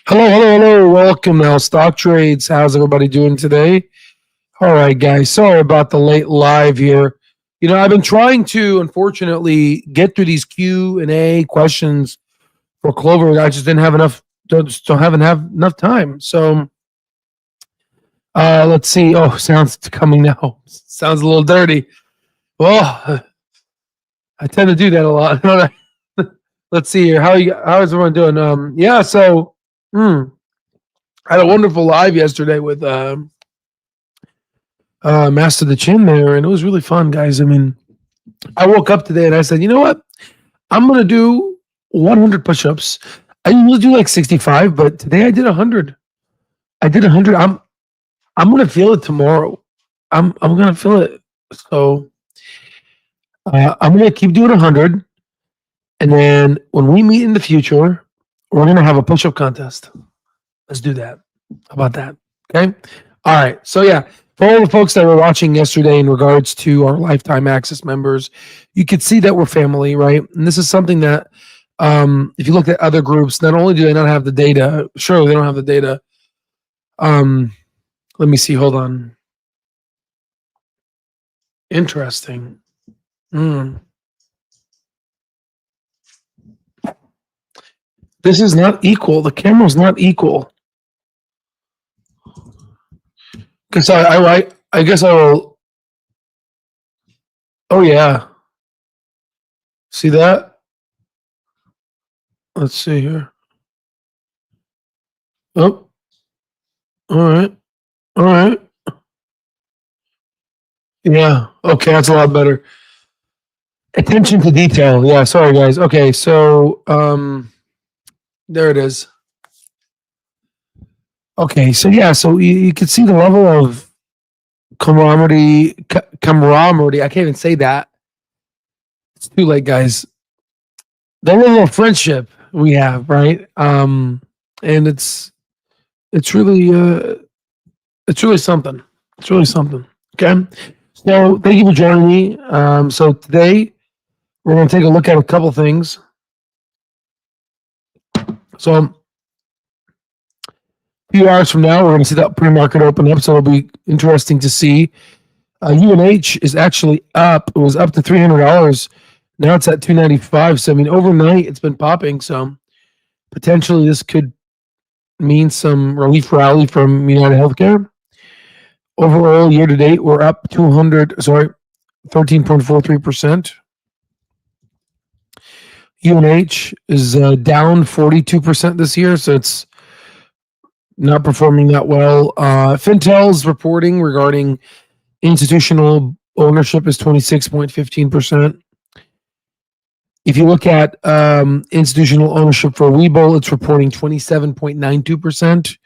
Hello, hello, hello. Welcome now, Stock Trades. How's everybody doing today? All right, guys. Sorry about the late live here. I've been trying to, unfortunately, get through these Q&A questions for Clover. I just didn't have enough. Haven't have enough time. So let's see. Oh, sounds coming now. Sounds a little dirty. Well, I tend to do that a lot. Don't I? Let's see here. How is everyone doing? Yeah. So. I had a wonderful live yesterday with Master the Chin there, and it was really fun, guys. I mean, I woke up today and I said, you know what? I'm going to do 100 push-ups. I usually do like 65, but today I did 100. I did 100. I'm going to feel it tomorrow. I'm going to feel it. So I'm going to keep doing 100. And then when we meet in the future, we're going to have a push-up contest. Let's do that. How about that? Okay. All right. So yeah, for all the folks that were watching yesterday in regards to our lifetime access members, you could see that we're family, right? And this is something that, if you look at other groups, not only do they not have the data, sure, they don't have the data. Let me see. Hold on. Interesting. This is not equal. The camera's not equal. Because I guess I will. Oh yeah. See that? Let's see here. Oh. All right. All right. Yeah. Okay, that's a lot better. Attention to detail. Yeah. Sorry, guys. Okay, so there it is. Okay, so yeah, so you can see the level of camaraderie. I can't even say that. It's too late, guys. The level of friendship we have, right? And it's really something. It's really something. Okay. So thank you for joining me. So today we're going to take a look at a couple things. So a few hours from now, we're going to see that pre-market open up. So it'll be interesting to see. UNH is actually up. It was up to $300. Now it's at $295. So I mean, overnight it's been popping. So potentially this could mean some relief rally from UnitedHealthcare. Overall, year to date, we're up 13.43%. UNH is down 42% this year, so it's not performing that well. Fintel's reporting regarding institutional ownership is 26.15%. If you look at institutional ownership for Webull, it's reporting 27.92%.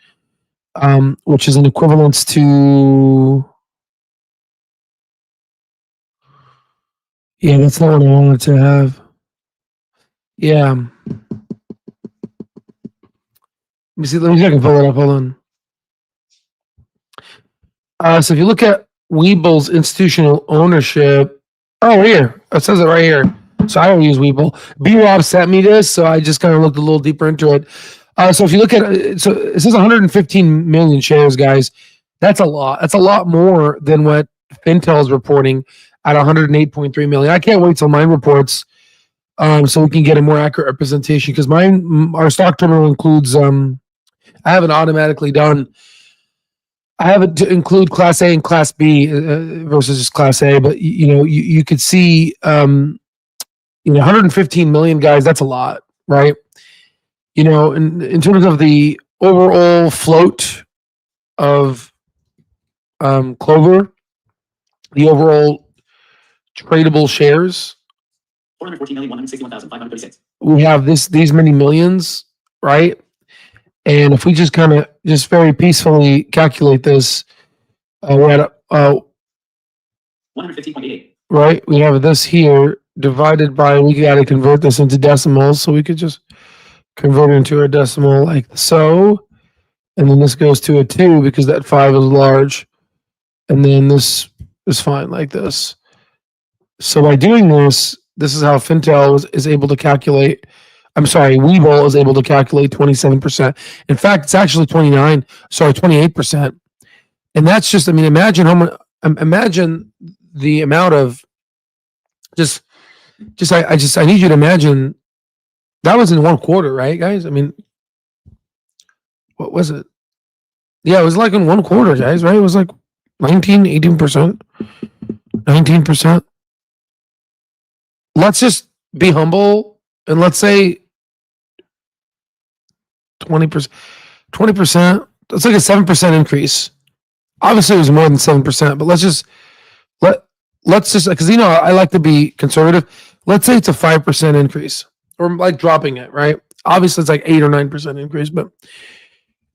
Which is an equivalence to, yeah, that's not what I wanted to have. Yeah. Let me see if I can pull it up. Hold on. So if you look at Webull's institutional ownership, oh, here, it says it right here. So I don't use Webull. B-Rob sent me this, so I just kind of looked a little deeper into it. So if you look at it, so it says 115 million shares, guys. That's a lot. That's a lot more than what Fintel is reporting at 108.3 million. I can't wait till mine reports, so we can get a more accurate representation. Because our stock terminal includes, I have it automatically done. I have it to include Class A and Class B versus just Class A. But you could see, 115 million, guys. That's a lot, right? In terms of the overall float of Clover, the overall tradable shares, 414,161,536. We have these many millions, right? And if we just kind of very peacefully calculate this, we're at 115.88. Right? We have this here divided by, we got to convert this into decimals, so we could just convert it into a decimal like so, and then this goes to a 2 because that 5 is large, and then this is fine like this. So by doing this is how Fintel is able to calculate I'm sorry, Webull is able to calculate 27%. In fact, it's actually 28%. And that's just, I mean, imagine how much, imagine the amount of just, I need you to imagine that was in one quarter, right, guys? I mean, what was it? Yeah, it was like in one quarter, guys, right? It was like 18%, 19%. Let's just be humble and let's say 20%. 20%. That's like a 7% increase. Obviously, it was more than 7%, but let's just because I like to be conservative. Let's say it's a 5% increase, or like dropping it, right? Obviously, it's like 8 or 9% increase, but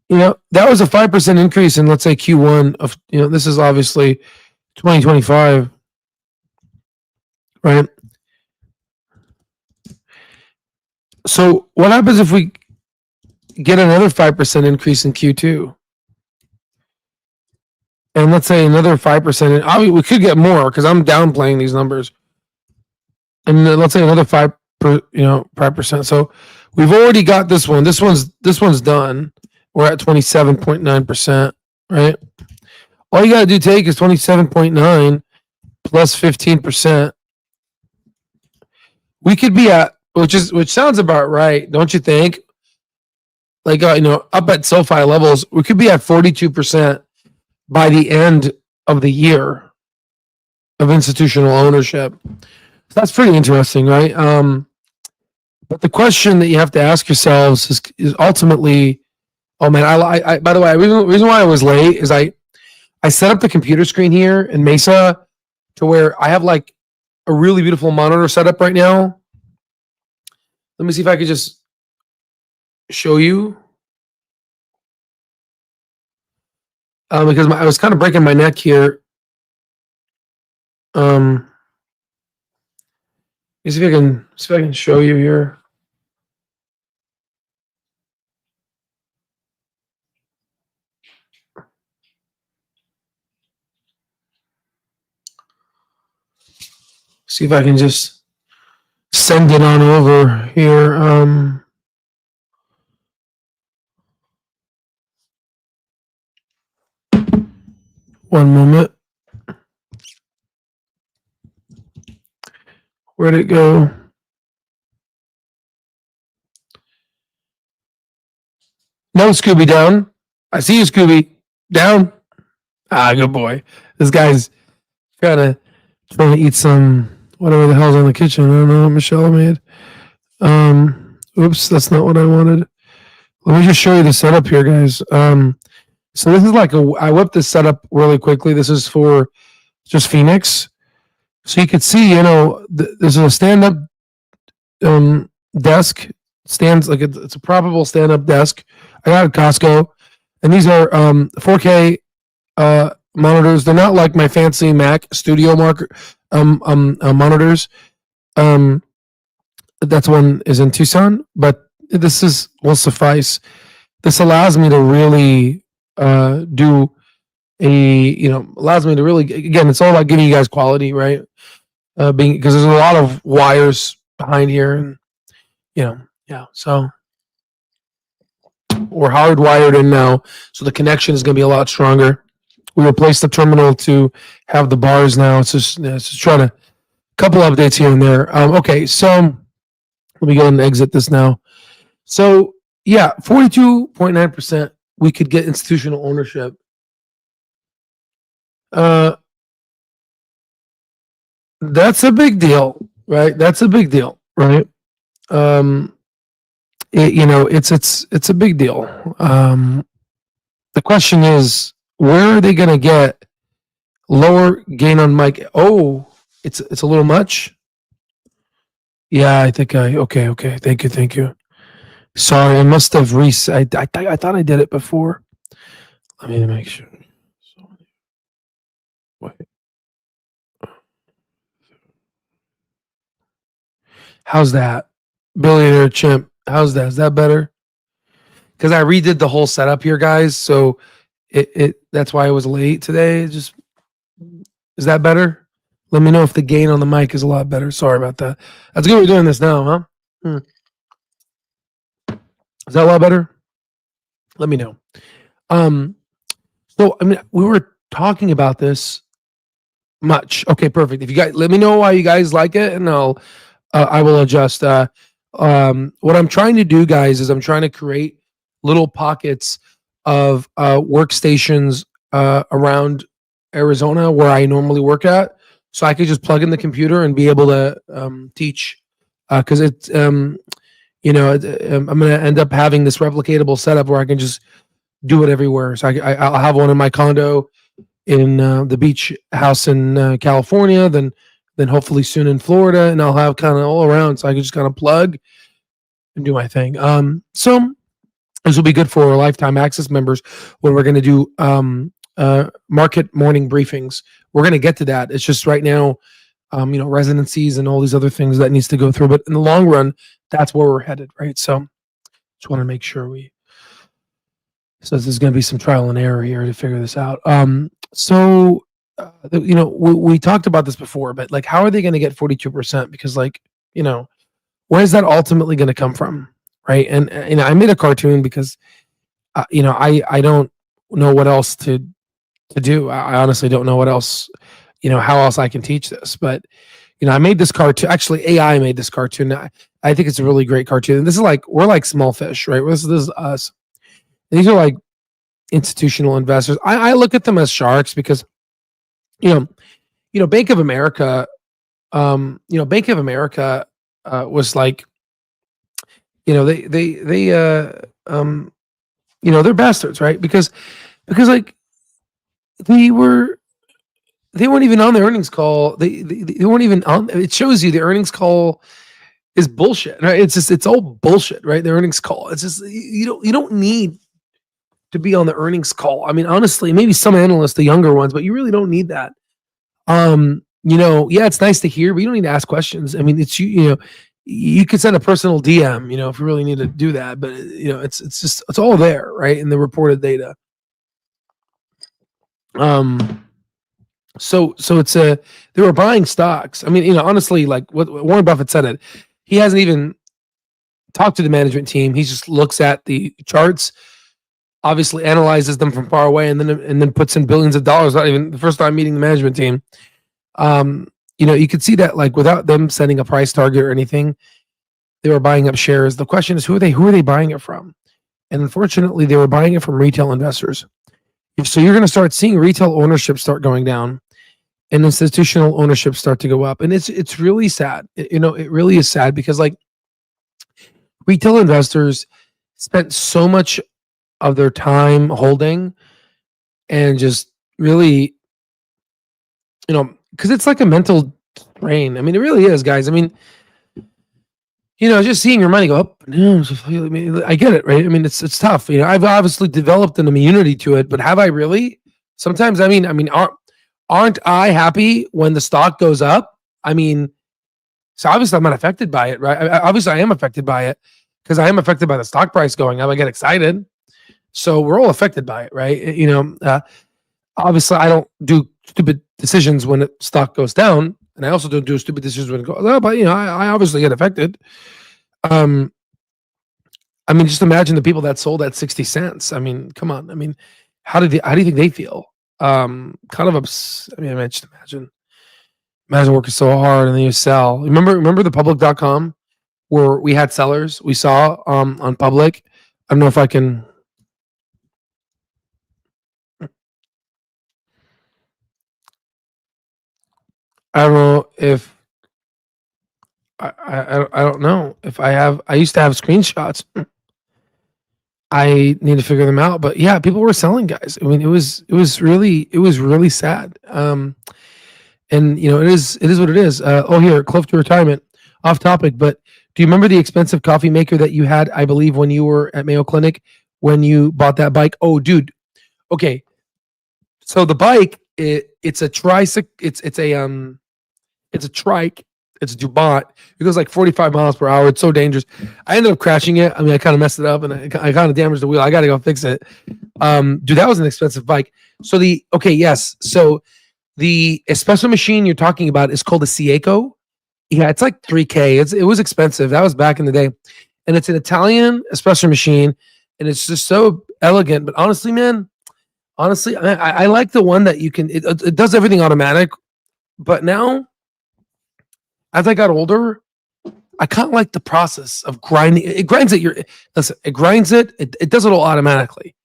that was a 5% increase in, let's say, Q1 of, this is obviously 2025, right? So what happens if we get another 5% increase in Q2? And let's say another 5%. We could get more because I'm downplaying these numbers. And let's say another 5%. So we've already got this one. This one's done. We're at 27.9%, right? All you got to take is 27.9 plus 15%. We could be at, which sounds about right, don't you think? Like, up at SoFi levels, we could be at 42% by the end of the year of institutional ownership. So that's pretty interesting, right? But the question that you have to ask yourselves is ultimately, oh man, I by the way, the reason why I was late is I set up the computer screen here in Mesa to where I have like a really beautiful monitor set up right now. Let me see if I could just show you. Because I was kind of breaking my neck here. Let me see if I can show you here. See if I can just send it on over here. One moment. Where'd it go? No, Scooby, down. I see you, Scooby. Down. Good boy. This guy's trying to eat some whatever the hell's on the kitchen. I don't know what Michelle made. Oops, that's not what I wanted. Let me just show you the setup here, guys. So this is like I whipped this setup really quickly. This is for just Phoenix. So you could see, there's a stand-up desk. Stands like it's a proppable stand-up desk. I got it at Costco, and these are 4K monitors. They're not like my fancy Mac Studio monitors. That's one is in Tucson, but this will suffice. This allows me to really allows me to really, again, it's all about giving you guys quality, right? Because there's a lot of wires behind here, and so we're hardwired in now, so the connection is going to be a lot stronger. We replaced the terminal to have the bars now. It's just trying to couple updates here and there. Okay, so let me go and exit this now. So 42.9%. We could get institutional ownership. That's a big deal, right? That's a big deal, right? It's a big deal. The question is, where are they going to get lower gain on mic? Oh, it's a little much. Yeah, I think okay. Thank you. Sorry, I must have reset. I thought I did it before. Let me make sure. Wait. How's that? Billionaire chimp. How's that? Is that better? Because I redid the whole setup here, guys. So that's why I was late today. Is that better? Let me know if the gain on the mic is a lot better. Sorry about that. That's good we're doing this now, huh? Is that a lot better? Let me know. Um, so I mean, we were talking about this much. Okay, perfect. If you guys let me know why you guys like it, and I will adjust. What I'm trying to do, guys, is I'm trying to create little pockets of workstations around Arizona where I normally work at, so I could just plug in the computer and be able to teach. Because it's I'm going to end up having this replicatable setup where I can just do it everywhere. So I'll have one in my condo in the beach house in California, then hopefully soon in Florida, and I'll have kind of all around, so I can just kind of plug and do my thing. So this will be good for our lifetime access members when we're going to do market morning briefings. We're going to get to that. It's just right now, residencies and all these other things that needs to go through. But in the long run, that's where we're headed, right? So just want to make sure so there's going to be some trial and error here to figure this out. We talked about this before, but like, how are they going to get 42%? Because where is that ultimately going to come from? Right. And I made a cartoon because, I don't know what else to do. I honestly don't know what else, how else I can teach this, but I made this cartoon. Actually, AI made this cartoon. I think it's a really great cartoon. And this is we're like small fish, right? This is us. These are like institutional investors. I look at them as sharks because, Bank of America, Bank of America was like, they're bastards, right? Because like they weren't even on the earnings call. They weren't even on. It shows you the earnings call is bullshit, right? It's all bullshit, right? The earnings call. It's just you don't need to be on the earnings call. I mean, honestly, maybe some analysts, the younger ones, but you really don't need that. It's nice to hear, but you don't need to ask questions. I mean, it's you could send a personal DM, if you really need to do that, but it's all there, right? In the reported data. So they were buying stocks. I mean, honestly, like what Warren Buffett said it, he hasn't even talked to the management team. He just looks at the charts, obviously analyzes them from far away, and then puts in billions of dollars. Not even the first time meeting the management team. You could see that like without them setting a price target or anything, they were buying up shares. The question is, who are they buying it from? And unfortunately, they were buying it from retail investors. So you're going to start seeing retail ownership start going down and institutional ownership start to go up. And it's really sad. It really is sad because like retail investors spent so much of their time holding and just really, because it's like a mental strain. I mean, it really is, guys. I mean, just seeing your money go up. I get it, right? I mean, it's tough. I've obviously developed an immunity to it, but have I really? Sometimes, I mean, aren't I happy when the stock goes up? I mean, so obviously I'm not affected by it, right? Obviously I am affected by it because I am affected by the stock price going up. I get excited. So we're all affected by it, right? Obviously I don't do stupid decisions when the stock goes down, and I also don't do stupid decisions when it goes up. But I obviously get affected. I mean, just imagine the people that sold at 60 cents. I mean, come on. I mean, how do you think they feel? Kind of I mean, just imagine working so hard and then you sell. Remember the public.com where we had sellers we saw on public. I don't know if I can. I don't know if I don't know if I used to have screenshots. I need to figure them out, but yeah, people were selling, guys. I mean, it was really sad. And it is what it is. Here, Clove to retirement, off topic, but do you remember the expensive coffee maker that you had, I believe, when you were at Mayo Clinic, when you bought that bike? Oh, dude. Okay. So the bike, it's a tricycle. It's a trike. It's a DuPont. It goes like 45 miles per hour. It's so dangerous. I ended up crashing it. I mean, I kind of messed it up and I kind of damaged the wheel. I got to go fix it. Dude, that was an expensive bike. So yes. So the espresso machine you're talking about is called a Seiko. Yeah, it's like $3,000. It was expensive. That was back in the day. and it's an Italian espresso machine, and it's just so elegant. But honestly, man, I like the one that you can. It does everything automatic. But now, as I got older, I kind of like the process of grinding. It grinds it. Listen, it grinds it. It does it all automatically.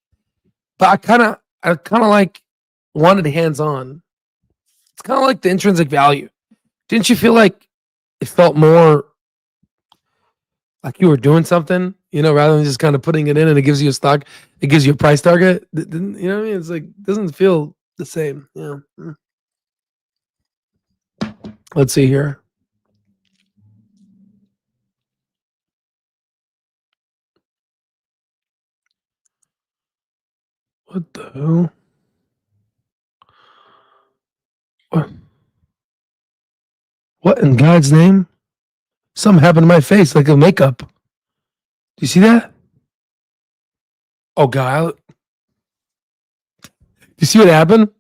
But I kind of like wanted hands on. It's kind of like the intrinsic value. Didn't you feel like it felt more like you were doing something, rather than just kind of putting it in and it gives you a stock, it gives you a price target. You know what I mean? It's like doesn't feel the same. Yeah. Let's see here. What the hell? What in God's name? Something happened to my face, like a makeup. Do you see that? Oh God! You see what happened?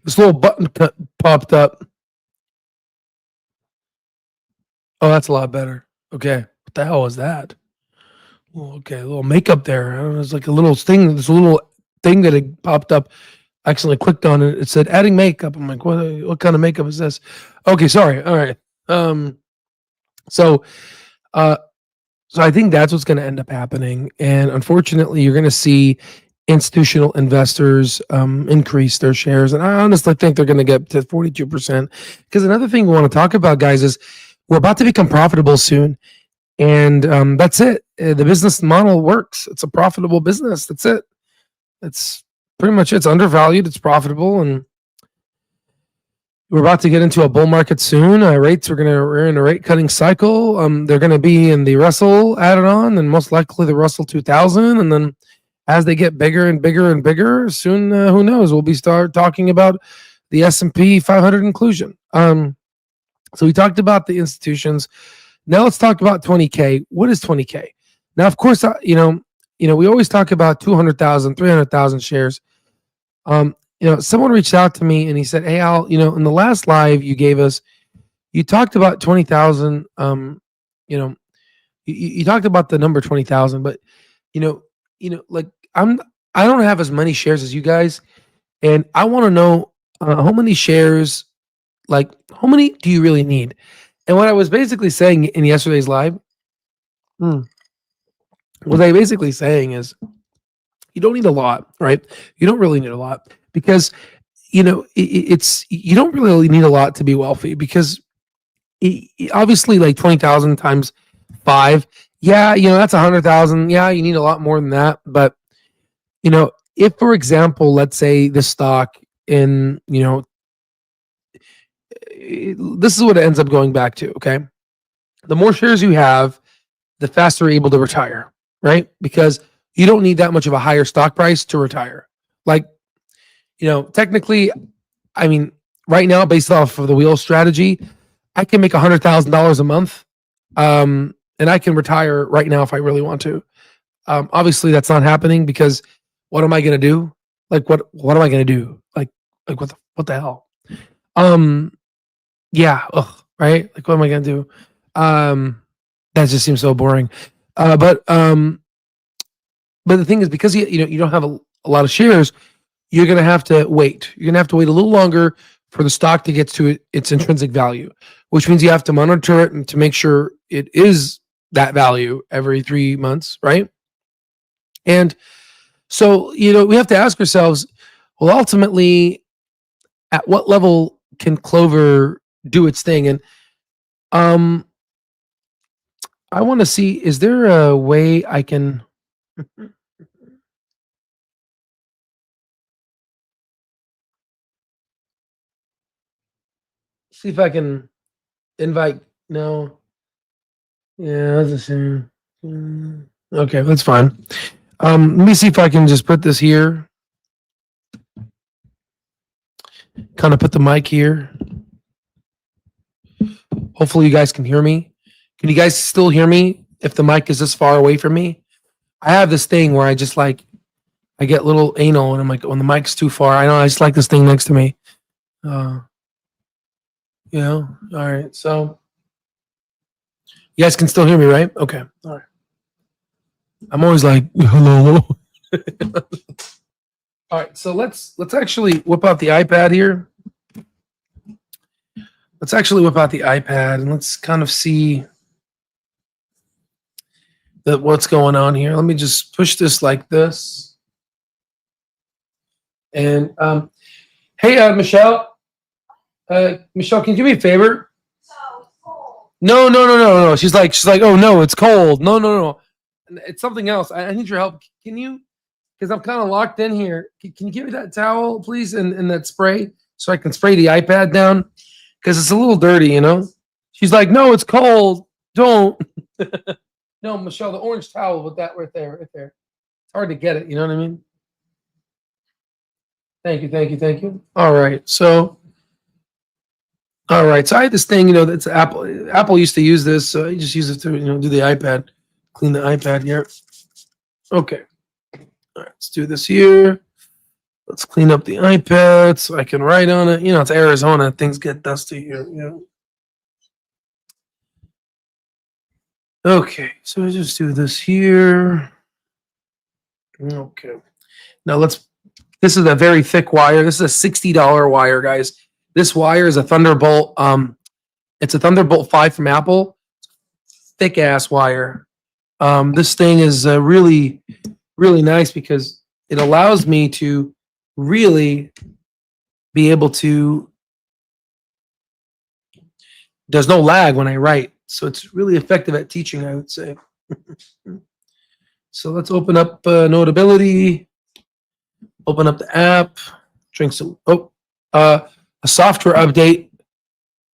This little button popped up. Oh, that's a lot better. Okay, what the hell was that? Oh, okay, a little makeup there. It was like a little thing. This little thing that had popped up. I accidentally clicked on it. It said adding makeup. I'm like, what kind of makeup is this? Okay, sorry. All right. So, uh, so I think that's what's going to end up happening, and unfortunately, you're going to see institutional investors increase their shares, and I honestly think they're going to get to 42%. Because another thing we want to talk about, guys, is we're about to become profitable soon, and that's it. The business model works. It's a profitable business. That's it. That's pretty much it. It's undervalued. It's profitable, and we're about to get into a bull market soon. We're in a rate cutting cycle. They're going to be in the Russell added on, and most likely the Russell 2000. And then as they get bigger and bigger and bigger, soon, who knows? We'll be start talking about the S&P 500 inclusion. So we talked about the institutions. Now let's talk about 20K. What is 20K? Now, of course, we always talk about 200,000, 300,000 shares. Someone reached out to me and he said, "Hey, Al, in the last live you gave us, you talked about 20,000. You talked about the number 20,000, but like I don't have as many shares as you guys, and I want to know how many shares, like how many do you really need?" And what I was basically saying in yesterday's live, what I basically saying is, you don't need a lot, right? You don't really need a lot because it's you don't really need a lot to be wealthy because obviously like 20,000 times 5, yeah, that's 100,000. Yeah, you need a lot more than that. But if for example, let's say the stock in this is what it ends up going back to. Okay, the more shares you have, the faster you're able to retire, right? Because you don't need that much of a higher stock price to retire. Like, technically, I mean, right now, based off of the wheel strategy, I can make $100,000 a month, and I can retire right now if I really want to. Obviously, that's not happening because what am I going to do? Like, what am I going to do? Like what the hell? Yeah, right. Like, what am I going to do? That just seems so boring. But the thing is, because you don't have a lot of shares, you're going to have to wait. You're going to have to wait a little longer for the stock to get to its intrinsic value, which means you have to monitor it and to make sure it is that value every 3 months, right? And so, we have to ask ourselves, well, ultimately, at what level can Clover do its thing? And I want to see, is there a way I can see if I can invite? No. Yeah, that's the same. Okay, that's fine. Let me see if I can just put this here. Kind of put the mic here. Hopefully you guys can hear me. Can you guys still hear me if the mic is this far away from me? I have this thing where I just like, I get little anal and I'm like, when the mic's too far, I know I just like this thing next to me. All right. So you guys can still hear me, right? Okay. All right. I'm always like, hello. All right, so let's actually whip out the iPad here. Let's actually whip out the iPad and let's kind of see what's going on here. Let me just push this like this. And hey, Michelle. Michelle, can you do me a favor? No. She's like, oh no, it's cold. No. It's something else. I need your help. Can you? Because I'm kind of locked in here. Can you give me that towel, please, and that spray so I can spray the iPad down? Because it's a little dirty, you know. She's like, no, it's cold. Don't. No, Michelle, the orange towel with that right there. It's hard to get it. You know what I mean? Thank you. All right, so I had this thing, that's Apple. Apple used to use this, so I just use it to, do the iPad, clean the iPad here. Okay. All right, let's do this here. Let's clean up the iPad so I can write on it. It's Arizona. Things get dusty here. Okay, so I just do this here. Okay. Now this is a very thick wire. This is a $60 wire, guys. This wire is a Thunderbolt. It's a Thunderbolt 5 from Apple. Thick ass wire. This thing is really, really nice because it allows me to really be able to. There's no lag when I write, so it's really effective at teaching, I would say. So let's open up Notability. Open up the app. Drink some. A software update.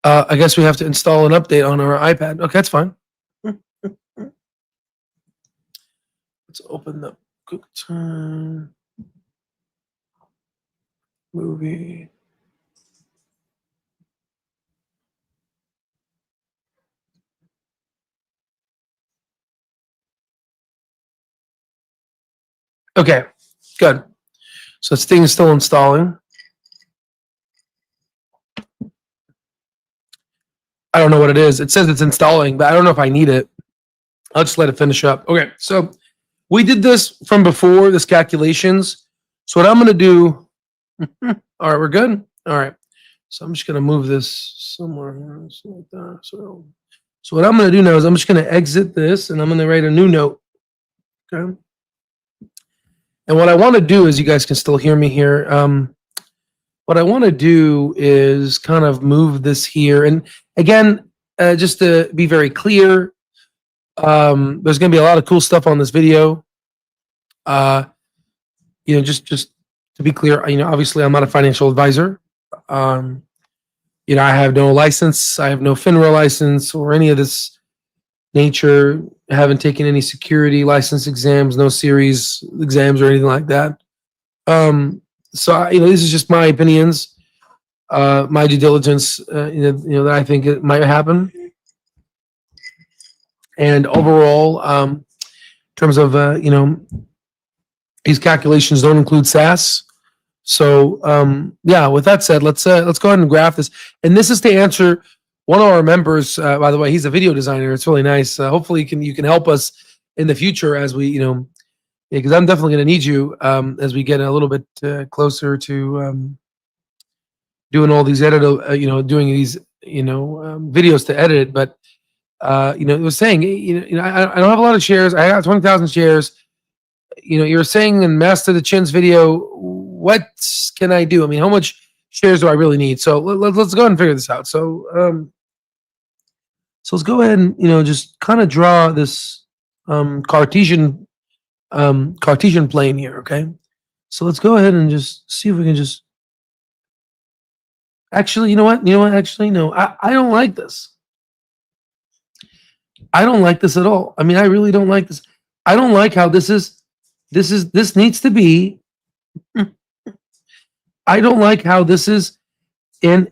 I guess we have to install an update on our iPad. Okay, that's fine. Let's open the QuickTime movie. Okay, good. So this thing is still installing. I don't know what it is. It says it's installing, but I don't know if I need it. I'll just let it finish up. Okay, so we did this from before, this calculations. So what I'm going to do, all right, we're good? All right. So I'm just going to move this somewhere here. Like that. So what I'm going to do now is I'm just going to exit this and I'm going to write a new note. Okay. And what I want to do is, you guys can still hear me here. What I want to do is kind of move this here. And again, just to be very clear, there's going to be a lot of cool stuff on this video. Just to be clear, obviously I'm not a financial advisor. I have no license. I have no FINRA license or any of this nature. I haven't taken any security license exams, no series exams or anything like that. So this is just my opinions, my due diligence, that I think it might happen. And overall, in terms of these calculations don't include SaaS. So with that said, let's go ahead and graph this. And this is to answer one of our members. By the way, he's a video designer. It's really nice. Hopefully, you can help us in the future as we because I'm definitely going to need you as we get a little bit closer to doing all these doing these videos to edit it. But it was saying I don't have a lot of shares. I got 20,000 shares. You're saying in Master the Chin's video, what can I do? I mean, how much shares do I really need? So let's go ahead and figure this out. So let's go ahead and just kind of draw this Cartesian plane here. Okay, so let's go ahead and just see if we can just. Actually, you know what? Actually, no, I don't like this. I don't like this at all. I mean, I really don't like this. I don't like how this needs to be. I don't like how this is in.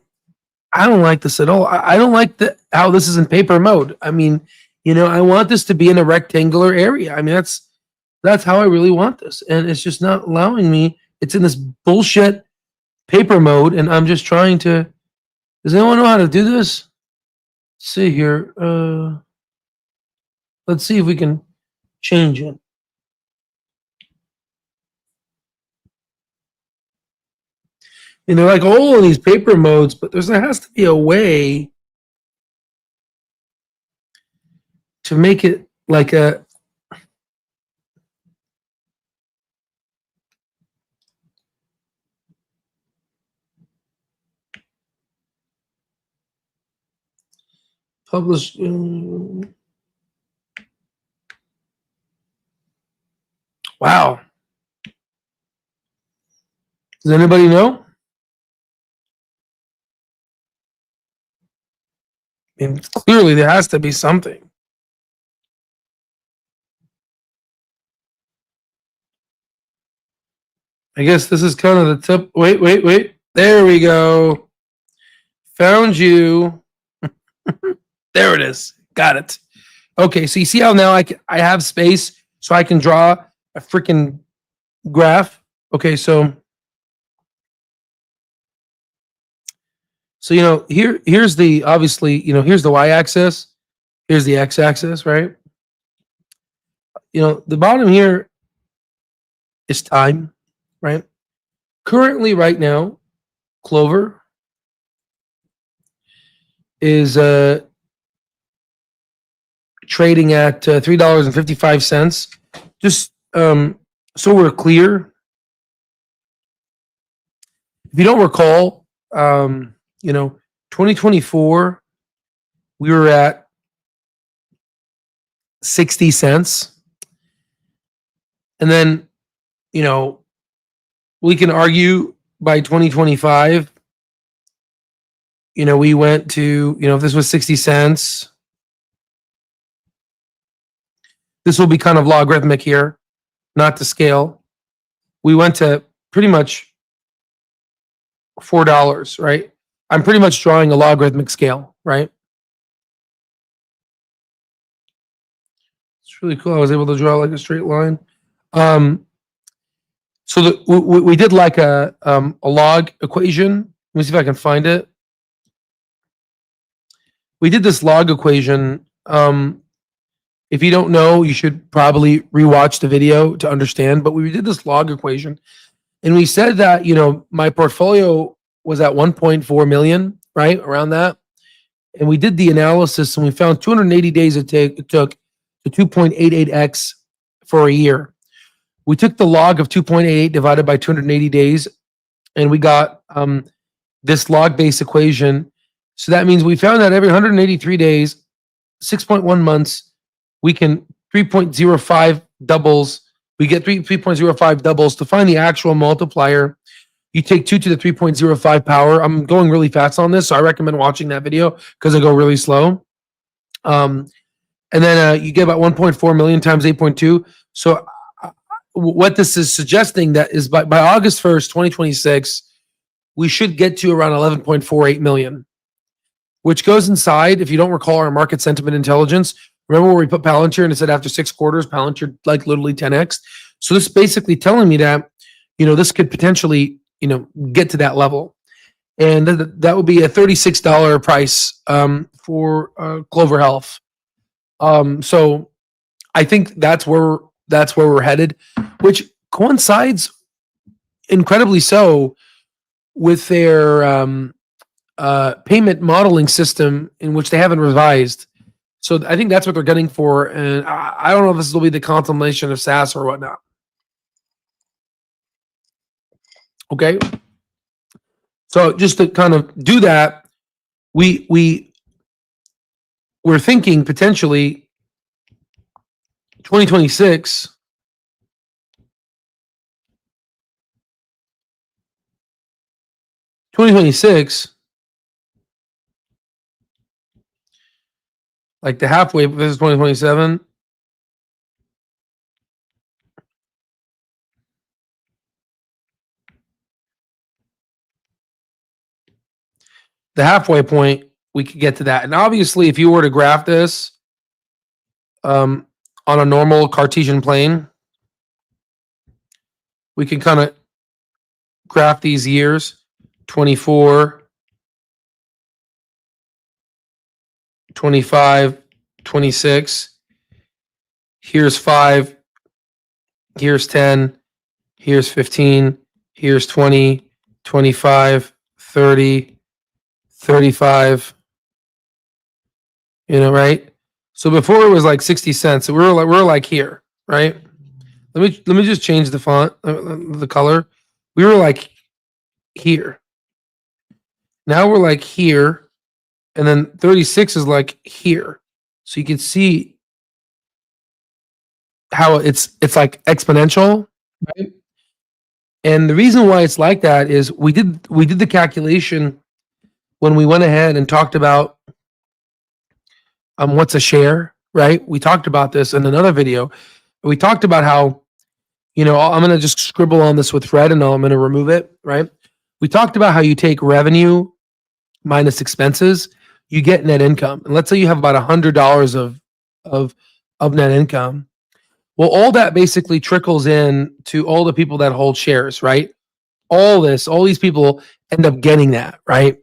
I don't like this at all. I don't like how this is in paper mode. I mean, I want this to be in a rectangular area. I mean, that's how I really want this, and it's just not allowing me. It's in this bullshit paper mode, and I'm just trying to. Does anyone know how to do this? Let's see here. Let's see if we can change it. And they're like all of these paper modes, but there has to be a way to make it like a published. Wow. Does anybody know? I mean, clearly there has to be something. I guess this is kind of the tip. Wait. There we go. Found you. There it is. Got it. Okay, so you see how now I have space so I can draw a freaking graph. Okay, so here's the obviously here's the y-axis, here's the x-axis, right? The bottom here is time, right? Currently, right now, Clover is trading at $3.55. Just so we're clear, if you don't recall, 2024, we were at 60 cents. And then, we can argue by 2025, we went to, if this was 60 cents, this will be kind of logarithmic here, not to scale. We went to pretty much $4, right? I'm pretty much drawing a logarithmic scale, right? It's really cool. I was able to draw like a straight line. So we did like a log equation. Let me see if I can find it. We did this log equation. If you don't know, you should probably rewatch the video to understand. But we did this log equation, and we said that my portfolio was at 1.4 million, right around that. And we did the analysis, and we found 280 days it took to 2.88x for a year. We took the log of 2.88 divided by 280 days, and we got this log-based equation. So that means we found that every 183 days, 6.1 months, we can 3.05 doubles. We get 3.05 doubles. To find the actual multiplier, you take 2 to the 3.05 power. I'm going really fast on this, so I recommend watching that video because I go really slow. And then you get about 1.4 million times 8.2. So what this is suggesting that is by August 1st, 2026, we should get to around 11.48 million, which goes inside, if you don't recall, our market sentiment intelligence. Remember where we put Palantir and it said after 6 quarters, Palantir like literally 10x. So this is basically telling me that, this could potentially, get to that level. And that would be a $36 price for Clover Health. So I think that's where we're headed, which coincides incredibly so with their payment modeling system, in which they haven't revised. So I think that's what they're gunning for, and I don't know if this will be the contemplation of SaaS or whatnot. Okay, so just to kind of do that, we're thinking potentially 2026. Like the halfway, this is 2027. The halfway point, we could get to that. And obviously, if you were to graph this on a normal Cartesian plane, we can kind of graph these years, 24, 25, 26. Here's 5. Here's 10. Here's 15. Here's 20. 25, 30, 35, right? So before it was like 60 cents. So we're like here, right? Let me just change the font, the color. We were like here. Now we're like here, and then 36 is like here. So you can see how it's like exponential, right? And the reason why it's like that is we did the calculation when we went ahead and talked about what's a share, right? We talked about this in another video. We talked about how, I'm going to just scribble on this with red and I'm going to remove it, right? We talked about how you take revenue minus expenses, you get net income. And let's say you have about $100 of net income. Well, all that basically trickles in to all the people that hold shares, right? All these people end up getting that, right?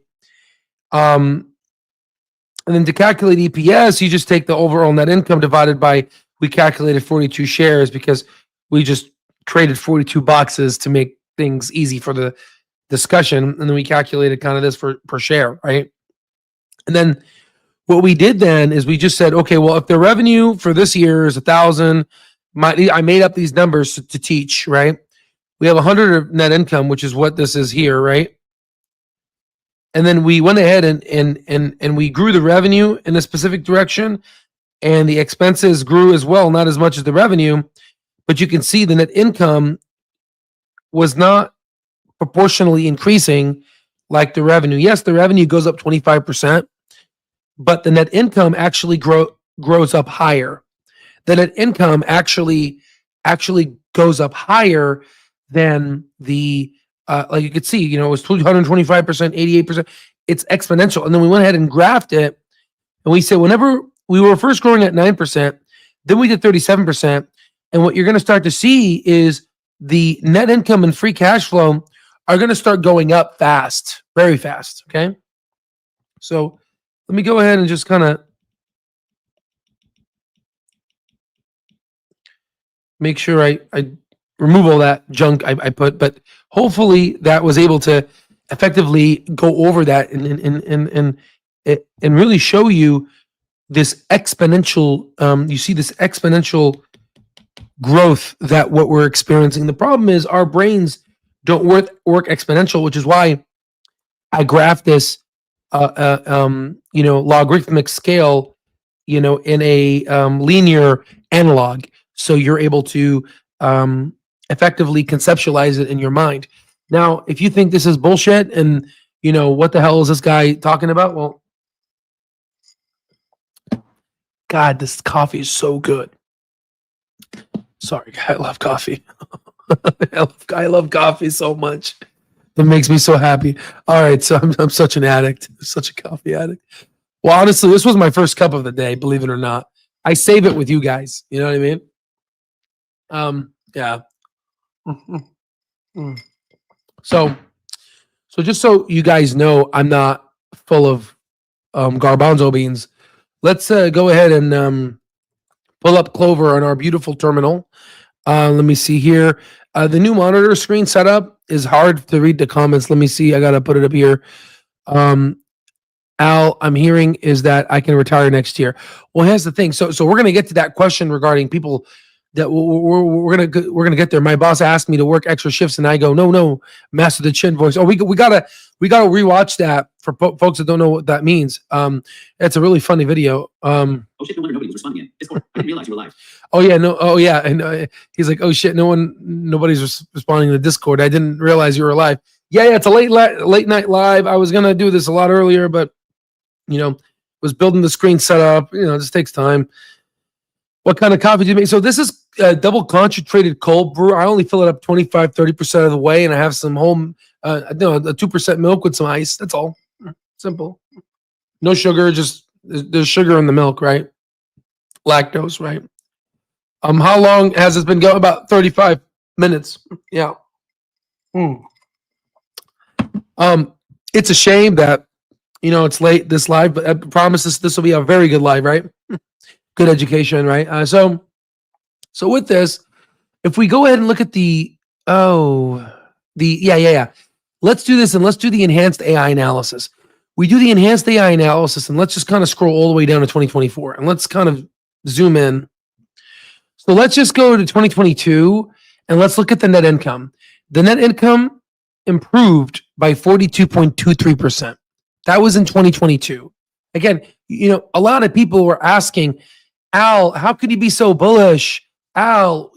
And then to calculate EPS, you just take the overall net income divided by, we calculated 42 shares because we just created 42 boxes to make things easy for the discussion. And then we calculated kind of this per share, right? And then what we did then is we just said, okay, well, if the revenue for this year is 1,000, I made up these numbers to teach, right? We have 100 of net income, which is what this is here, right? And then we went ahead and we grew the revenue in a specific direction, and the expenses grew as well, not as much as the revenue. But you can see the net income was not proportionally increasing like the revenue. Yes, the revenue goes up 25%, but the net income actually grows up higher. The net income actually goes up higher than the like you could see, it was 225%, 88%. It's exponential. And then we went ahead and graphed it, and we said whenever we were first growing at 9%, then we did 37%. And what you're going to start to see is the net income and free cash flow are going to start going up fast, very fast. Okay. So let me go ahead and just kind of make sure I remove all that junk I put, but hopefully that was able to effectively go over that and really show you this exponential, you see this exponential growth that what we're experiencing. The problem is our brains don't work exponential, which is why I graphed this, logarithmic scale, in a linear analog. So you're able to effectively conceptualize it in your mind. Now, if you think this is bullshit and, what the hell is this guy talking about? Well, God, this coffee is so good. Sorry, I love coffee. I love coffee so much. It makes me so happy. All right, so I'm such an addict, such a coffee addict. Well, honestly, this was my first cup of the day, believe it or not. I save it with you guys. You know what I mean? Yeah. So just so you guys know, I'm not full of garbanzo beans. Let's go ahead and pull up Clover on our beautiful terminal. Let me see here. The new monitor screen setup is hard to read the comments. Let me see. I got to put it up here. Al, I'm hearing is that I can retire next year. Well, here's the thing. So we're going to get to that question regarding people that we're gonna get there. My boss asked me to work extra shifts, and I go, no, master the chin voice. Oh, we gotta rewatch that for folks that don't know what that means. It's a really funny video. Oh shit, no wonder nobody was responding in Discord. I didn't realize you were live. Oh yeah, no, oh yeah, and he's like, oh shit, nobody's responding to Discord. I didn't realize you were live. Yeah, it's a late night live. I was gonna do this a lot earlier, but was building the screen setup. It just takes time. What kind of coffee do you make? So this is a double concentrated cold brew. I only fill it up 25, 30% of the way, and I have some home, a 2% milk with some ice. That's all. Simple. No sugar, just there's sugar in the milk, right? Lactose, right? How long has this been going? About 35 minutes. Yeah. It's a shame that, it's late this live, but I promise this will be a very good live, right? Good education, right? So with this, if we go ahead and look at yeah. let's do this and let's do the enhanced AI analysis. We do the enhanced AI analysis and let's just kind of scroll all the way down to 2024 and let's kind of zoom in. So let's just go to 2022 and let's look at the net income. The net income improved by 42.23%. That was in 2022. Again, a lot of people were asking, Al, how could you be so bullish? Al,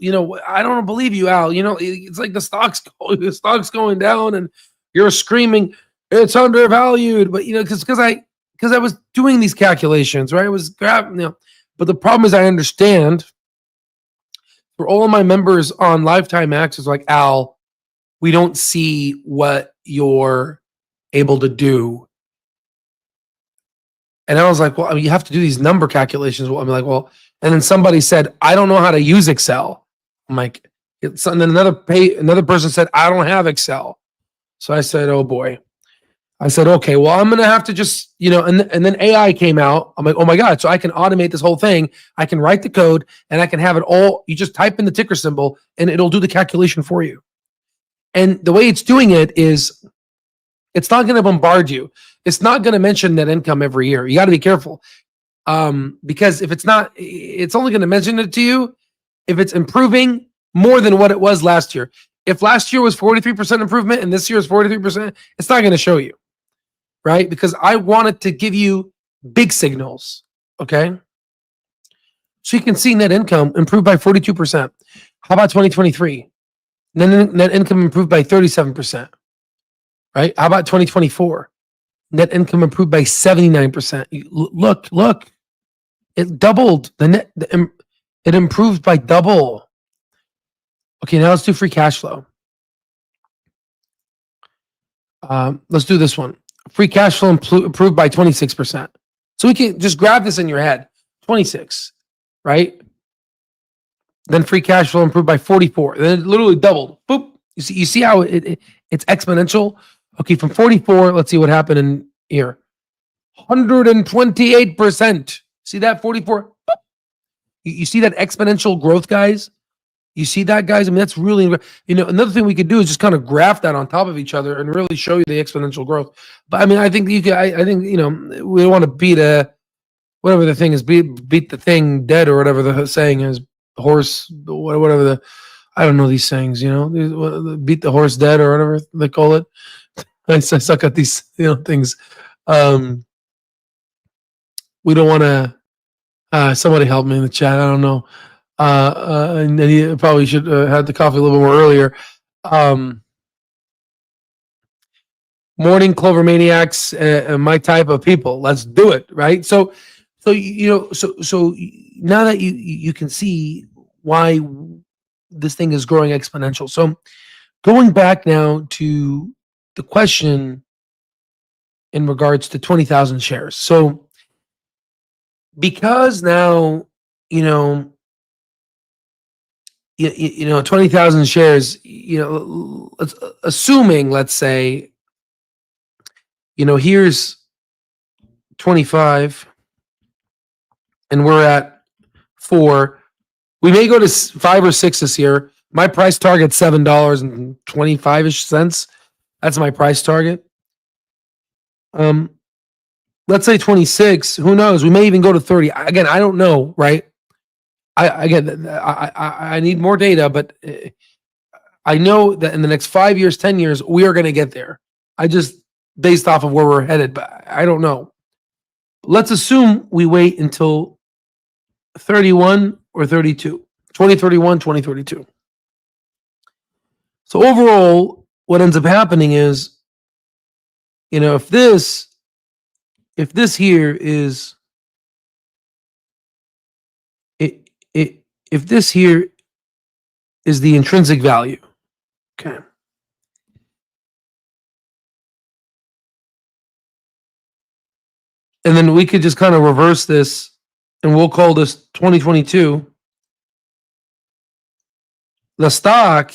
I don't believe you, Al. It's like the stock's going down and you're screaming, it's undervalued. But because I was doing these calculations, right? I was grabbing, but the problem is I understand for all of my members on lifetime access, like, Al, we don't see what you're able to do. And I was like, well, you have to do these number calculations. Well, I'm like, well, and then somebody said, I don't know how to use Excel. I'm like, and then another person said, I don't have Excel. So I said, oh boy. I said, okay, well, I'm going to have to just, and then AI came out. I'm like, oh my God. So I can automate this whole thing. I can write the code and I can have it all. You just type in the ticker symbol and it'll do the calculation for you. And the way it's doing it is it's not going to bombard you. It's not going to mention net income every year. You got to be careful. Because if it's not, it's only going to mention it to you if it's improving more than what it was last year. If last year was 43% improvement and this year is 43%, it's not going to show you, right? Because I wanted to give you big signals, okay? So you can see net income improved by 42%. How about 2023? Net income improved by 37%, right? How about 2024? Net income improved by 79%. Look, it doubled. It improved by double. Okay, now let's do free cash flow. Let's do this one. Free cash flow improved by 26%. So we can just grab this in your head. 26, right? Then free cash flow improved by 44. Then it literally doubled. Boop. You see how it's exponential? Okay, from 44, let's see what happened in here. 128%. See that 44? Boop. You see that exponential growth, guys? You see that, guys? I mean, that's really, another thing we could do is just kind of graph that on top of each other and really show you the exponential growth. But I mean, I think we don't want to beat whatever the thing is, beat the thing dead or whatever the saying is, horse, whatever I don't know these sayings, beat the horse dead or whatever they call it. I suck at these, things. We don't want to, somebody help me in the chat. I don't know. And he probably should have the coffee a little bit more earlier. Morning Clover Maniacs, my type of people. Let's do it, right? So now that you can see why this thing is growing exponential. So going back now to the question in regards to 20,000 shares. So because now 20,000 shares, let's say, here's 25 and we're at 4. We may go to 5 or 6 this year. My price target $7.25-ish cents. That's my price target. Let's say 26. Who knows? We may even go to 30. Again, I don't know, right? I need more data, but I know that in the next 5 years, 10 years, we are going to get there. I just based off of where we're headed, but I don't know. Let's assume we wait until 31 or 32, 2031, 2032. So overall, what ends up happening is, if this here is if this here is the intrinsic value, okay. And then we could just kind of reverse this and we'll call this 2022. The stock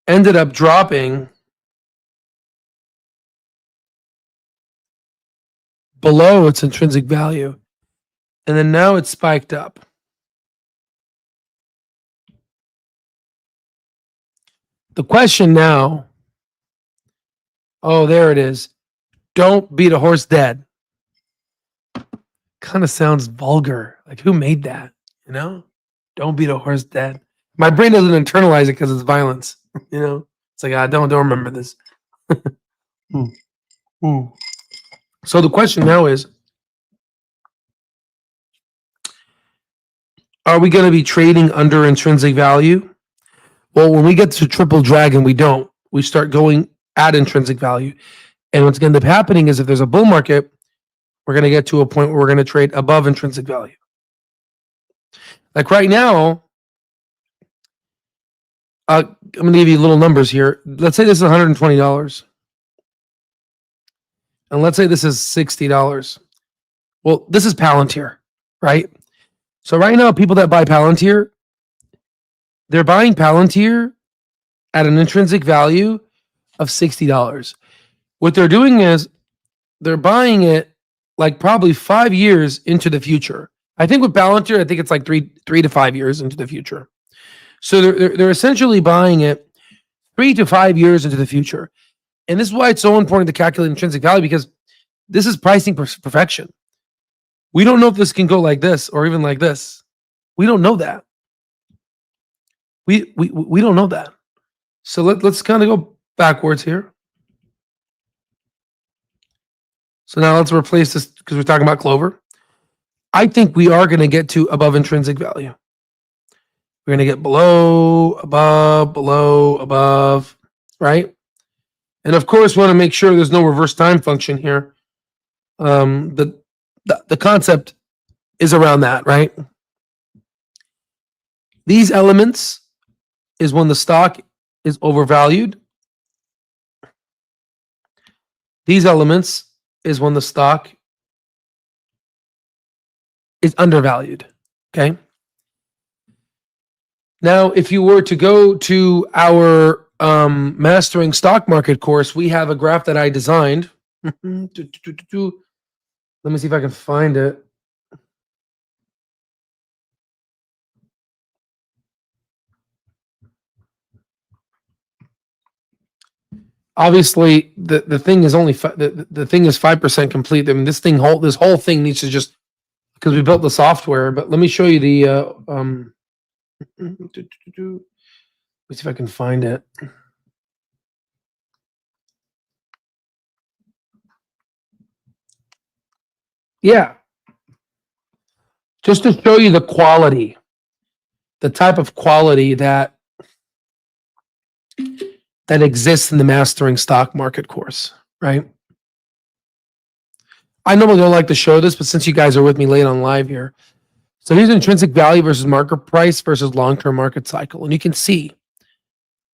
ended up dropping below its intrinsic value. And then now it's spiked up. The question now, oh, there it is. Don't beat a horse dead. Kind of sounds vulgar. Like, who made that? You know? Don't beat a horse dead. My brain doesn't internalize it because it's violence. You know? It's like, don't remember this. So the question now is, are we going to be trading under intrinsic value? Well, when we get to triple dragon, we don't. We start going at intrinsic value. And what's going to end up happening is if there's a bull market, we're going to get to a point where we're going to trade above intrinsic value. Like right now, I'm going to give you little numbers here. Let's say this is $120. And let's say this is $60. Well, this is Palantir, right? So right now, people that buy Palantir, they're buying Palantir at an intrinsic value of $60. What they're doing is they're buying it like probably 5 years into the future. I think with Palantir, I think it's like 3 to 5 years into the future. So they're essentially buying it 3 to 5 years into the future. And this is why it's so important to calculate intrinsic value, because this is pricing perfection. We don't know if this can go like this or even like this. We don't know that. We don't know that. So let's kind of go backwards here. So now let's replace this because we're talking about Clover. I think we are going to get to above intrinsic value. We're going to get below, above, right? And of course, we want to make sure there's no reverse time function here. The concept is around that, right? These elements is when the stock is overvalued. These elements is when the stock is undervalued, okay? Now, if you were to go to our Mastering Stock Market course, we have a graph that I designed. Let me see if I can find it. Obviously, the thing is only the thing is 5% complete. I mean, this whole thing needs to just, because we built the software. But let me show you the. Let me see if I can find it. Yeah. Just to show you the quality, the type of quality that exists in the Mastering Stock Market course, right? I normally don't like to show this, but since you guys are with me late on live here, so here's intrinsic value versus market price versus long-term market cycle. And you can see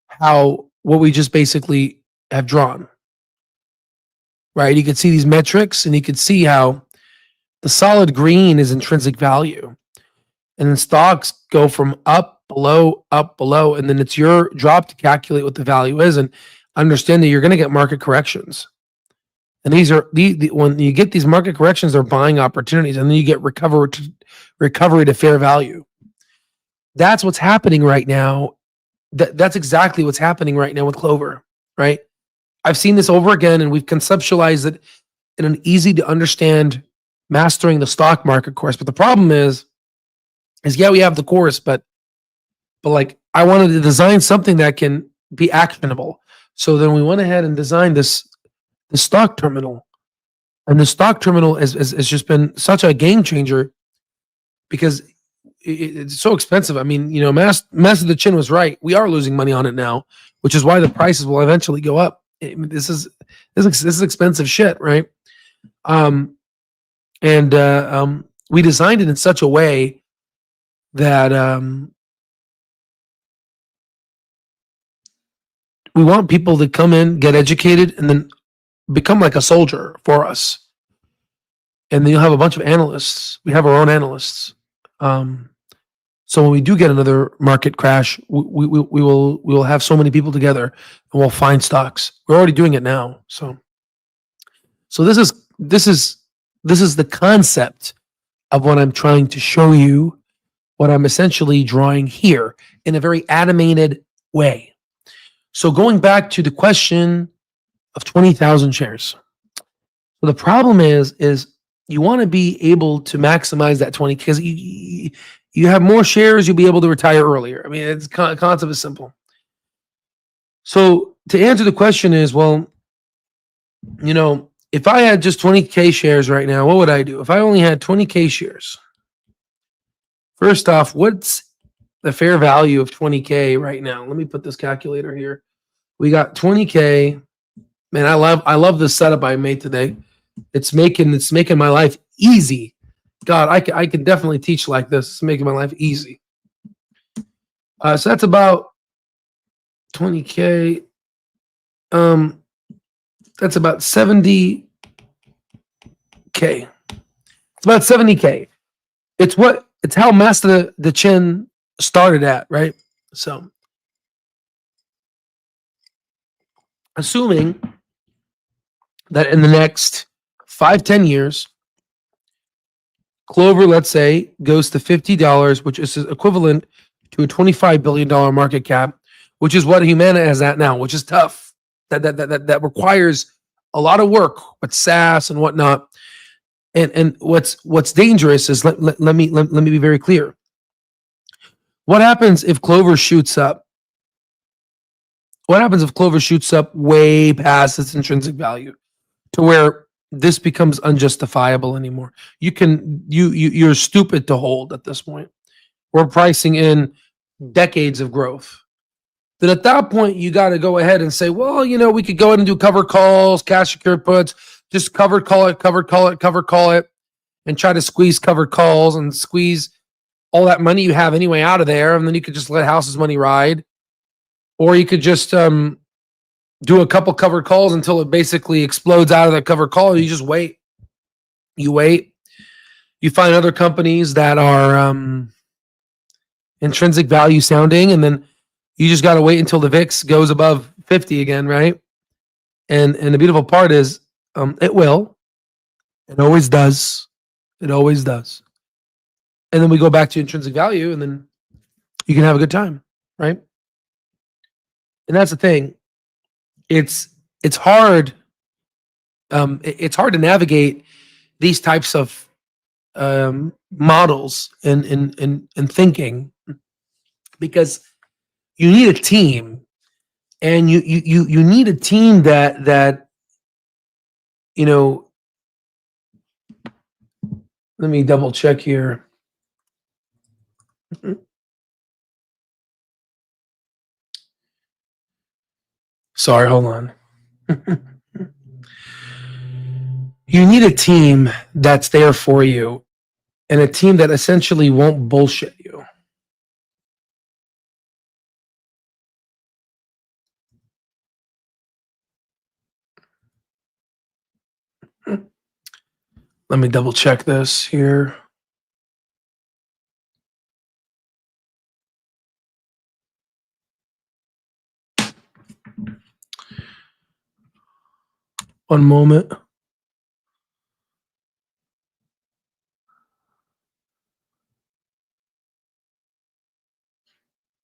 how what we just basically have drawn, right? You can see these metrics and you can see how the solid green is intrinsic value. And then stocks go from up, below, and then it's your job to calculate what the value is and understand that you're going to get market corrections. And these are when you get these market corrections, they're buying opportunities, and then you get recovery to fair value. That's what's happening right now. That's exactly what's happening right now with Clover, right? I've seen this over again, and we've conceptualized it in an easy to understand Mastering the Stock Market course. But the problem is yeah, we have the course, but like I wanted to design something that can be actionable. So then we went ahead and designed the stock terminal, and the stock terminal has just been such a game changer because it's so expensive. I mean, you know, Master the Chin was right. We are losing money on it now, which is why the prices will eventually go up. This is expensive shit, right? We designed it in such a way that we want people to come in, get educated, and then become like a soldier for us. And then you'll have a bunch of analysts. We have our own analysts. So when we do get another market crash, we will have so many people together and we'll find stocks. We're already doing it now. So this is the concept of what I'm trying to show you, what I'm essentially drawing here in a very animated way. So going back to the question of 20,000 shares. So the problem is you want to be able to maximize that 20 because you have more shares, you'll be able to retire earlier. I mean, it's concept is simple. So to answer the question is, well, if I had just 20K shares right now, what would I do? If I only had 20K shares, first off, what's the fair value of 20K right now? Let me put this calculator here. We got 20K. Man, I love this setup I made today. It's making my life easy. God, I can definitely teach like this. It's making my life easy. So that's about 20K. That's about 70K. It's about 70K. It's how Master the Chin started at, right? So assuming that in the next 5-10 years, Clover, let's say, goes to $50, which is equivalent to a $25 billion market cap, which is what Humana is at now, which is tough. That requires a lot of work with SaaS and whatnot. And what's dangerous is let me be very clear. What happens if Clover shoots up? What happens if Clover shoots up way past its intrinsic value to where this becomes unjustifiable anymore? You're stupid to hold at this point. We're pricing in decades of growth. Then at that point, you got to go ahead and say, well, we could go ahead and do cover calls, cash secured puts, just cover call it, and try to squeeze cover calls and squeeze all that money you have anyway out of there. And then you could just let house's money ride. Or you could just do a couple covered calls until it basically explodes out of the covered call. You just wait. You wait. You find other companies that are intrinsic value sounding, and then you just got to wait until the VIX goes above 50 again, right? And the beautiful part is it will. It always does. It always does. And then we go back to intrinsic value, and then you can have a good time, right? And that's the thing. It's hard. It's hard to navigate these types of models and thinking, because you need a team, and you need a team that let me double check here. Sorry, hold on. You need a team that's there for you, and a team that essentially won't bullshit you. Let me double check this here. One moment.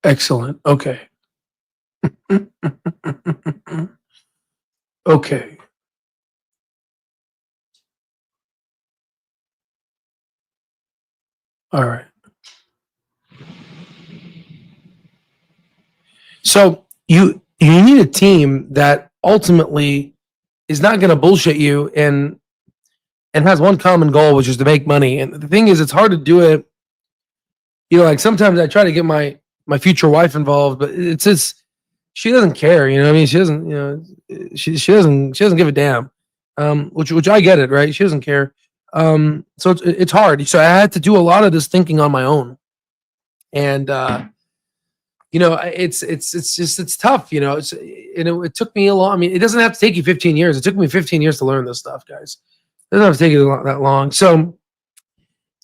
Excellent. Okay. Okay. All right. So you need a team that ultimately is not going to bullshit you and has one common goal, which is to make money. And the thing is, it's hard to do it. Like sometimes I try to get my future wife involved, but it's just, she doesn't care. I mean, she doesn't. She doesn't give a damn. Which I get it, right? She doesn't care. So it's hard. So I had to do a lot of this thinking on my own, and it's tough. It took me a long. I mean, it doesn't have to take you 15 years. It took me 15 years to learn this stuff, guys. It doesn't have to take you that long. So,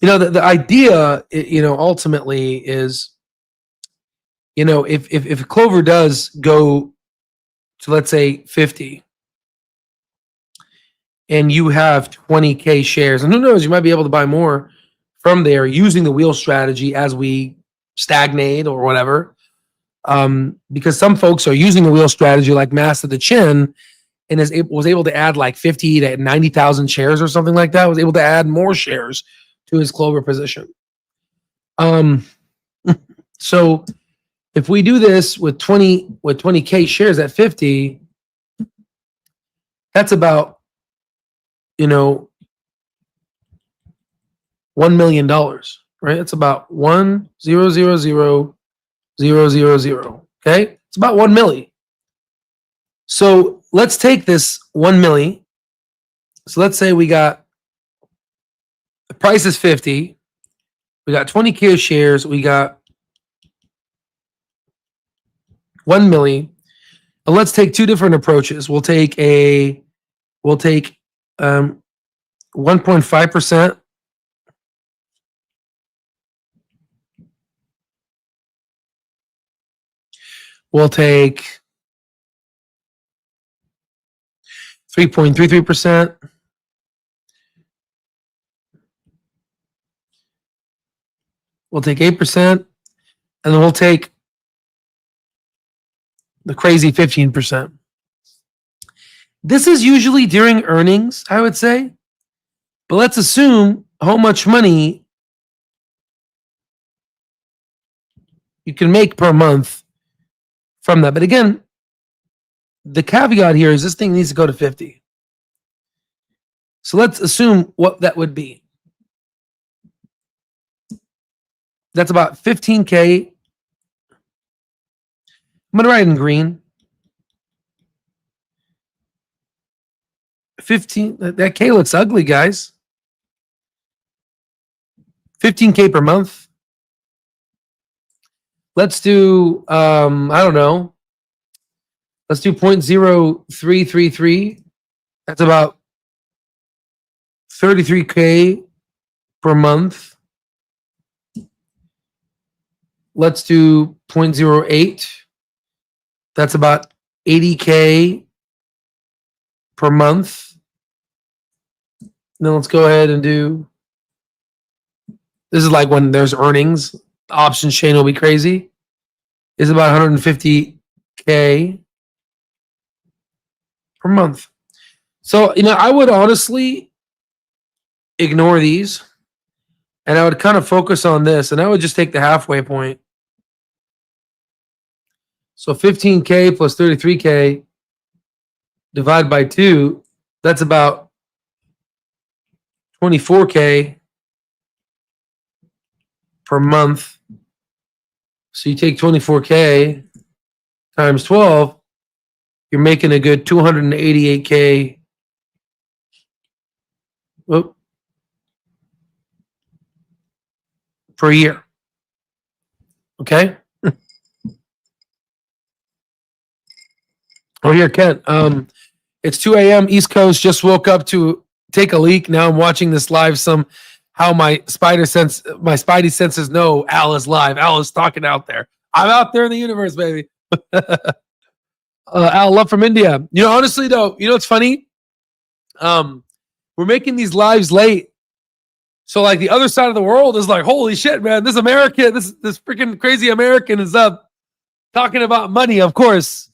the idea, ultimately is, if Clover does go to, let's say, 50, and you have 20K shares, and who knows, you might be able to buy more from there using the wheel strategy as we stagnate or whatever. Because some folks are using the wheel strategy like Master the Chin and was able to add like 50 to 90,000 shares or something like that, was able to add more shares to his Clover position. So if we do this with 20K shares at 50, that's about, $1 million, right? It's about 1,000,000. Okay, it's about 1 milli. So let's take this 1 milli. So let's say we got the price is 50. We got 20K shares. We got 1 milli. And let's take two different approaches. We'll take 1.5%. We'll take 3.33%. We'll take 8%. And then we'll take the crazy 15%. This is usually during earnings, I would say. But let's assume how much money you can make per month from that. But again, the caveat here is this thing needs to go to 50. So let's assume what that would be. That's about 15K. I'm going to write in green. 15. That K looks ugly, guys. 15K per month. Let's do, I don't know. Let's do 0.0333. That's about 33K per month. Let's do 0.08. That's about 80K per month. Then let's go ahead and do, this is like when there's earnings, the option chain will be crazy. It's about 150K per month. So, I would honestly ignore these and I would kind of focus on this and I would just take the halfway point. So 15K plus 33K divided by 2, that's about 24K per month. So you take 24K times 12, you're making a good 288K. Whoop, per year. Okay? Oh, here, Kent. It's 2 a.m. East Coast. Just woke up to take a leak. Now I'm watching this live. How my spidey senses know Al is live. Al is talking out there. I'm out there in the universe, baby. Al, love from India. Honestly though, it's funny. We're making these lives late. So like the other side of the world is like, holy shit, man, this freaking crazy American is up talking about money, of course.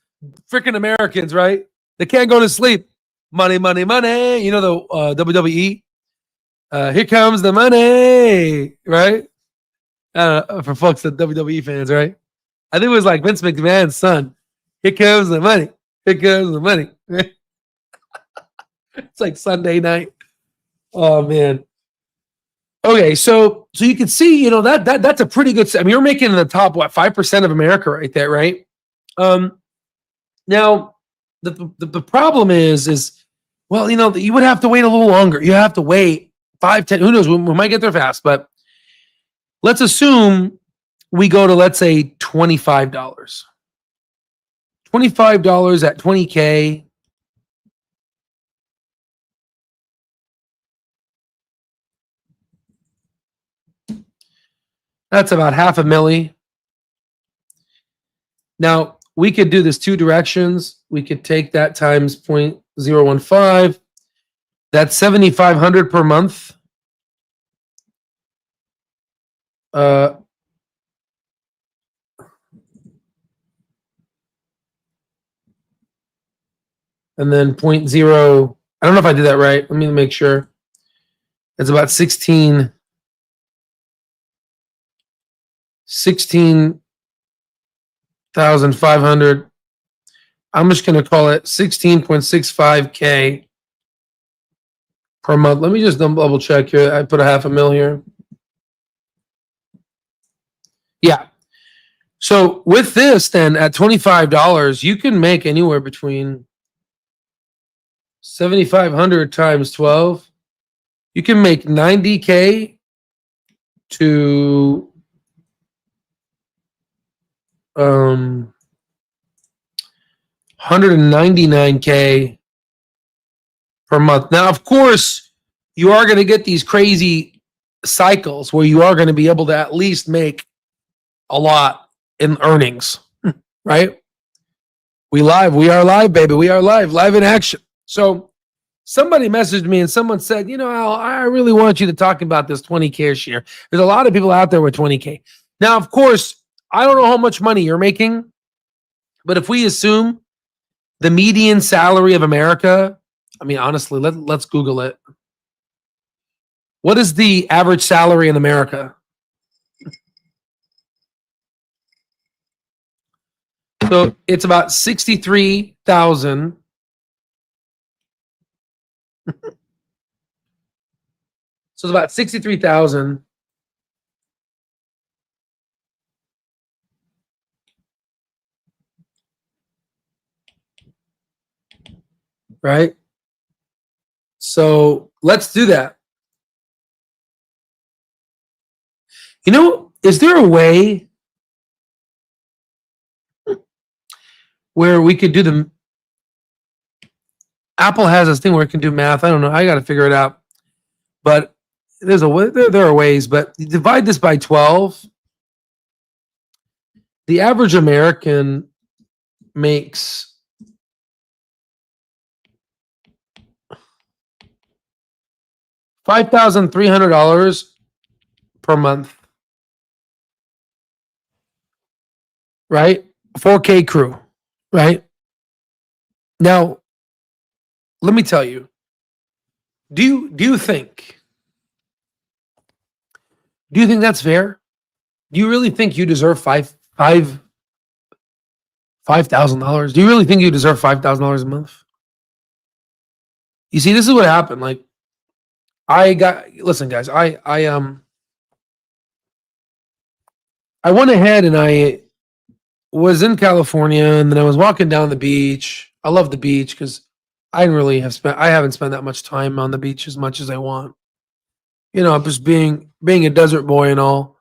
Freaking Americans, right? They can't go to sleep. Money, money, money. The WWE. Here comes the money, right? For folks that WWE fans, right? I think it was like Vince McMahon's son. Here comes the money. Here comes the money. It's like Sunday night. Oh man. Okay, so you can see, that's a pretty good. I mean, you're making the top 5% of America right there, right? Now the problem is well, you would have to wait a little longer. You have to wait 5, 10. Who knows? We might get there fast, but let's assume we go to, let's say, $25. $25 at 20K. That's about half a milli. Now, we could do this two directions. We could take that times 0.015. That's 7,500 per month. and then 0.0. I don't know if I did that right. Let me make sure. It's about 16,500. I'm just going to call it 16.65K per month. Let me just double check here. I put a half a mil here. Yeah. So with this, then at $25, you can make anywhere between 7,500 times 12. You can make 90K to 199K per month. Now, of course, you are going to get these crazy cycles where you are going to be able to at least make a lot in earnings, right? We are live, baby. We are live in action. So somebody messaged me and someone said, Al, I really want you to talk about this 20K share. There's a lot of people out there with 20K. Now, of course, I don't know how much money you're making, but if we assume the median salary of America, I mean, honestly, let's Google it. What is the average salary in America? So it's about 63,000. So it's about 63,000. Right? So let's do that. Is there a way where we could do the Apple has this thing where it can do math. I don't know. I got to figure it out. But there's a way, there are ways, but you divide this by 12. The average American makes $5,300 per month. Right? 4K crew. Right? Now, let me tell you. Do you think that's fair? Do you really think you deserve $5,000? Do you really think you deserve $5,000 a month? You see, this is what happened. Like, listen, guys. I went ahead and I was in California, and then I was walking down the beach. I love the beach because I haven't spent that much time on the beach as much as I want. Just being a desert boy and all.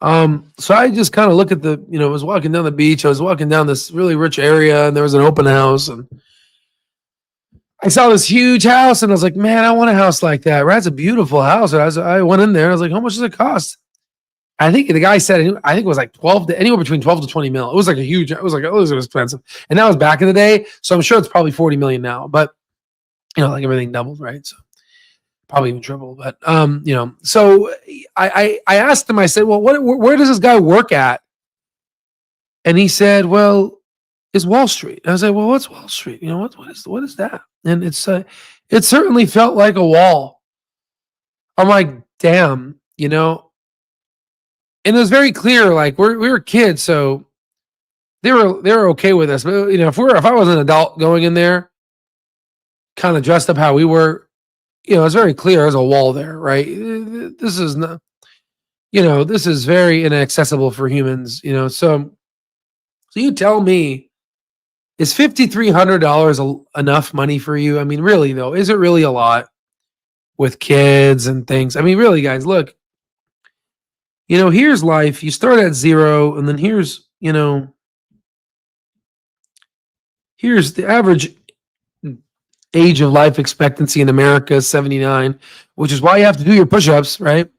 So I just kind of look at I was walking down the beach. I was walking down this really rich area, and there was an open house, and I saw this huge house, and I was like, man, I want a house like that. Right? It's a beautiful house. And I went in there, and I was like, how much does it cost? I think the guy said, it was like anywhere between 12 to 20 mil. It was like it was expensive. And that was back in the day. So I'm sure it's probably 40 million now, but like everything doubled, right? So probably even triple, but so I asked him, I said, well, where does this guy work at? And he said, well, it's Wall Street. And I said, well, what's Wall Street? What is that? And it certainly felt like a wall. I'm like, damn, and it was very clear, like we were kids, so they were okay with us. But if I was an adult going in there, kind of dressed up how we were, it's very clear there's a wall there, right? This is not, this is very inaccessible for humans, So you tell me, is $5,300 enough money for you? I mean, really though, is it really a lot with kids and things? I mean, really, guys, look. Here's life. You start at 0, and then here's the average age of life expectancy in America is 79, which is why you have to do your push-ups, right?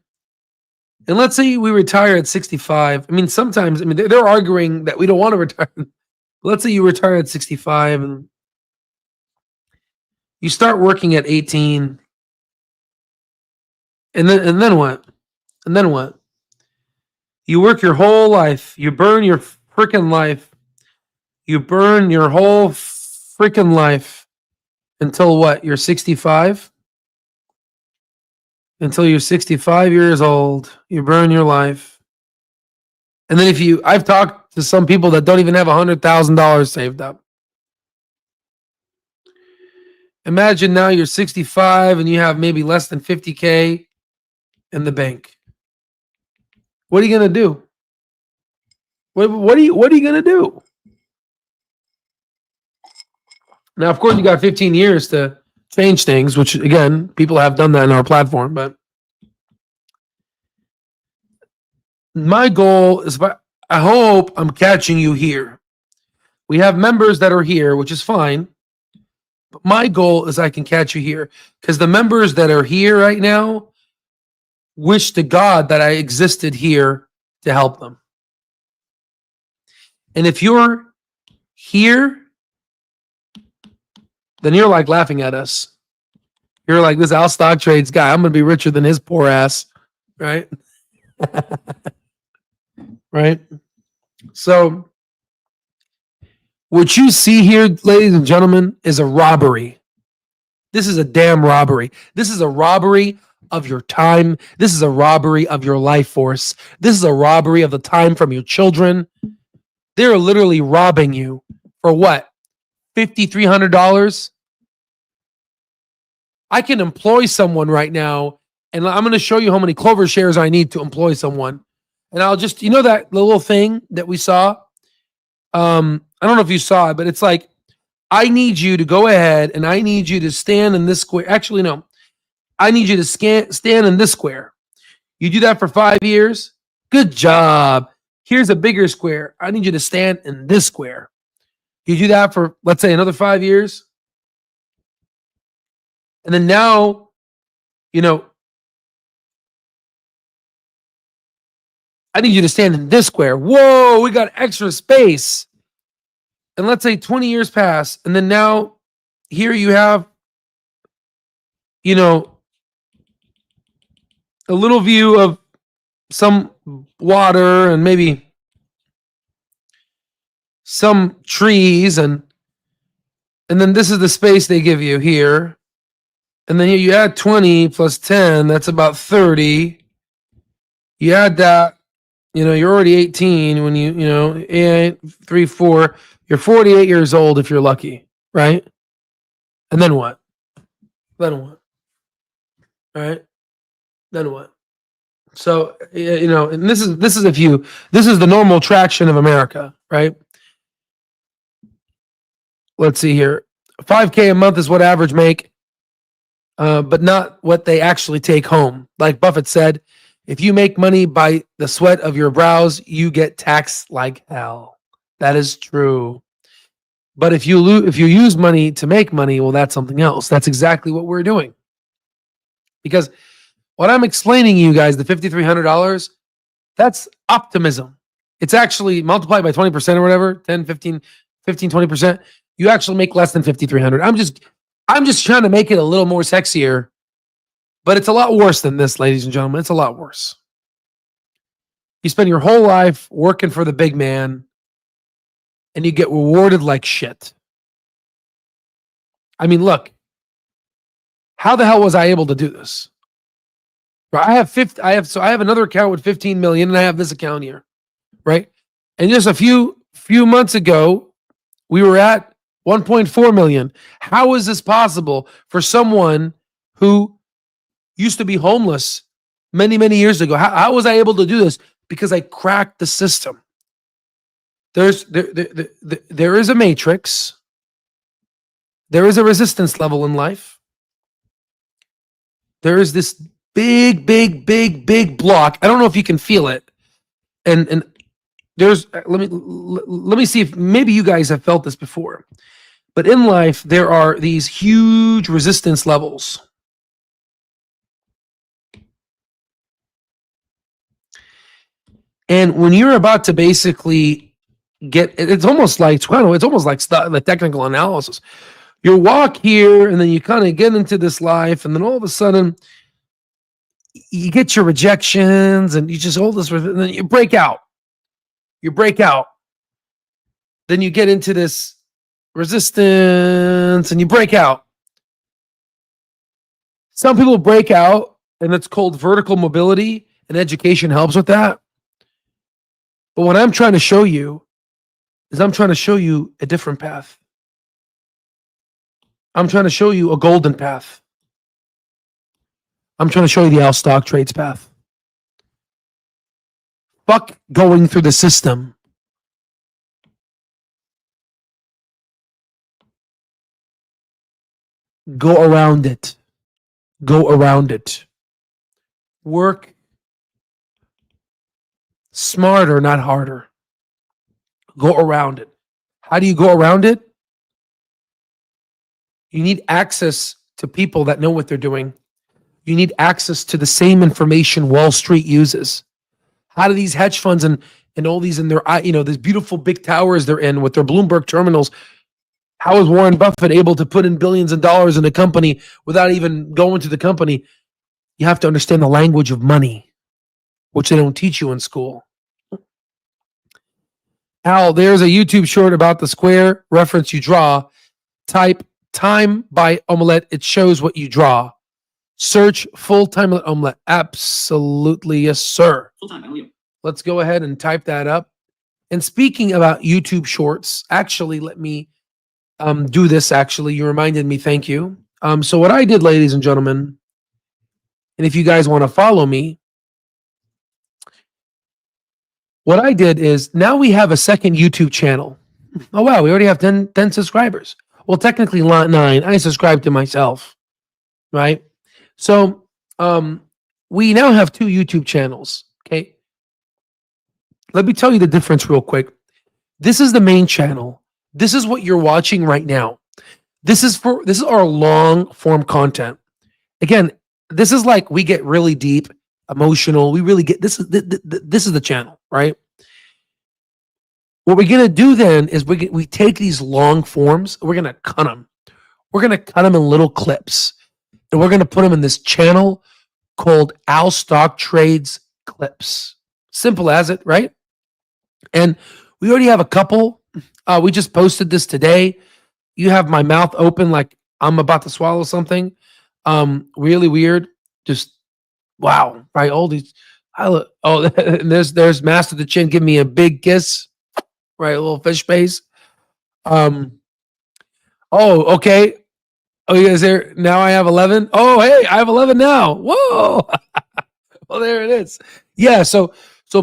And let's say we retire at 65. I mean, sometimes, they're arguing that we don't want to retire. Let's say you retire at 65, and you start working at 18. And then what? And then what? You work your whole life. You burn your freaking life. You burn your whole freaking life. Until what? You're 65? Until you're 65 years old, you burn your life. And then I've talked to some people that don't even have $100,000 saved up. Imagine now you're 65 and you have maybe less than 50K in the bank. What are you going to do? What are you going to do? Now, of course, you got 15 years to change things, which again, people have done that in our platform, but my goal is, I hope I'm catching you here. We have members that are here, which is fine. But my goal is I can catch you here because the members that are here right now wish to God that I existed here to help them. And if you're here, then you're like laughing at us. You're like, this Al Stock Trades guy, I'm going to be richer than his poor ass. Right? Right? So, what you see here, ladies and gentlemen, is a robbery. This is a damn robbery. This is a robbery of your time. This is a robbery of your life force. This is a robbery of the time from your children. They're literally robbing you for what? $5,300? I can employ someone right now, and I'm going to show you how many Clover shares I need to employ someone. And I'll just, that little thing that we saw? I don't know if you saw it, but it's like, I need you to go ahead and I need you to stand in this square. Actually, no. I need you to stand in this square. You do that for 5 years. Good job. Here's a bigger square. I need you to stand in this square. You do that for, let's say, another 5 years. And then now, I need you to stand in this square. Whoa, we got extra space. And let's say 20 years pass. And then now here you have, a little view of some water and maybe some trees. And then this is the space they give you here. And then here you add 20 plus 10, that's about 30. You add that, you're already 18 when 8, 3, 4, you're 48 years old if you're lucky, right? And then what? All right? Then what? So, and this is the normal traction of America, right? Let's see here. 5K a month is what average make, but not what they actually take home. Like Buffett said, if you make money by the sweat of your brows, you get taxed like hell. That is true. But if you use money to make money, well, that's something else. That's exactly what we're doing. Because what I'm explaining to you guys, the $5,300, that's optimism. It's actually multiplied by 20% or whatever, 10, 15, 20%. You actually make less than $5,300. I'm just trying to make it a little more sexier, but it's a lot worse than this, ladies and gentlemen. It's a lot worse. You spend your whole life working for the big man, and you get rewarded like shit. I mean, look, how the hell was I able to do this? I have another account with 15 million, and I have this account here, right? And just a few months ago, we were at 1.4 million. How is this possible for someone who used to be homeless many, many years ago? How was I able to do this? Because I cracked the system. There is a matrix. There is a resistance level in life. There is this big block. I don't know if you can feel it. And there's let me see if maybe you guys have felt this before. But in life, there are these huge resistance levels. And when you're about to basically it's almost like the technical analysis. You walk here and then you kind of get into this life, and then all of a sudden you get your rejections and you just hold this, and then you break out. Then you get into this resistance and you break out. Some people break out, and it's called vertical mobility, and education helps with that. But what I'm trying to show you is I'm trying to show you a different path. I'm trying to show you a golden path. I'm trying to show you the Al stock trades path. Fuck going through the system. Go around it. Go around it. Work smarter, not harder. Go around it. How do you go around it? You need access to people that know what they're doing. You need access to the same information Wall Street uses. How do these hedge funds and all these in their, these beautiful big towers they're in with their Bloomberg terminals, how is Warren Buffett able to put in billions of dollars in a company without even going to the company? You have to understand the language of money, which they don't teach you in school. Al, there's a YouTube short about the square reference you draw. Type time by omelette. It shows what you draw. Search full-time omelette. Absolutely, yes, sir. Full-time. Let's go ahead and type that up. And speaking about YouTube shorts, actually, let me do this. Actually, you reminded me. Thank you. So what I did, ladies and gentlemen, and if you guys want to follow me, what I did is now we have a second YouTube channel. Oh, wow. We already have 10 subscribers. Well, technically 9. I subscribe to myself, right? So we now have 2 YouTube channels, okay? Let me tell you the difference real quick. This is the main channel. This is what you're watching right now. This is our long form content. Again, this is like we get really deep, emotional. We really get this is the channel, right? What we're gonna do then is we take these long forms. We're gonna cut them. We're gonna cut them in little clips, and we're gonna put them in this channel called Al Stock Trades Clips. Simple as it, right? And we already have a couple. We just posted this today. You have my mouth open like I'm about to swallow something. Really weird. Just wow, right? All these. And there's Master the Chin. Give me a big kiss, right? A little fish face. Oh, okay. Oh, you guys there? Now I have 11. Oh, hey, I have 11 now. Whoa. Well, there it is. Yeah. So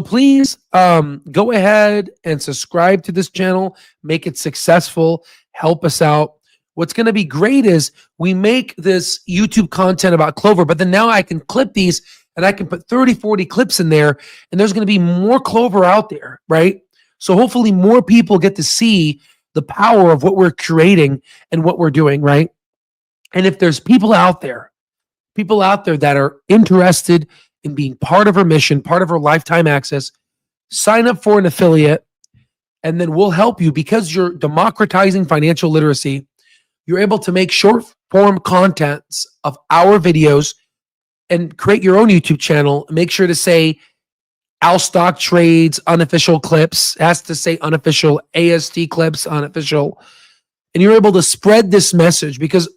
please go ahead and subscribe to this channel. Make it successful. Help us out. What's going to be great is we make this YouTube content about Clover, but then now I can clip these and I can put 30, 40 clips in there, and there's going to be more Clover out there, right? So hopefully more people get to see the power of what we're creating and what we're doing, right? And if there's people out there that are interested in being part of our mission, part of our lifetime access, sign up for an affiliate, and then we'll help you because you're democratizing financial literacy. You're able to make short form contents of our videos and create your own YouTube channel. Make sure to say Al Stock Trades unofficial clips. It has to say unofficial, AST clips unofficial. And you're able to spread this message because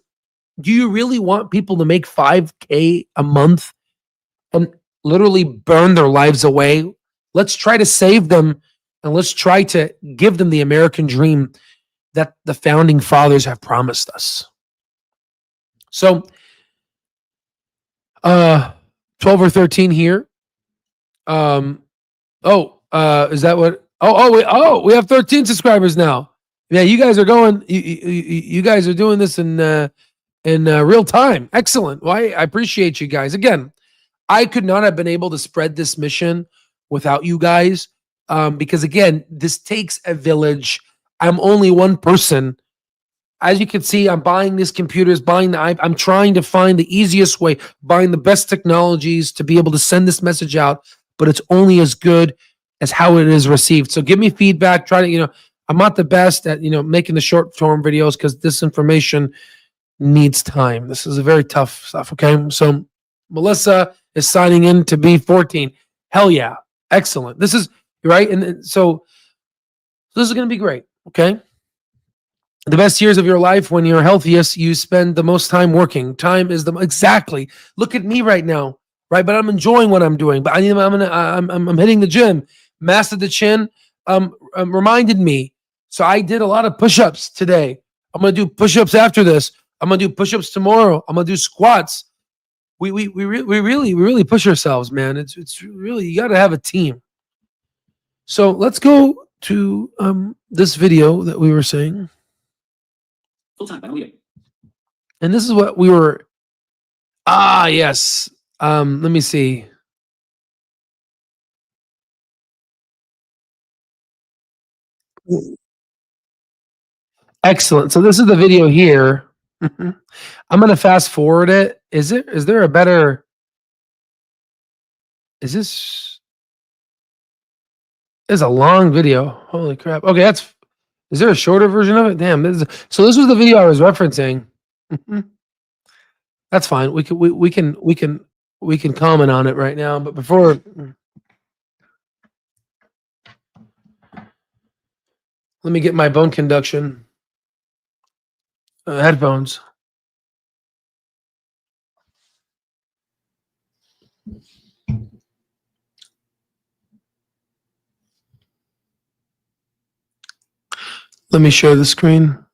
do you really want people to make $5K a month and literally burn their lives away? Let's try to save them and let's try to give them the American dream that the founding fathers have promised us. So 12 or 13 here. Is that what? We have 13 subscribers now. Yeah, you guys are going. You guys are doing this in real time. Excellent. Well, I appreciate you guys. Again, I could not have been able to spread this mission without you guys, because again, this takes a village. I'm only one person. As you can see, I'm buying these computers, I'm trying to find the easiest way, buying the best technologies to be able to send this message out, but it's only as good as how it is received. So give me feedback. Try to, I'm not the best at, making the short form videos because this information needs time. This is a very tough stuff. Okay. So Melissa is signing in to be 14. Hell yeah. Excellent. This is right. And so this is going to be great. Okay. The best years of your life, when you're healthiest, you spend the most time working. Time is the exactly. Look at me right now, right? But I'm enjoying what I'm doing. But I'm hitting the gym. Master the chin reminded me. So I did a lot of push-ups today. I'm gonna do push-ups after this. I'm gonna do push-ups tomorrow. I'm gonna do squats. We really push ourselves, man. It's really, you got to have a team. So let's go to this video that we were saying. And this is what we were. Yes. Let me see. Excellent. So this is the video here. I'm gonna fast forward it. Is there a better? Is this is a long video? Holy crap. Okay, that's. Is there a shorter version of it? Damn. So this was the video I was referencing. That's fine. We can comment on it right now. But before, let me get my bone conduction headphones. Let me share the screen.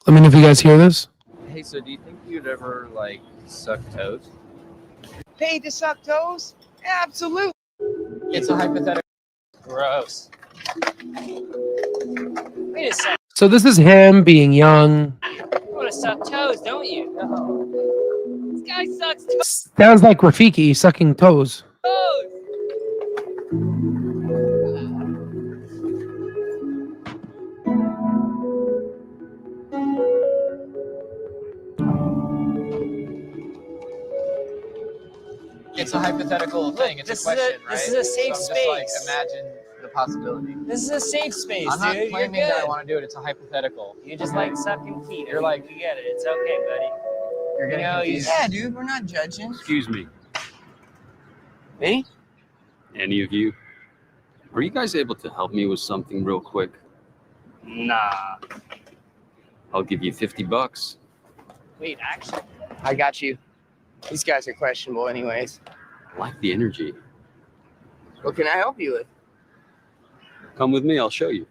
Let me know if you guys hear this. Hey, so do you think you'd ever, like, suck toes? Paid to suck toes? Absolutely. It's a hypothetical. Gross. Wait a second. So this is him being young. You want to suck toes, don't you? No. This guy sucks toes. Sounds like Rafiki sucking toes. It's a hypothetical thing. It's This a is a- question, right? this is a safe so I'm just, like, space. imagine the possibility. This is a safe space, I'm not dude. claiming You're that I good. want to do it. It's a hypothetical. You just like sucking feet. You're like- we get it. It's okay, buddy. You're getting No, confused. he's- Yeah, dude, we're not judging. Excuse me, Me? any of you? Are you guys able to help me with something real quick? Nah. I'll give you $50. Wait, actually. I got you. These guys are questionable anyways. I like the energy. What can I help you with? Come with me, I'll show you.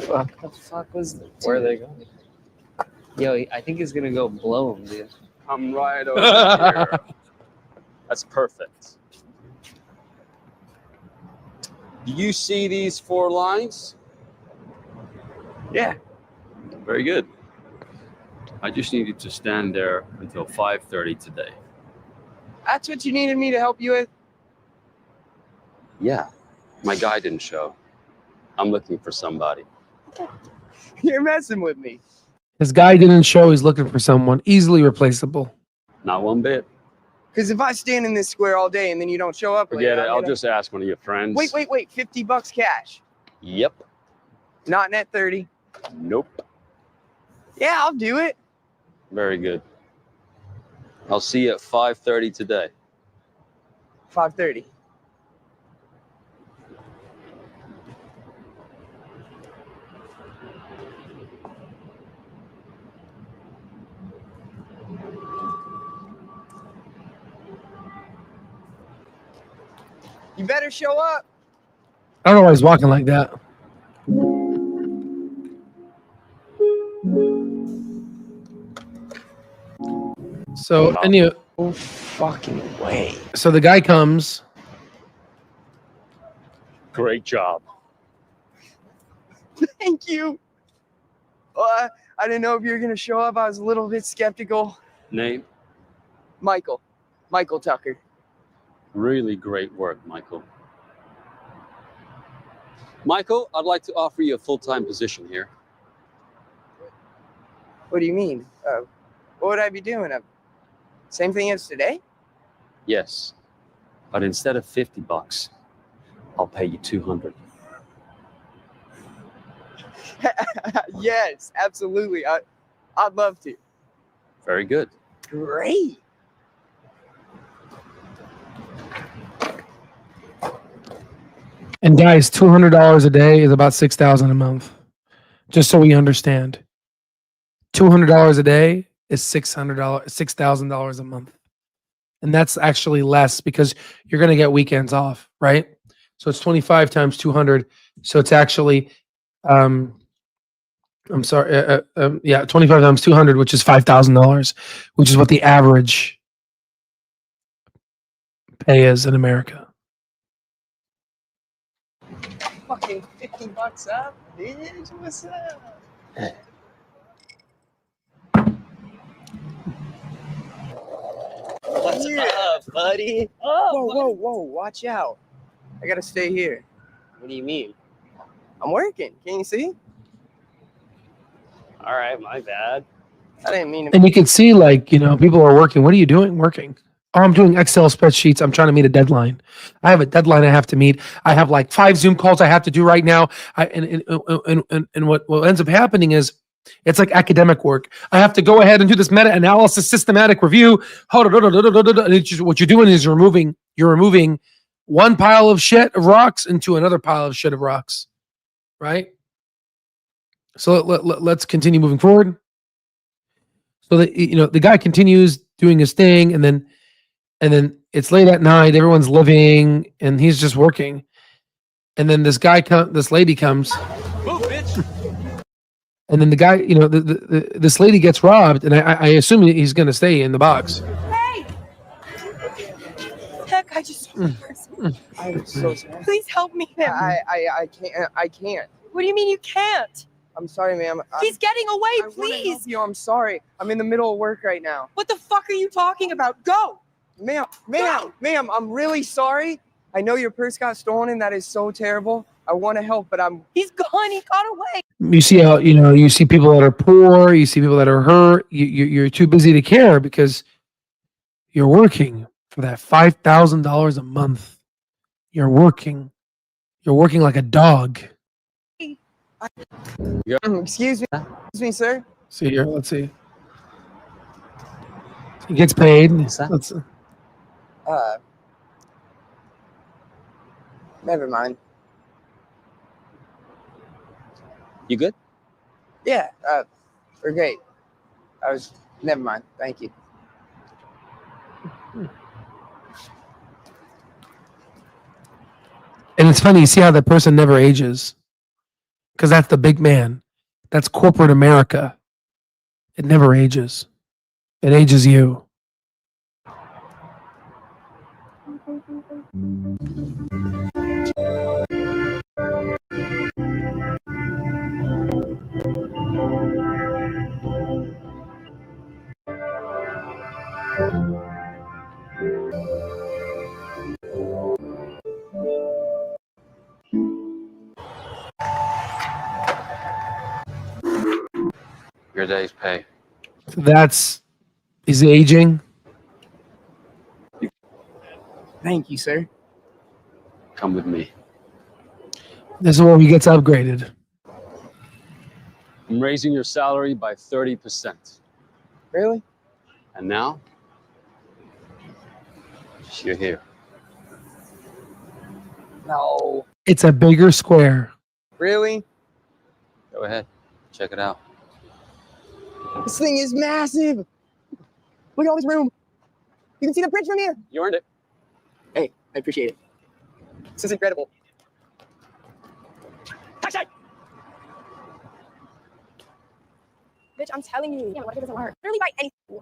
What the fuck was the Where are they going? Yo, I think he's gonna go blow him, dude. I'm right over here. That's perfect. Do you see these 4 lines? Yeah. Very good. I just need you to stand there until 5:30 today. That's what you needed me to help you with? Yeah, my guy didn't show. I'm looking for somebody. You're messing with me. His guy didn't show. He's looking for someone easily replaceable. Not one bit. Because if I stand in this square all day and then you don't show up, Forget later, it. I'm I'll gonna- just ask one of your friends. Wait, $50 cash. Yep. Not net 30. Nope. Yeah, I'll do it. Very good. I'll see you at 5:30 today. 5:30. You better show up. I don't know why he's walking like that. So any No fucking way. so the guy comes. Great job. Thank you. I didn't know if you were going to show up. I was a little bit skeptical. Name? Michael Tucker. Really great work, Michael. Michael, I'd like to offer you a full-time position here. What do you mean? What would I be doing? Same thing as today? Yes, but instead of $50, I'll pay you $200. Yes, absolutely. I'd love to. Very good. Great. And guys, $200 a day is about $6,000 a month. Just so we understand, $200 a day is $6,000 a month, and that's actually less because you're going to get weekends off, right? So it's 25 times 200. So it's actually, I'm sorry, yeah, 25 times 200, which is $5,000, which is what the average pay is in America. Fucking $50 up, bitch. What's up? What's Yeah. up, buddy? Whoa. Watch out. I gotta stay here. What do you mean? I'm working. Can you see? All right, my bad. I didn't mean to. And you can see, like, people are working. What are you doing? Working. Oh, I'm doing Excel spreadsheets. I'm trying to meet a deadline. I have a deadline I have to meet. I have like 5 Zoom calls I have to do right now. And what ends up happening is it's like academic work. I have to go ahead and do this meta-analysis, systematic review. And it's just, what you're doing is you're removing one pile of shit of rocks into another pile of shit of rocks, right? So let's continue moving forward. So the guy continues doing his thing, and then it's late at night. Everyone's living, and he's just working. And then this lady comes. Move, bitch. And then the guy, this lady gets robbed, and I assume he's going to stay in the box. Hey! Heck, I just saw the person. I'm so sorry. Please help me. I can't. What do you mean you can't? I'm sorry, ma'am. He's getting away, I wanna please. help you. I'm sorry. I'm in the middle of work right now. What the fuck are you talking about? Go! Ma'am, I'm really sorry. I know your purse got stolen, and that is so terrible. I want to help, but He's gone. He got away. You see how you see people that are poor, you see people that are hurt. You're too busy to care because you're working for that $5,000 a month. You're working like a dog. Excuse me, sir. See here, let's see. He gets paid. Let's, Never mind. You good? Yeah, we're great. Never mind. Thank you. and it's funny, you see how that person never ages. Because that's the big man. That's corporate America. It never ages. It ages you. Your day's pay. So is aging. Thank you, sir. Come with me. This is where he gets upgraded. I'm raising your salary by 30%. Really? And now, you're here. No. It's a bigger square. Really? Go ahead. Check it out. This thing is massive. Look at all this room. You can see the bridge from here. You earned it. Hey, I appreciate it. This is incredible. Bitch, I'm telling you. Yeah, what if it doesn't work? Literally buy anything.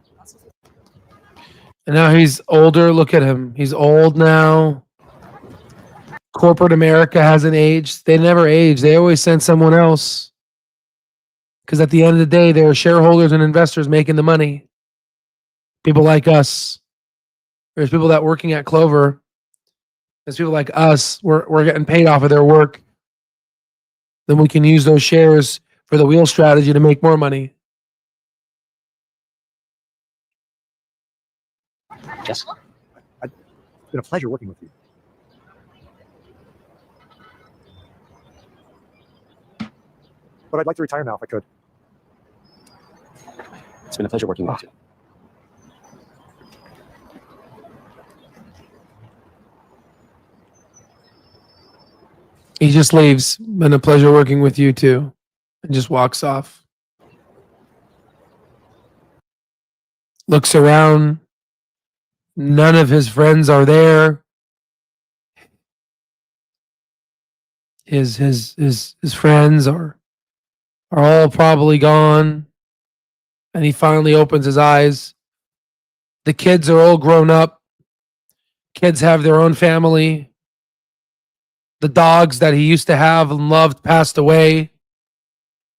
And now he's older. Look at him. He's old now. Corporate America hasn't aged. They never age. They always send someone else. Because at the end of the day, there are shareholders and investors making the money. People like us. There's people that working at Clover. There's people like us. We're getting paid off of their work. Then we can use those shares for the wheel strategy to make more money. Yes. It's been a pleasure working with you. But I'd like to retire now if I could. It's been a pleasure working with you. He just leaves. Been a pleasure working with you too. And just walks off. Looks around. None of his friends are there. His friends are all probably gone. And he finally opens his eyes. The kids are all grown up. Kids have their own family. The dogs that he used to have and loved passed away.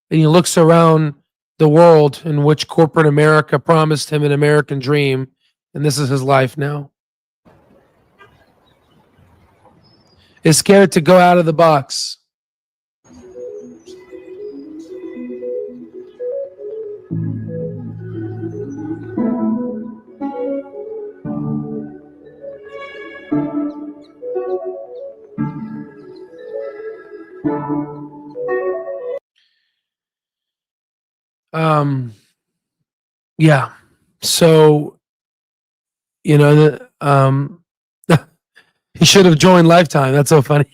And he looks around the world in which corporate America promised him an American dream. And this is his life now. Is scared to go out of the box. Yeah. So, you know, he should have joined Lifetime. That's so funny.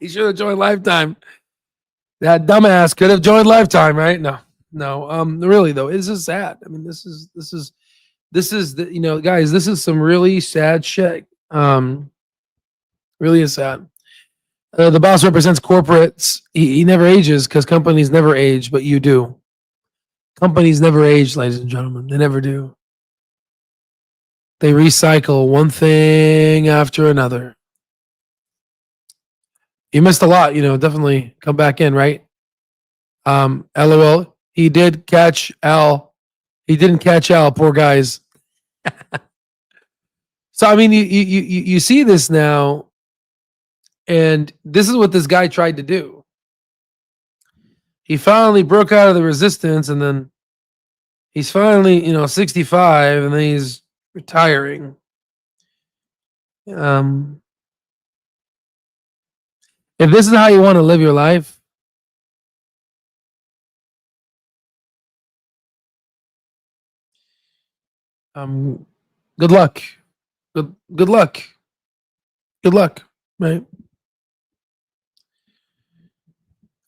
He should have joined Lifetime. That dumbass could have joined Lifetime, right? No. Really though, this is sad. I mean, this is the, you know, guys, this is some really sad shit. Really is sad. The boss represents corporates. He never ages because companies never age, but you do. Companies never age, ladies and gentlemen. They never do. They recycle one thing after another. You missed a lot, you know, definitely come back in, right? LOL. He did catch Al. He didn't catch Al, poor guys. So I mean, you see this now, and this is what this guy tried to do. He finally broke out of the resistance, and then he's finally, 65, and then he's retiring. If this is how you want to live your life, good luck. Good luck. Good luck, right?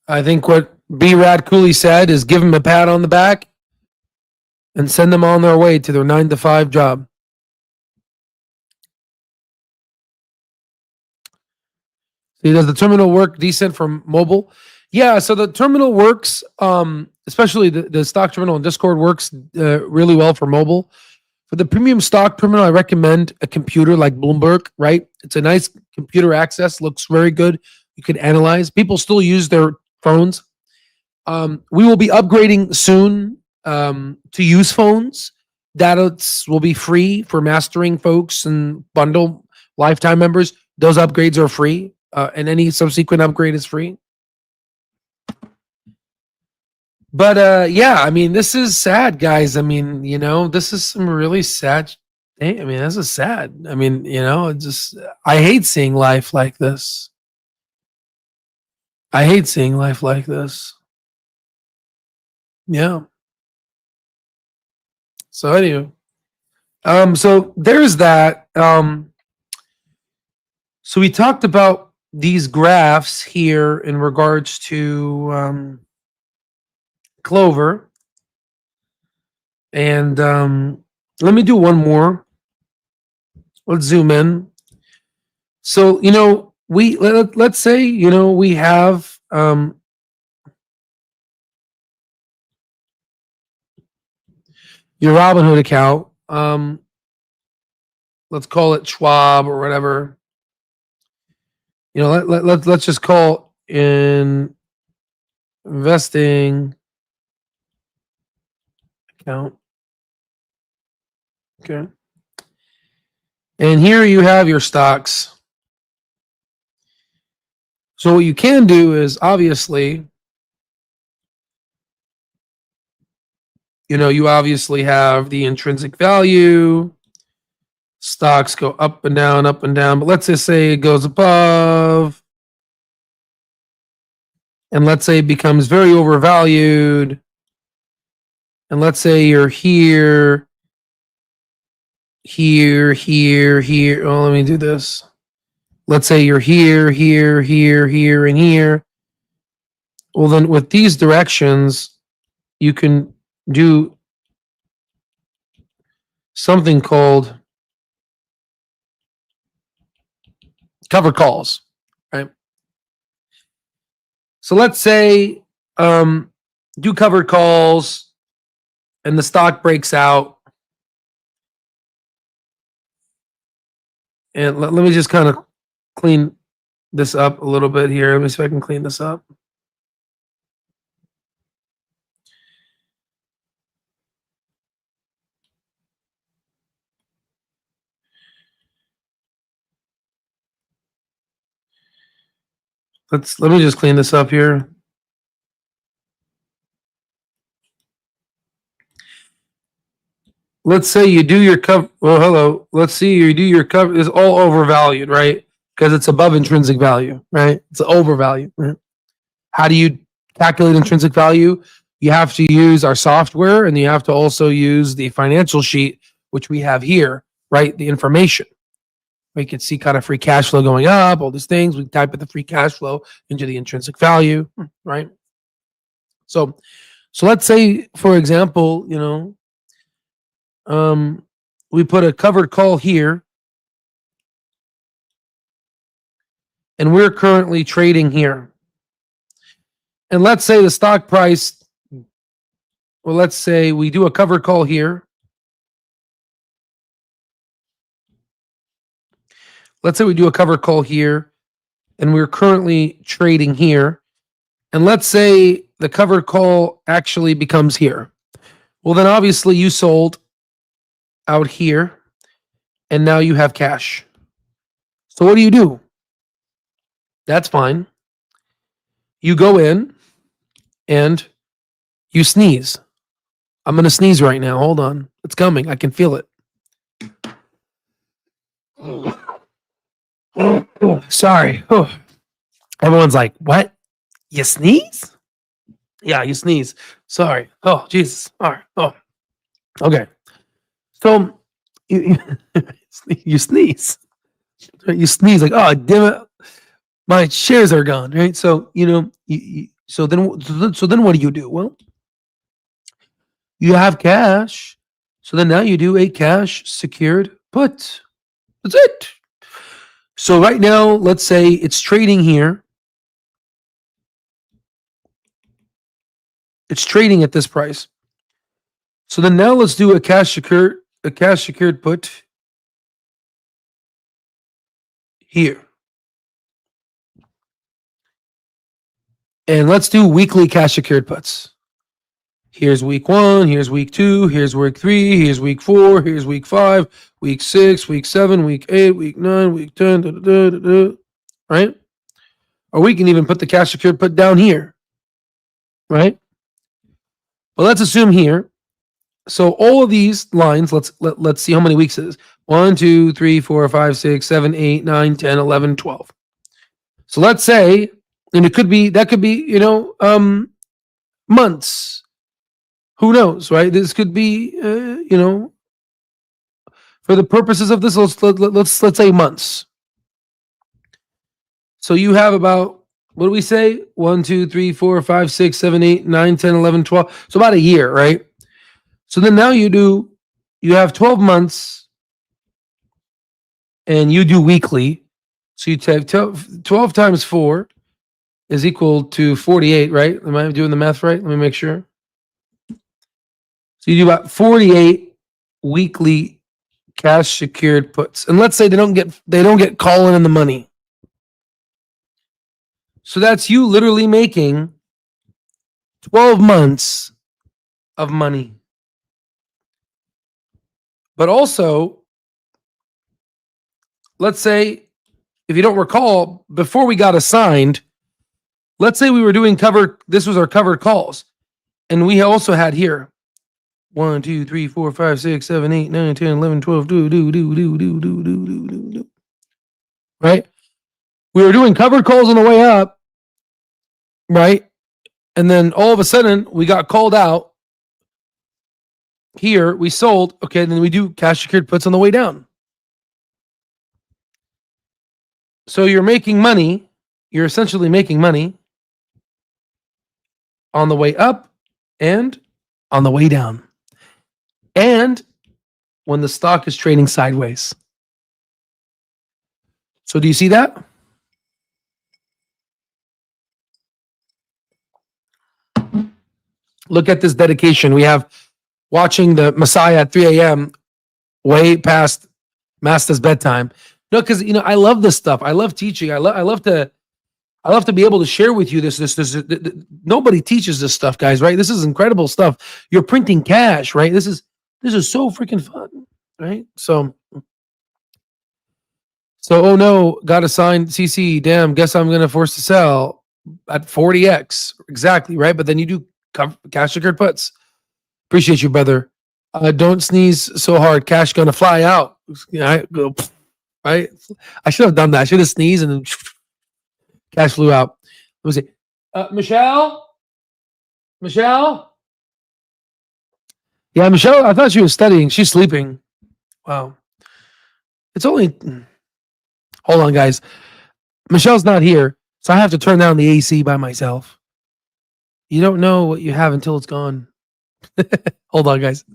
I think what B. Rad Cooley said is give them a pat on the back and send them on their way to their 9-to-5 job. See, does the terminal work decent for mobile? Yeah, so the terminal works, especially the stock terminal in Discord works really well for mobile. For the premium stock terminal, I recommend a computer like Bloomberg, right? It's a nice computer access, looks very good. You can analyze. People still use their phones. We will be upgrading soon to use phones. Data will be free for mastering folks and bundle lifetime members. Those upgrades are free, and any subsequent upgrade is free. But yeah, I mean, this is sad, guys. I mean, this is some really sad thing. I mean, this is sad. I mean, I hate seeing life like this. I hate seeing life like this. Yeah. So anyway, so there's that. So we talked about these graphs here in regards to Clover, and let me do one more. Let's zoom in. So let's say we have your Robinhood account. Let's call it Schwab or whatever. Let's just call in investing account. Okay. And here you have your stocks. So what you can do is obviously, you obviously have the intrinsic value. Stocks go up and down, but let's just say it goes above. And let's say it becomes very overvalued. And let's say you're here. Oh, let me do this. let's say you're here, here, here, here, and here. Well, then with these directions, you can do something called covered calls, right? So let's say do covered calls and the stock breaks out. And let me just kind of clean this up a little bit here. Let me see if I can clean this up. Let me just clean this up here. Let's say you do your cover. Well, hello. Let's see you do your cover. It's all overvalued, right? Because it's above intrinsic value, right? It's overvalued. Right? How do you calculate intrinsic value? You have to use our software, and you have to also use the financial sheet, which we have here, right? The information. We can see kind of free cash flow going up, all these things. We type in the free cash flow into the intrinsic value, right? So let's say, for example, we put a covered call here, and we're currently trading here. And let's say the stock price, well, let's say we do a covered call here. Let's say we do a covered call here, and we're currently trading here. And let's say the covered call actually becomes here. Well, then obviously you sold out here, and now you have cash. So what do? That's fine. You go in and you sneeze. I'm going to sneeze right now. Hold on. It's coming. I can feel it. Sorry. Everyone's like, what? You sneeze? Yeah, you sneeze. Sorry. Oh, Jesus. All right. Oh, okay. So you you sneeze. You sneeze like, oh, damn it. My shares are gone, right? So, so then what do? Well, you have cash. So then now you do a cash secured put. That's it. So right now, let's say it's trading here. It's trading at this price. So then now let's do a cash secured put here. And let's do weekly cash secured puts. Here's week 1, here's week 2, here's week 3, here's week 4, here's week 5, week 6, week 7, week 8, week 9, week 10, right? Or we can even put the cash secured put down here, right? Well, let's assume here. So all of these lines, let's see how many weeks it is. 1, 2, 3, 4, 5, 6, 7, 8, 9, 10, 11, 12. So let's say, and that could be, months. Who knows, right? This could be, for the purposes of this, let's say months. So you have about, what do we say? 1, 2, 3, 4, 5, 6, 7, 8, 9, 10, 11, 12. So about a year, right? So then now you have 12 months and you do weekly. So you take 12 times 4 is equal to 48, right? Am I doing the math right? Let me make sure. So you do about 48 weekly cash secured puts. And let's say they don't get calling in the money. So that's you literally making 12 months of money. But also, let's say, if you don't recall, before we got assigned, let's say we were doing this was our covered calls. And we also had here 1, 2, 3, 4, 5, 6, 7, 8, 9, 10, 11, 12, do. Right? We were doing covered calls on the way up, right? And then all of a sudden, we got called out. Here, we sold. Okay, then we do cash secured puts on the way down. So you're making money. You're essentially making money on the way up and on the way down. And when the stock is trading sideways. So do you see that? Look at this dedication. We have watching the Messiah at 3 a.m. way past Master's bedtime. No, because I love this stuff. I love teaching. I love to be able to share with you this. Nobody teaches this stuff, guys. Right? This is incredible stuff. You're printing cash, right? This is so freaking fun, right? So oh no, got assigned CC. Damn, guess I'm gonna force to sell at 40x exactly, right? But then you do cash secured puts. Appreciate you, brother. Don't sneeze so hard. Cash gonna fly out. I go right. I should have done that. I should have sneezed and then cash flew out. Let me see. Michelle. Yeah, Michelle. I thought she was studying. She's sleeping. Wow. It's only. Hold on, guys. Michelle's not here, so I have to turn down the AC by myself. You don't know what you have until it's gone. Hold on, guys.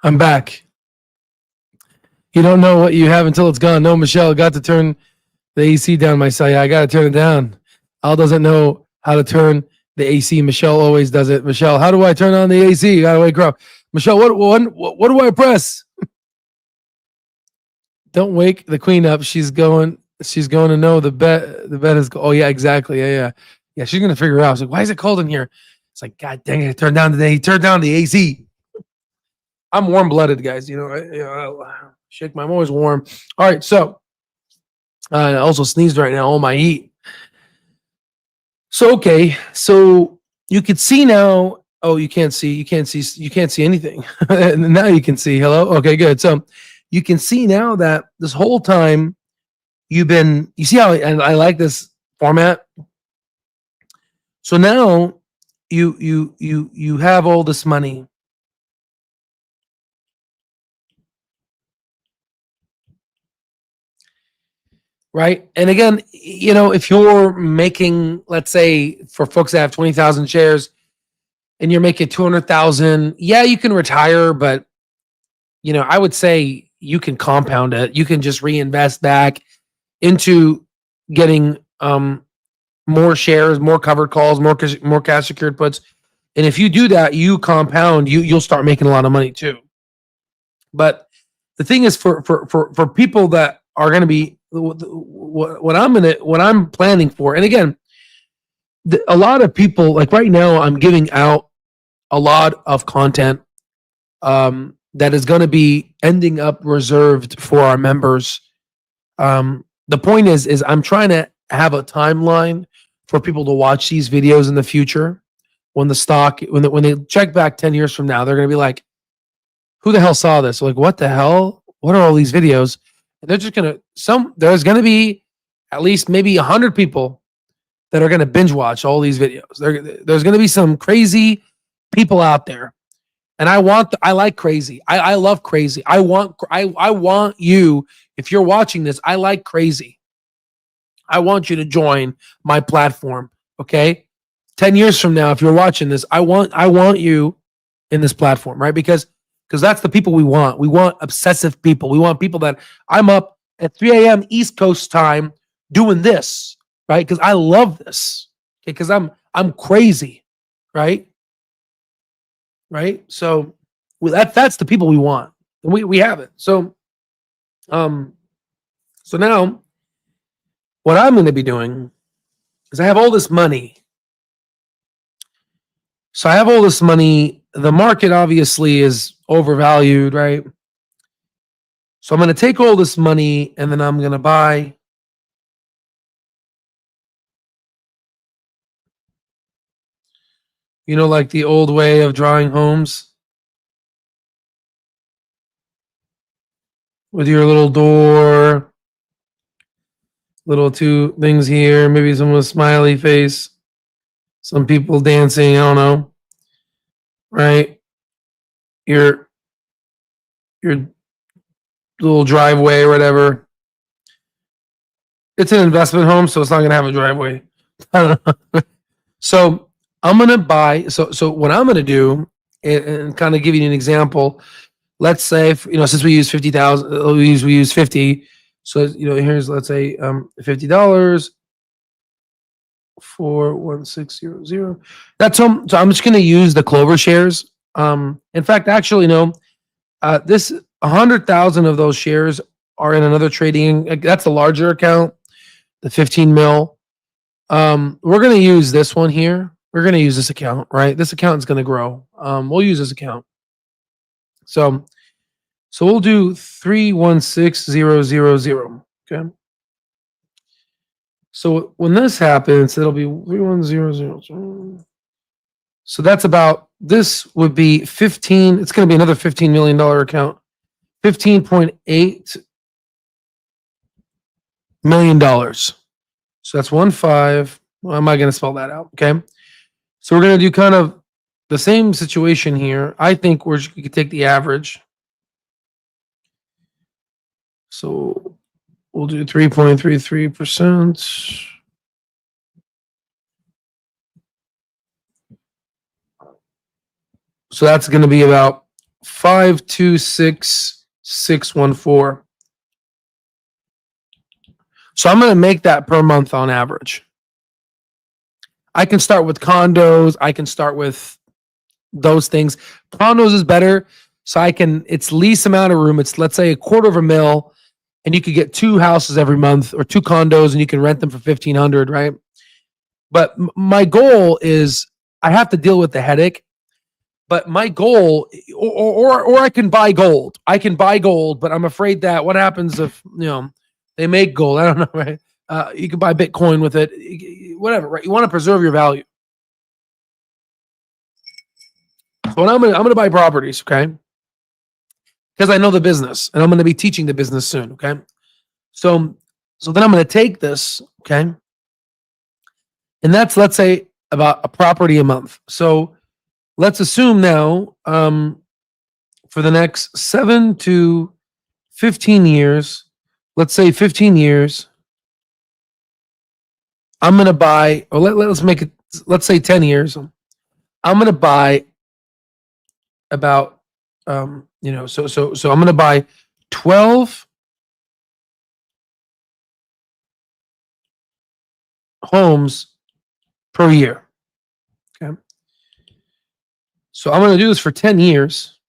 I'm back. You don't know what you have until it's gone. No, Michelle got to turn the AC down. My son, yeah, I got to turn it down. Al doesn't know how to turn the AC. Michelle always does it. Michelle, how do I turn on the AC? You got to wake her up. Michelle, what do I press? Don't wake the queen up. She's going to know the bet. The bet is. Oh yeah, exactly. Yeah. She's gonna figure it out. She's like, why is it cold in here? It's like, God dang it! Turn down the AC. I'm warm blooded, guys. Shake my. I'm always warm. All right, so I also sneezed right now. All my heat. So okay, so you could see now. Oh, you can't see. You can't see anything. Now you can see. Hello. Okay, good. So you can see now that this whole time you see how I like this format. So now you have all this money. Right. And again, if you're making, let's say for folks that have 20,000 shares and you're making 200,000, yeah, you can retire, but I would say you can compound it. You can just reinvest back into getting more shares, more covered calls, more cash secured puts. And if you do that, you compound, you'll start making a lot of money too. But the thing is for people that are going to be what I'm planning for. And again, a lot of people, like right now, I'm giving out a lot of content that is going to be ending up reserved for our members. The point is I'm trying to have a timeline for people to watch these videos in the future. When the stock, when they check back 10 years from now, they're going to be like, who the hell saw this? Like, what the hell? What are all these videos? And they're just there's going to be at least maybe 100 people that are going to binge watch all these videos. There's going to be some crazy people out there. And I like crazy. I love crazy. I want you, if you're watching this, I like crazy. I want you to join my platform. Okay. 10 years from now, if you're watching this, I want you in this platform, right? Because that's the people we want. We want obsessive people. We want people that I'm up at 3 a.m. East Coast time doing this, right? Because I love this. Okay, because I'm I'm crazy, right? Right. So that's the people we want. And we have it. So now what I'm going to be doing is I have all this money. So I have all this money. The market obviously is overvalued, right? So I'm going to take all this money and then I'm going to buy like the old way of drawing homes with your little door, little two things here, maybe some with a smiley face, some people dancing, I don't know, right? Your little driveway or whatever. It's an investment home, so it's not going to have a driveway. I don't know. So I'm going to buy. So what I'm going to do, and kind of give you an example. Let's say, since we use 50,000, we use 50. So here's, let's say, $50 for 1600. That's so I'm just going to use the Clover shares. In fact, actually, no. This 100,000 of those shares are in another trading. That's the larger account, the 15 mil. We're going to use this one here. We're going to use this account, right? This account is going to grow. We'll use this account. So we'll do 316000. Okay. So when this happens, it'll be 3100. So that's about, this would be 15. It's going to be another $15 million account. $15.8 million. So that's 1.5. Well, am I going to spell that out? Okay. So we're going to do kind of the same situation here. I think we could take the average. So we'll do 3.33%. So that's going to be about 526,614. So I'm going to make that per month on average. I can start with condos. I can start with those things. Condos is better. So it's least amount of room. It's, let's say, $250,000, and you could get 2 houses every month or 2 condos, and you can rent them for $1,500, right? But my goal is, I have to deal with the headache. But my goal, or I can buy gold. I can buy gold, but I'm afraid that what happens if they make gold? I don't know, right? You can buy Bitcoin with it, whatever, right? You want to preserve your value. So I'm gonna buy properties, okay? Because I know the business, and I'm gonna be teaching the business soon, okay? So then I'm gonna take this, okay? And that's, let's say, about a property a month. So let's assume now, for the next 7 to 15 years, let's say 15 years, I'm going to buy, or let's make it, let's say 10 years. I'm going to buy about, so I'm going to buy 12 homes per year. Okay. So I'm going to do this for 10 years.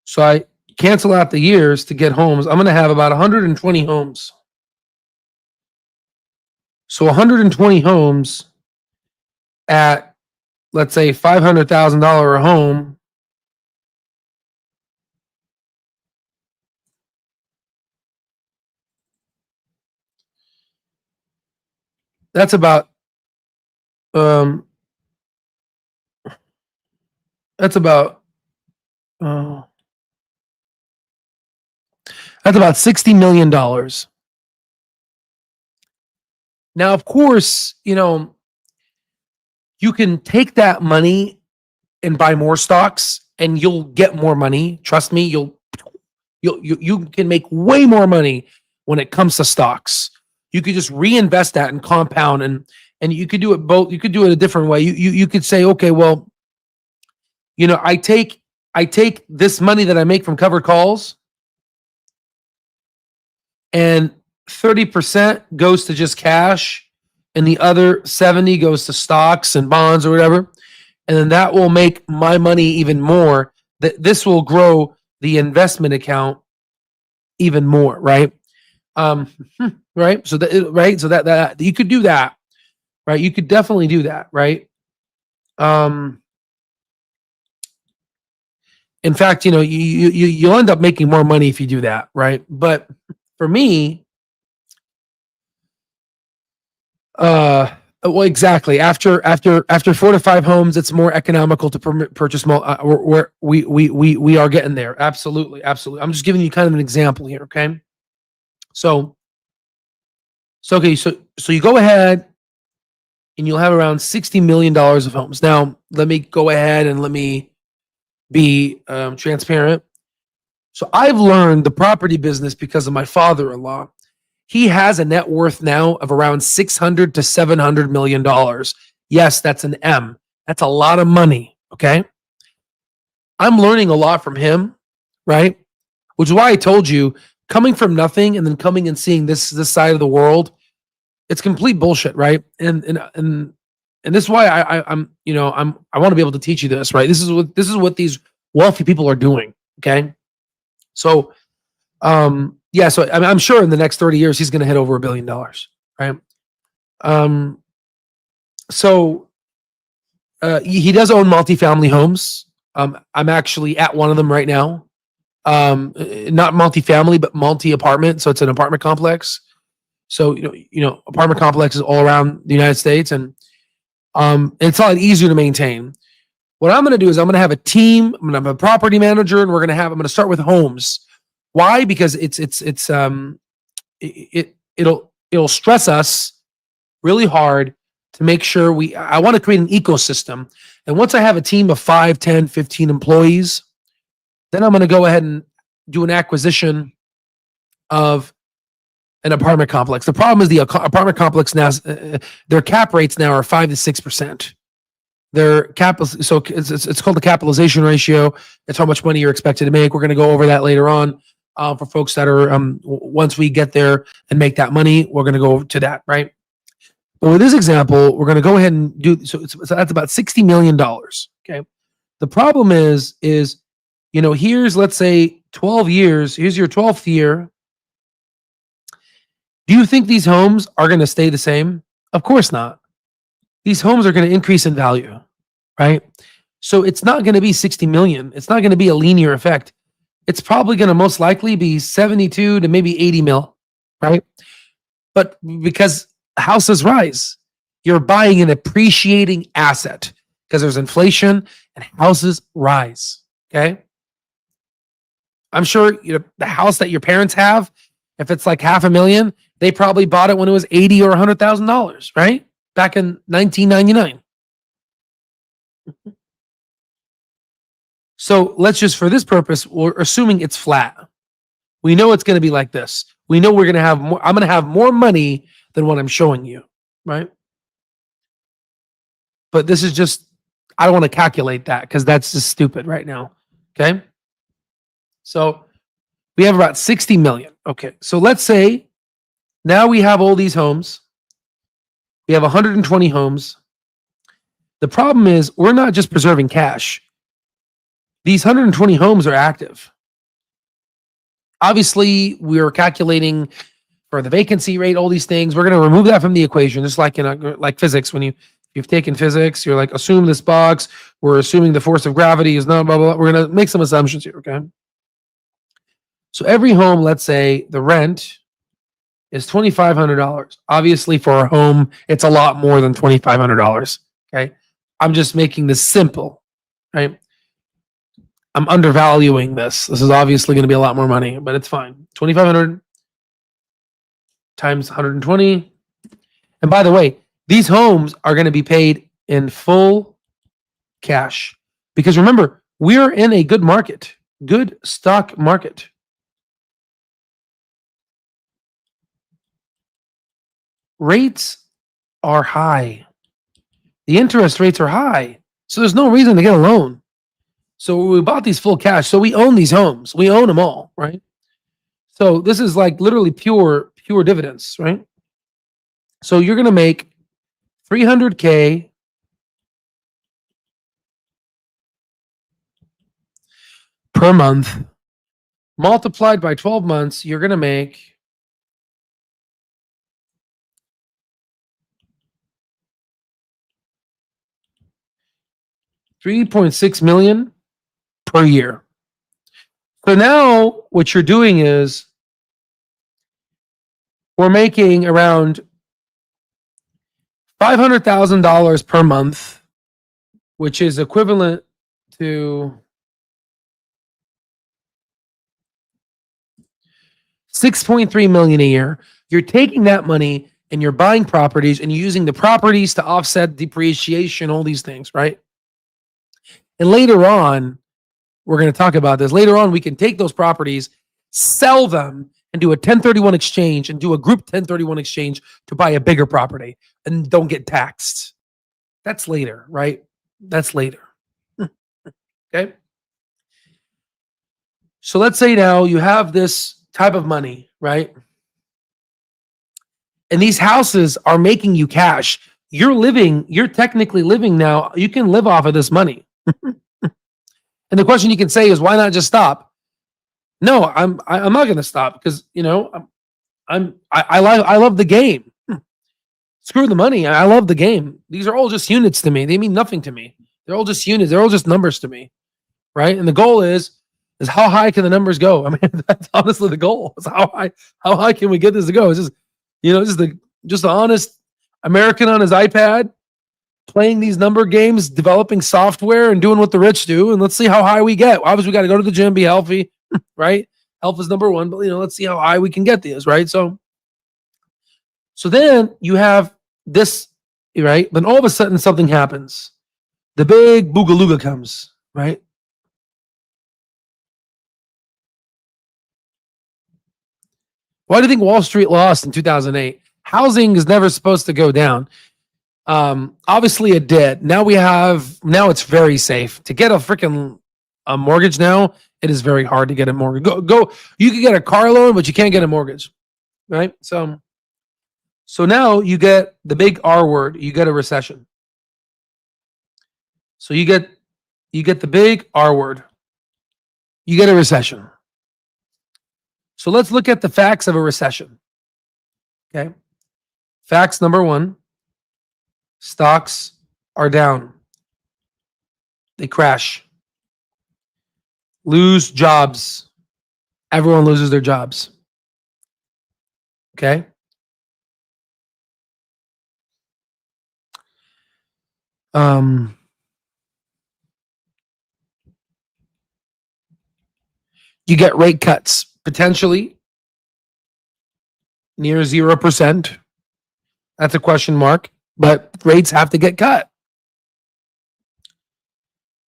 So I cancel out the years to get homes. I'm going to have about 120 homes. So 120 homes at, let's say, $500,000 a home. That's about $60 million. Now, of course, you can take that money and buy more stocks, and you'll get more money. Trust me, you can make way more money when it comes to stocks. You could just reinvest that and compound, and you could do it both. You could do it a different way. You could say, okay, well, I take this money that I make from covered calls, and 30% goes to just cash, and the other 70 goes to stocks and bonds or whatever. And then that will make my money even more. That this will grow the investment account even more, right? Right. So that you could do that, right? You could definitely do that, right? In fact, you'll end up making more money if you do that, right? But for me, well, exactly. After 4 to 5 homes, it's more economical to purchase. We are getting there. Absolutely. I'm just giving you kind of an example here. Okay. So you go ahead and you'll have around $60 million of homes. Now, let me go ahead and let me be transparent. So I've learned the property business because of my father-in-law. He has a net worth now of around $600 to $700 million. Yes, that's an M. That's a lot of money. Okay. I'm learning a lot from him, right? Which is why I told you, coming from nothing and then coming and seeing this side of the world, it's complete bullshit, right? And this is why I want to be able to teach you this, right? This is what these wealthy people are doing. Okay. So yeah, so I'm sure in the next 30 years he's going to hit over $1 billion, right? So he does own multifamily homes. I'm actually at one of them right now. Not multifamily, but multi-apartment. So it's an apartment complex. So apartment complexes all around the United States, and it's a lot easier to maintain. What I'm going to do is I'm going to have a team. I'm going to have a property manager, and I'm going to start with homes. Why? Because it'll stress us really hard to make sure I want to create an ecosystem. And once I have a team of 5, 10, 15 employees, then I'm going to go ahead and do an acquisition of an apartment complex. The problem is the apartment complex now, their cap rates now are 5 to 6%. Their capital, so it's called the capitalization ratio. It's how much money you're expected to make. We're going to go over that later on for folks that are once we get there and make that money, we're going to go to that, right? But with this example, we're going to go ahead and do so that's about $60 million. Okay. The problem is here's, let's say 12 years. Here's your 12th year. Do you think these homes are going to stay the same? Of course not. These homes are going to increase in value, right? So it's not going to be 60 million. It's not going to be a linear effect. It's probably going to most likely be 72 to maybe 80 mil, right? But because houses rise, you're buying an appreciating asset because there's inflation and houses rise, okay? I'm sure the house that your parents have, if it's like $500,000, they probably bought it when it was $80,000 or $100,000, right? Back in 1999. So let's just, for this purpose, we're assuming it's flat. We know it's going to be like this. We know we're going to have more. I'm going to have more money than what I'm showing you, right? But this is just, I don't want to calculate that because that's just stupid right now. Okay. So we have about 60 million. Okay. So let's say now we have all these homes. We have 120 homes. The problem is we're not just preserving cash. These 120 homes are active. Obviously, we're calculating for the vacancy rate, all these things. We're going to remove that from the equation, just like like physics. When you've taken physics, you're like, assume this box. We're assuming the force of gravity is not blah, blah, blah. We're going to make some assumptions here, okay? So every home, let's say the rent is $2,500. Obviously, for a home, it's a lot more than $2,500. Okay, I'm just making this simple, right? I'm undervaluing this. This is obviously going to be a lot more money, but it's fine. 2,500 times 120. And by the way, these homes are going to be paid in full cash because remember, we're in a good market, good stock market. Rates are high. The interest rates are high. So there's no reason to get a loan. So we bought these full cash. So we own these homes. We own them all, right? So this is like literally pure dividends, right? So you're going to make $300K per month multiplied by 12 months, you're going to make $3.6 million per year. So now what you're doing is we're making around $500,000 per month, which is equivalent to $6.3 million a year. You're taking that money and you're buying properties and you're using the properties to offset depreciation, all these things, right? And later on, we're going to talk about this. Later on, we can take those properties, sell them, and do a 1031 exchange and do a group 1031 exchange to buy a bigger property and don't get taxed. That's later, right? That's later. Okay. So let's say now you have this type of money, right? And these houses are making you cash. You're technically living now. You can live off of this money. And the question you can say is, why not just stop? No, I'm not going to stop because, you know, I love the game. Screw the money. I love the game. These are all just units to me. They mean nothing to me. They're all just units. They're all just numbers to me, right? And the goal is how high can the numbers go? I mean, that's honestly the goal. Is how high can we get this to go? It's just, you know, just the honest American on his iPad playing these number games, developing software, and doing what the rich do. And let's see how high we get. Obviously, we got to go to the gym, be healthy, right? Health is number one, but you know, let's see how high we can get these, right? So then you have this, right? Then all of a sudden something happens. The big boogalooga comes, right? Why do you think Wall Street lost in 2008? Housing is never supposed to go down. Obviously it did. Now it's very safe to get a freaking mortgage. Now it is very hard to get a mortgage. Go. You can get a car loan, but you can't get a mortgage, right? So now you get the big R word. You get a recession. So you get the big R word. You get a recession. So let's look at the facts of a recession. Okay. Facts number one. Stocks are down. They crash. Lose jobs. Everyone loses their jobs. Okay. You get rate cuts, potentially near 0%. That's a question mark, but rates have to get cut.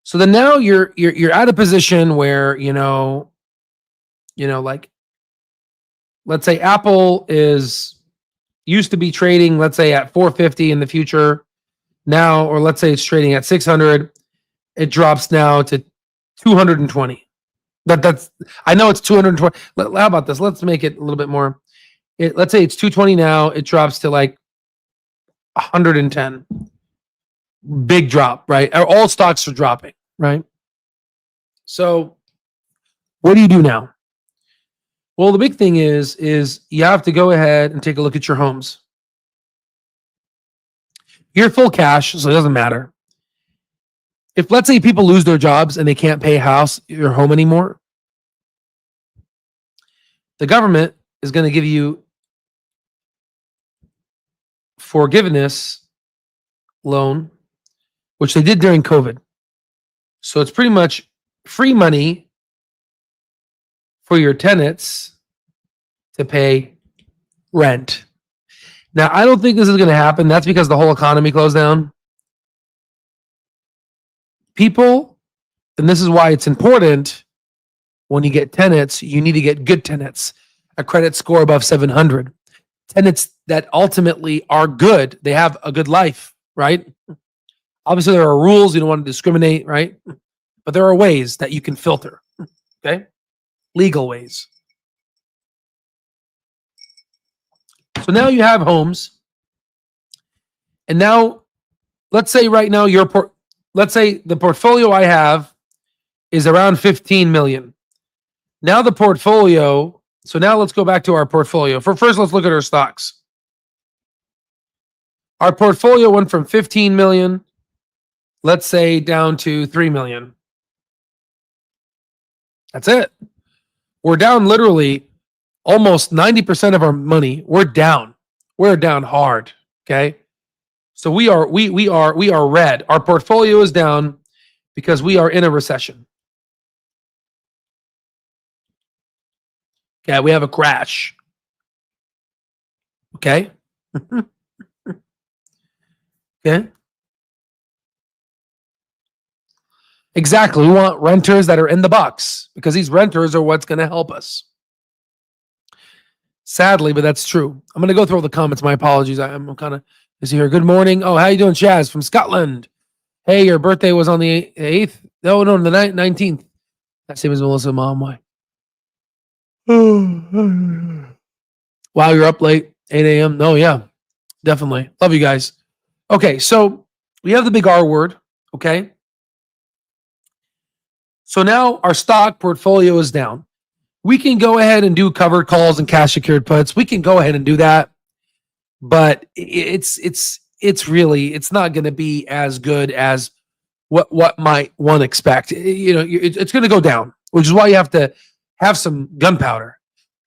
So then now you're at a position where, you know, like, let's say Apple used to be trading, let's say at 450 in the future now, or let's say it's trading at 600. It drops now to 220. I know it's 220. How about this? Let's make it a little bit more. Let's say it's 220 now. It drops to like 110. Big drop, right? All stocks are dropping, right? So what do you do now? Well, the big thing is you have to go ahead and take a look at your homes. You're full cash, so it doesn't matter. If, let's say, people lose their jobs and they can't pay your home anymore, the government is going to give you forgiveness loan, which they did during COVID. So it's pretty much free money for your tenants to pay rent. Now, I don't think this is going to happen. That's because the whole economy closed down. People, and this is why it's important, when you get tenants, you need to get good tenants, a credit score above 700. Tenants that ultimately are good. They have a good life, right? Obviously, there are rules. You don't want to discriminate, right? But there are ways that you can filter, okay? Legal ways. So now you have homes. And now, let's say right now let's say the portfolio I have is around 15 million. Now the portfolio, so now let's go back to our portfolio. First, let's look at our stocks. Our portfolio went from 15 million, let's say, down to 3 million. That's it. We're down literally almost 90% of our money. We're down. We're down hard. Okay. So we are red. Our portfolio is down because we are in a recession. Okay, we have a crash. Okay. Okay. Exactly. We want renters that are in the box because these renters are what's going to help us. Sadly, but that's true. I'm going to go through all the comments. My apologies. I'm kind of busy here. Good morning. Oh, how you doing, Chaz from Scotland? Hey, your birthday was on the 8th? No, the 19th. That same as Melissa, mom. Why? Wow, you're up late. 8 a.m. No, yeah, definitely. Love you guys. Okay, so we have the big R word. Okay. So now our stock portfolio is down. We can go ahead and do covered calls and cash secured puts. We can go ahead and do that, but it's not going to be as good as what might one expect. It's going to go down, which is why you have to have some gunpowder.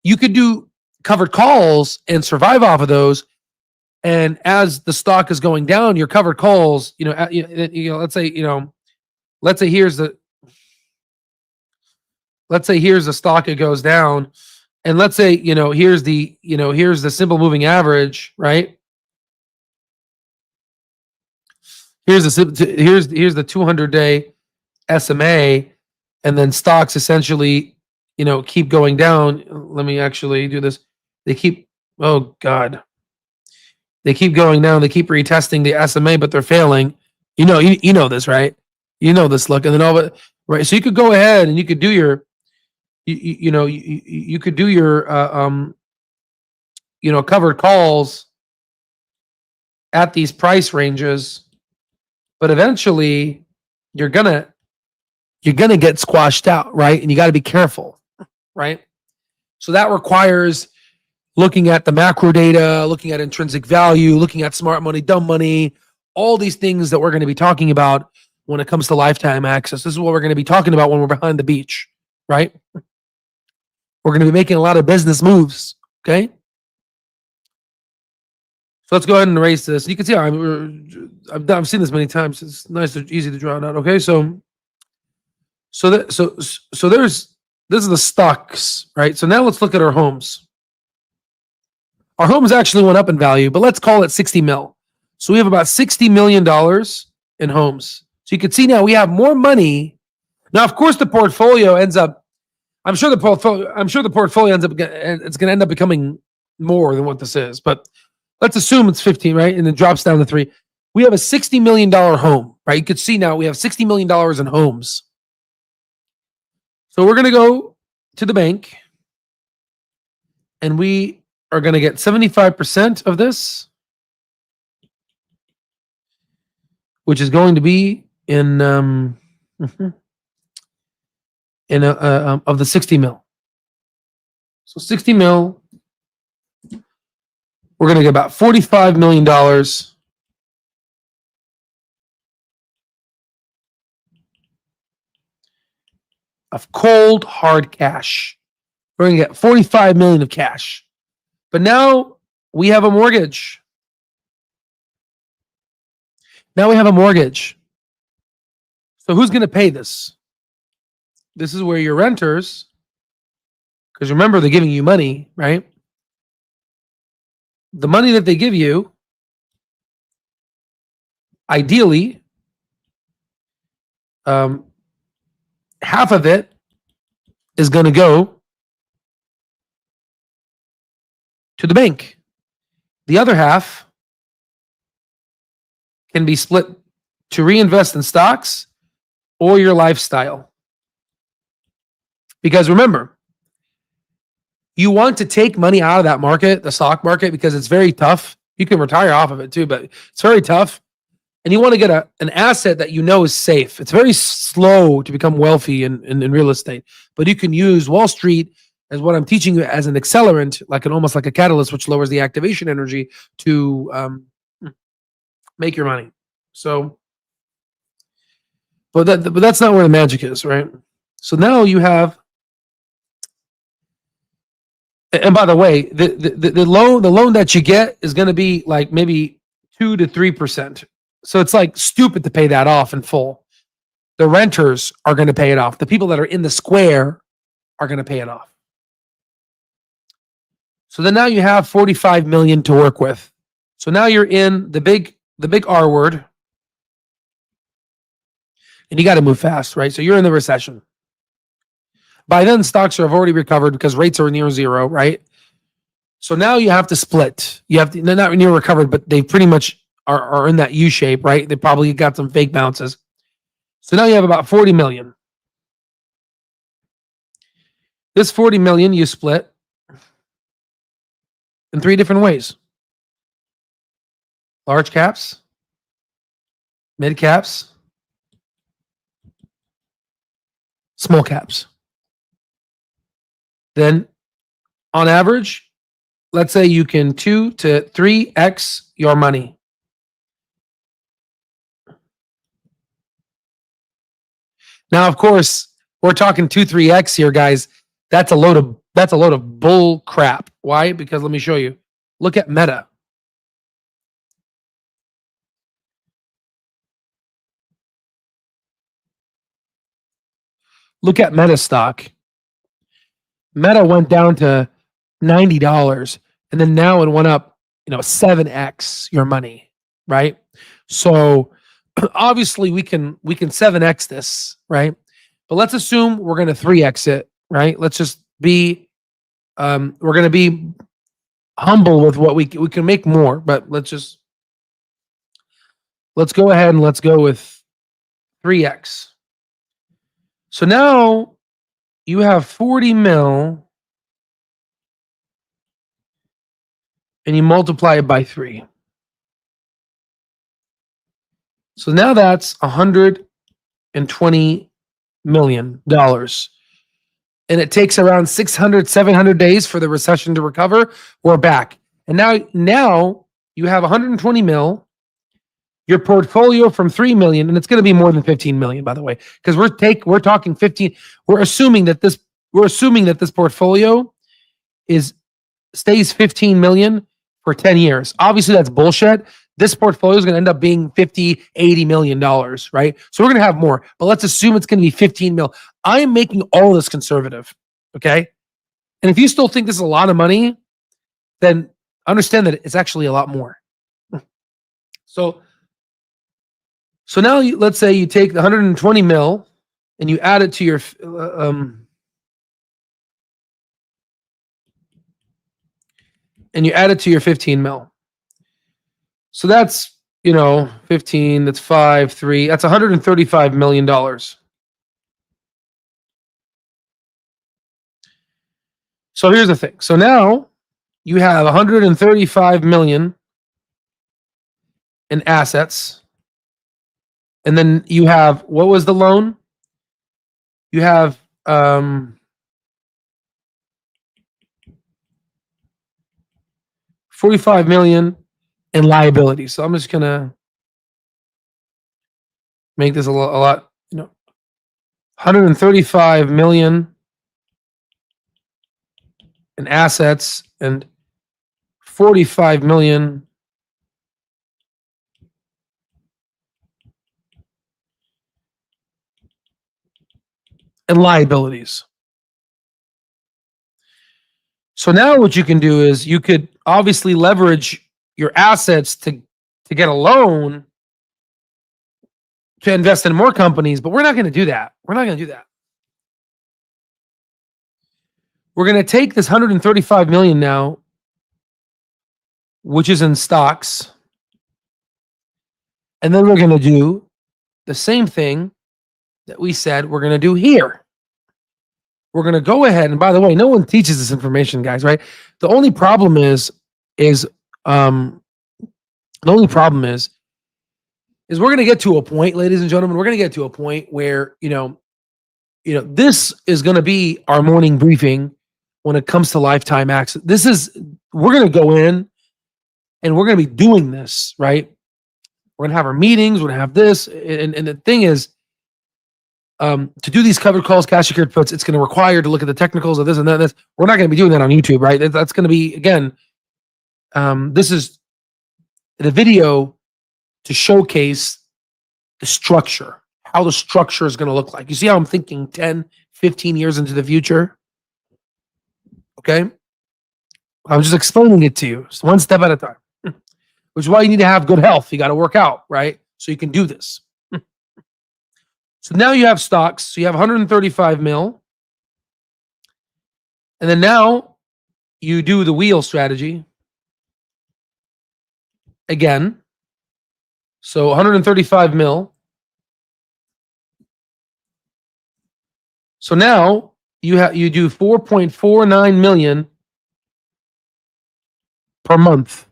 You could do covered calls and survive off of those. And as the stock is going down, your covered calls, let's say here's the stock, it goes down, and let's say here's the simple moving average, right? Here's the 200-day SMA, and then stocks essentially keep going down. Let me actually do this. They keep going down. They keep retesting the SMA, but they're failing. You know this, right? You know this look, and then all of it, right? So you could go ahead and you could do your you could do your covered calls at these price ranges, but eventually you're gonna get squashed out, right? And you got to be careful, right? So that requires looking at the macro data, looking at intrinsic value, looking at smart money, dumb money, all these things that we're going to be talking about when it comes to lifetime access. This is what we're going to be talking about when we're behind the beach, right? We're going to be making a lot of business moves, okay? So let's go ahead and erase this. You can see I've seen this many times. It's nice and easy to draw it out. Okay, so this is the stocks, right? So now let's look at our homes. Our homes actually went up in value, but let's call it 60 mil. So we have about $60 million in homes. So you can see now we have more money. Now, of course, the portfolio ends up. I'm sure the portfolio ends up. It's going to end up becoming more than what this is. But let's assume it's 15, right? And it drops down to 3. We have a $60 million home, right? You could see now we have $60 million in homes. So we're going to go to the bank, and we are going to get 75% of this, which is going to be in of the 60 mil. So 60 mil, we're going to get about $45 million of cold hard cash. We're going to get 45 million of cash. But now we have a mortgage. So who's going to pay this? This is where your renters, because remember, they're giving you money, right? The money that they give you, ideally, half of it is going to go to the bank. The other half can be split to reinvest in stocks or your lifestyle. Because remember, you want to take money out of that market, the stock market, because it's very tough. You can retire off of it too, but it's very tough. And you want to get an asset that you know is safe. It's very slow to become wealthy in real estate, but you can use Wall Street as what I'm teaching you as an accelerant, almost like a catalyst, which lowers the activation energy to make your money. So, but that's not where the magic is, right? So now you have, and by the way, the loan that you get is going to be like maybe 2 to 3%. So it's like stupid to pay that off in full. The renters are going to pay it off. The people that are in the square are going to pay it off. So then now you have 45 million to work with. So now you're in the big R word. And you got to move fast, right? So you're in the recession. By then, stocks have already recovered because rates are near zero, right? So now you have to split. They're not near recovered, but they pretty much are in that U shape, right? They probably got some fake bounces. So now you have about 40 million. This 40 million you split in 3 different ways. Large caps, mid caps, small caps. Then on average, let's say you can 2 to 3x your money. Now, of course, we're talking 2-3x here, guys. That's a load of bull crap. Why? Because let me show you. Look at Meta. Look at Meta stock. Meta went down to $90, and then now it went up, 7x your money, right? So obviously we can 7x this, right? But let's assume we're going to 3x it, right? Let's just be we're going to be humble with what we can make more, but let's go ahead and let's go with 3x. So now you have 40 mil and you multiply it by 3. So now that's $120 million. And it takes around 600, 700 days for the recession to recover. We're back. And now you have 120 mil, your portfolio from 3 million, and it's going to be more than 15 million, by the way, because we're talking 15. We're assuming that this portfolio stays 15 million for 10 years. Obviously, that's bullshit. This portfolio is going to end up being $50, $80 million, right? So we're going to have more, but let's assume it's going to be 15 mil. I am making all this conservative, okay? And if you still think this is a lot of money, then understand that it's actually a lot more. So now let's say you take the 120 mil and you add it to your and you add it to your 15 mil. So that's, 15, that's 5, 3, that's $135 million. So here's the thing. So now you have 135 million in assets. And then you have, what was the loan? You have 45 million in liabilities. So I'm just gonna make this a lot, 135 million in assets and 45 million in liabilities. So now what you can do is you could obviously leverage your assets to get a loan to invest in more companies, but we're not going to do that. We're not going to do that. We're going to take this 135 million now, which is in stocks, and then we're going to do the same thing that we said we're going to do here. We're going to go ahead, and by the way, no one teaches this information, guys, right? The only problem is The only problem is we're going to get to a point, ladies and gentlemen, we're going to get to a point where, this is going to be our morning briefing when it comes to lifetime access. We're going to go in and we're going to be doing this, right? We're going to have our meetings, we're going to have this. And the thing is, to do these covered calls, cash secured puts, it's going to require to look at the technicals of this and that. This. We're not going to be doing that on YouTube, right? That's going to be, again, this is the video to showcase the structure, how the structure is going to look like. You see how I'm thinking 10, 15 years into the future? Okay? I'm just explaining it to you. It's one step at a time, which is why you need to have good health. You got to work out, right? So you can do this. So now you have stocks. So you have 135 mil. And then now you do the wheel strategy again. So 135 mil. So now you do 4.49 million per month.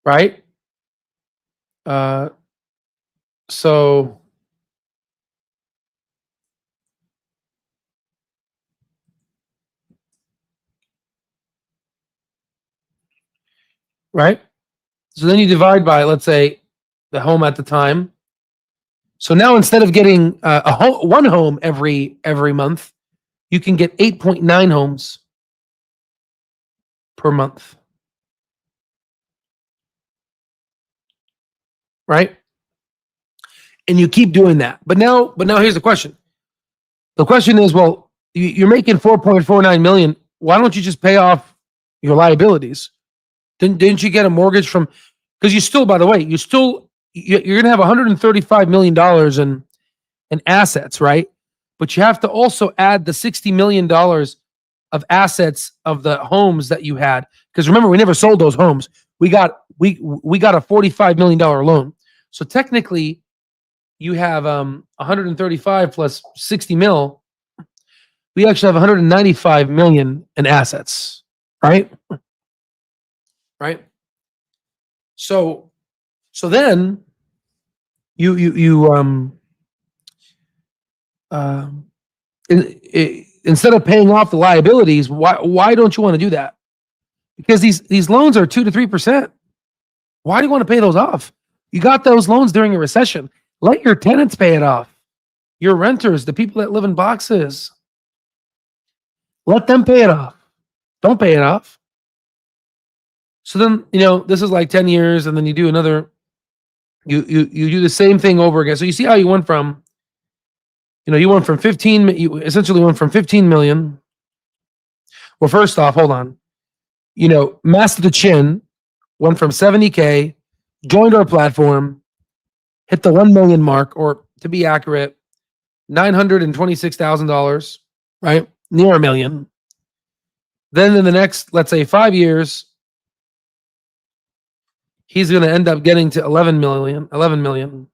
Right? So right? So then you divide by, let's say, the home at the time. So now instead of getting one home every month, you can get 8.9 homes per month. Right? And you keep doing that. But now here's the question. The question is, well, you're making 4.49 million. Why don't you just pay off your liabilities? Didn't you get a mortgage from? Because you still, by the way, you're going to have $135 million in assets, right? But you have to also add the $60 million of assets of the homes that you had. Because remember, we never sold those homes. We got a $45 million loan. So technically, you have 135 plus 60 mil. We actually have 195 million in assets, right? Right. So then instead of paying off the liabilities, why don't you want to do that? Because these loans are 2 to 3%. Why do you want to pay those off? You got those loans during a recession. Let your tenants pay it off. Your renters, the people that live in boxes, let them pay it off. Don't pay it off. So then, this is like 10 years, and then you do another, you do the same thing over again. So you see how you went from, you essentially went from 15 million. Well, first off, hold on. Master the Chin went from 70K, joined our platform, hit the 1 million mark, or to be accurate, $926,000, right? Near a million. Then in the next, let's say 5 years, he's going to end up getting to 11 million. 11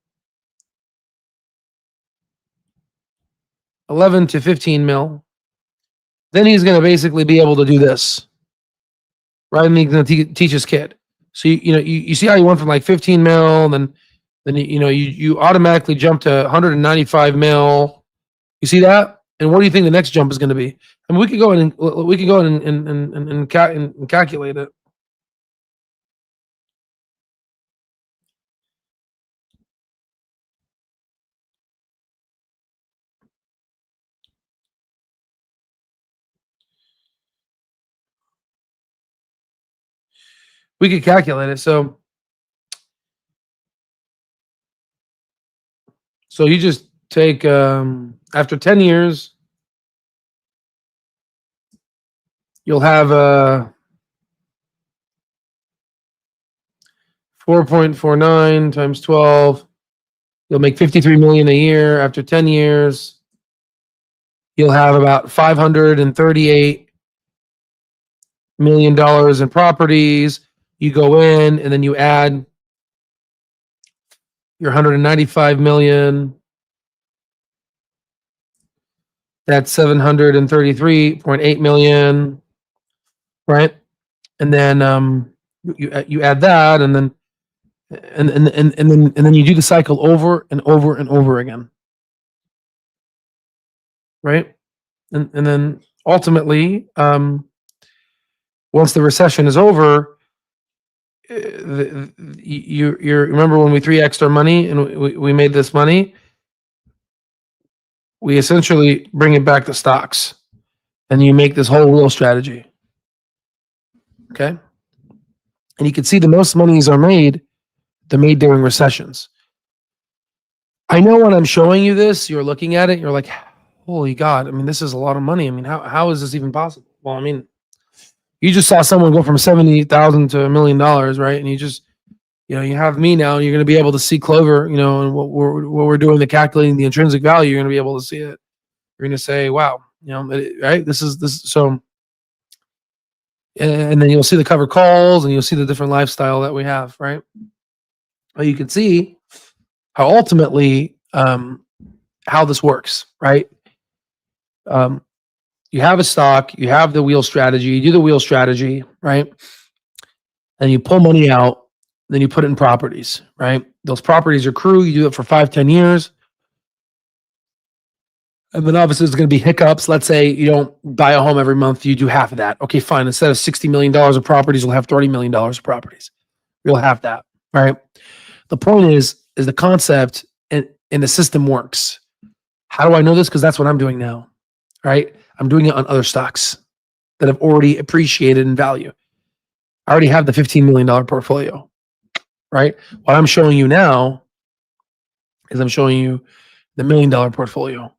to 15 mil. Then he's going to basically be able to do this, right? And he's going to teach his kid. So you see how you went from like 15 mil, and then you automatically jump to 195 mil. You see that? And what do you think the next jump is going to be? I mean, we could go in and calculate it. We could calculate it. So you just take after 10 years, you'll have 4.49 times 12. You'll make 53 million a year. After 10 years, you'll have about $538 million in properties. You go in and then you add your 195 million. That's 733.8 million, right? And then You add that, and then and then you do the cycle over and over and over again, right? And then ultimately, once the recession is over, you remember when we 3x'd our money and we made this money, we essentially bring it back to stocks, and you make this whole wheel strategy. Okay, and you can see the most monies are made. They're made during recessions. I know when I'm showing you this, you're looking at it, you're like, holy God, I mean, this is a lot of money. I mean, how is this even possible? Well, I mean, you just saw someone go from 70,000 to $1 million, right? And you just, you have me now, and you're going to be able to see Clover, and what we're doing, the calculating the intrinsic value, you're going to be able to see it. You're going to say, wow, right? This is so, and then you'll see the cover calls, and you'll see the different lifestyle that we have, right? Well, you can see how ultimately how this works, right? You have a stock, you have the wheel strategy, you do the wheel strategy, right? And you pull money out, then you put it in properties, right? Those properties accrue, you do it for 5-10 years. And then obviously there's going to be hiccups. Let's say you don't buy a home every month, you do half of that. Okay, fine. Instead of $60 million of properties, you'll have $30 million of properties. You'll have that, right? The point is the concept and the system works. How do I know this? Because that's what I'm doing now, right? I'm doing it on other stocks that have already appreciated in value. I already have the $15 million portfolio, right? What I'm showing you now is I'm showing you the $1 million portfolio.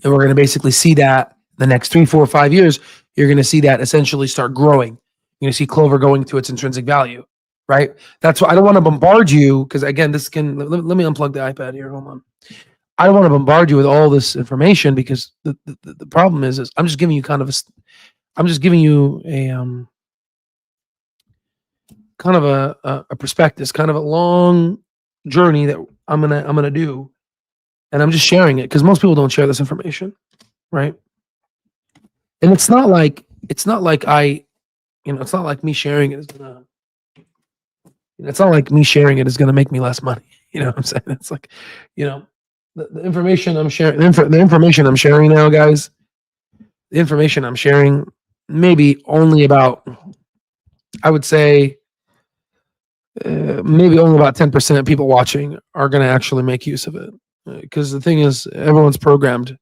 And we're going to basically see that the next 3, 4, 5 years, you're going to see that essentially start growing. You're going to see Clover going to its intrinsic value, right? That's why I don't want to bombard you, because again, let me unplug the iPad here. Hold on. I don't want to bombard you with all this information, because the problem is I'm just giving you a prospectus, kind of a long journey that I'm gonna do, and I'm just sharing it because most people don't share this information, right? And it's not like it's not like me sharing it is gonna. It's not like me sharing it is gonna make me less money. You know what I'm saying? It's like, the information I'm sharing, the information I'm sharing now, guys. The information I'm sharing, maybe only about, I would say, maybe only about 10% of people watching are going to actually make use of it. Because the thing is, everyone's programmed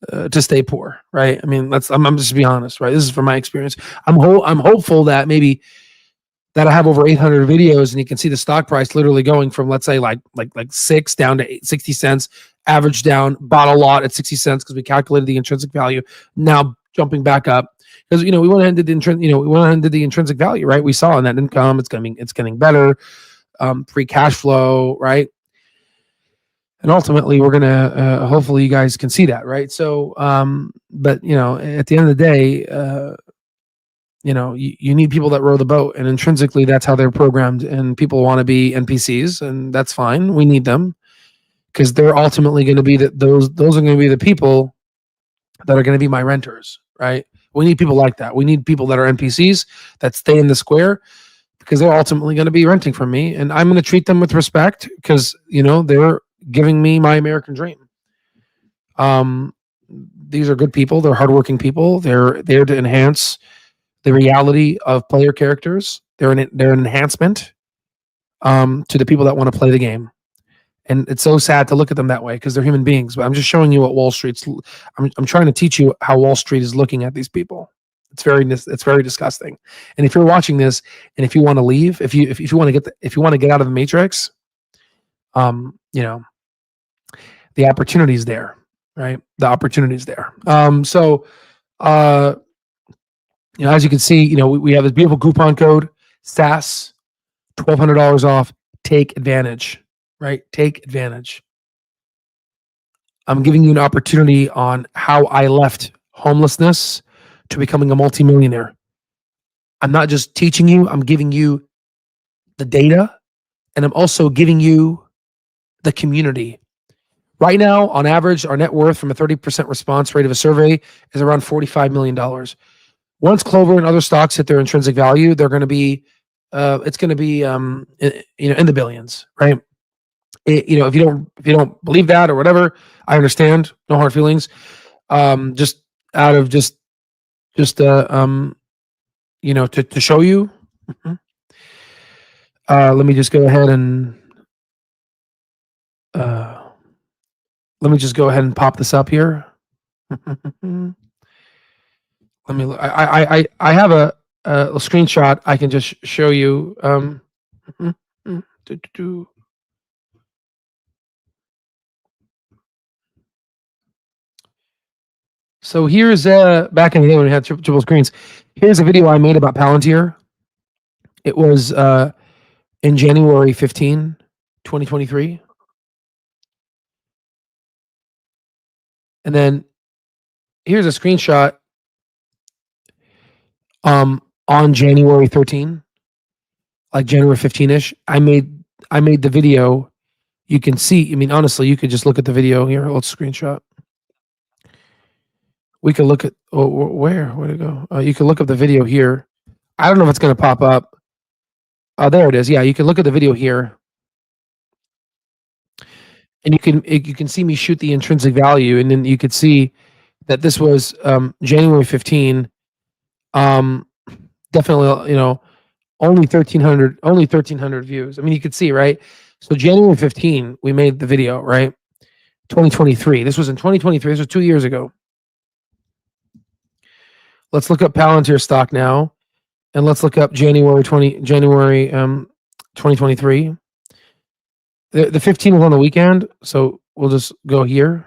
to stay poor, right? I mean, I'm just be honest, right? This is from my experience. I'm hopeful that maybe that I have over 800 videos, and you can see the stock price literally going from, let's say, like 6 down to 60 cents, average down, bought a lot at 60 cents because we calculated the intrinsic value. Now jumping back up because we went ahead and did the intrinsic value, right? We saw in that income it's getting better, free cash flow, right? And ultimately, we're gonna hopefully you guys can see that, right? So, but at the end of the day, you need people that row the boat, and intrinsically that's how they're programmed, and people want to be NPCs, and that's fine. We need them because they're ultimately going to be those are going to be the people that are going to be my renters, right? We need people like that. We need people that are NPCs that stay in the square because they're ultimately going to be renting from me, and I'm going to treat them with respect because they're giving me my American dream. These are good people. They're hardworking people. They're there to enhance the reality of player characters. They're an enhancement to the people that want to play the game. And it's so sad to look at them that way because they're human beings. But I'm just showing you what Wall Street's. I'm trying to teach you how Wall Street is looking at these people. It's very disgusting. And if you're watching this, and if you want to leave, if you want to get out of the matrix, the opportunity is there, right? The opportunity is there. As you can see, we have this beautiful coupon code, SAS, $1,200 off. Take advantage, right? Take advantage. I'm giving you an opportunity on how I left homelessness to becoming a multimillionaire. I'm not just teaching you, I'm giving you the data, and I'm also giving you the community. Right now, on average, our net worth from a 30% response rate of a survey is around $45 million. Once Clover and other stocks hit their intrinsic value, they're going to be it's going to be in the billions, right? If you don't believe that or whatever, I understand. No hard feelings. Just out of just to show you. Mhm. Let me just go ahead and pop this up here. Let me. I have a screenshot. I can just show you. So here's back in the day when we had triple screens. Here's a video I made about Palantir. It was in January 15, 2023. And then here's a screenshot on January 13, like January 15-ish. I made the video. You can see, I mean, honestly, you could just look at the video here. Let's screenshot. We could look at where'd it go? You can look up the video here. I don't know if it's going to pop up. Oh, there it is. Yeah, you can look at the video here, and you can see me shoot the intrinsic value, and then you could see that this was January 15. Definitely, only 1,300 views. I mean, you could see, right? So January 15, we made the video, right? 2023. This was in 2023. This was 2 years ago. Let's look up Palantir stock now, and let's look up January 2023. The 15 was on the weekend, so we'll just go here.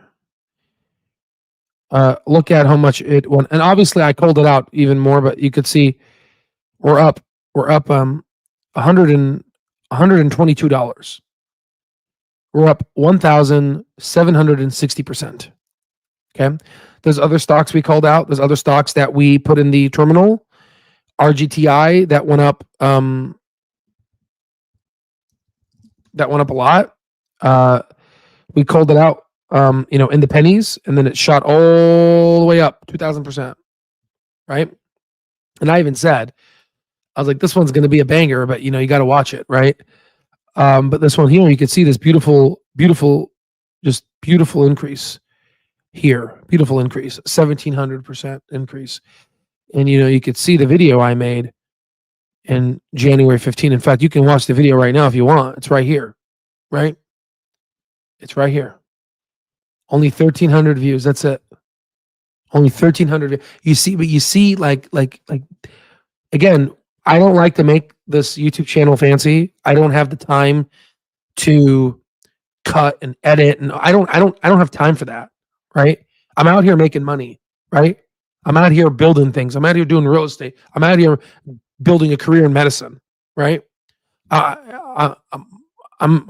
Look at how much it went, and obviously I called it out even more, but you could see we're up $122. We're up 1,760%. Okay. There's other stocks we called out. There's other stocks that we put in the terminal. RGTI that went up a lot. We called it out in the pennies, and then it shot all the way up 2,000%. Right. And I even said, I was like, this one's going to be a banger, but you got to watch it. Right. But this one here, you can see this beautiful increase here. Beautiful increase, 1,700% increase. And, you could see the video I made in January 15. In fact, you can watch the video right now if you want. It's right here, right? It's right here. Only 1,300 views. That's it. Only 1,300. You see, like, again, I don't like to make this YouTube channel fancy. I don't have the time to cut and edit, and I don't have time for that, right? I'm out here making money, right? I'm out here building things. I'm out here doing real estate. I'm out here building a career in medicine, right? I'm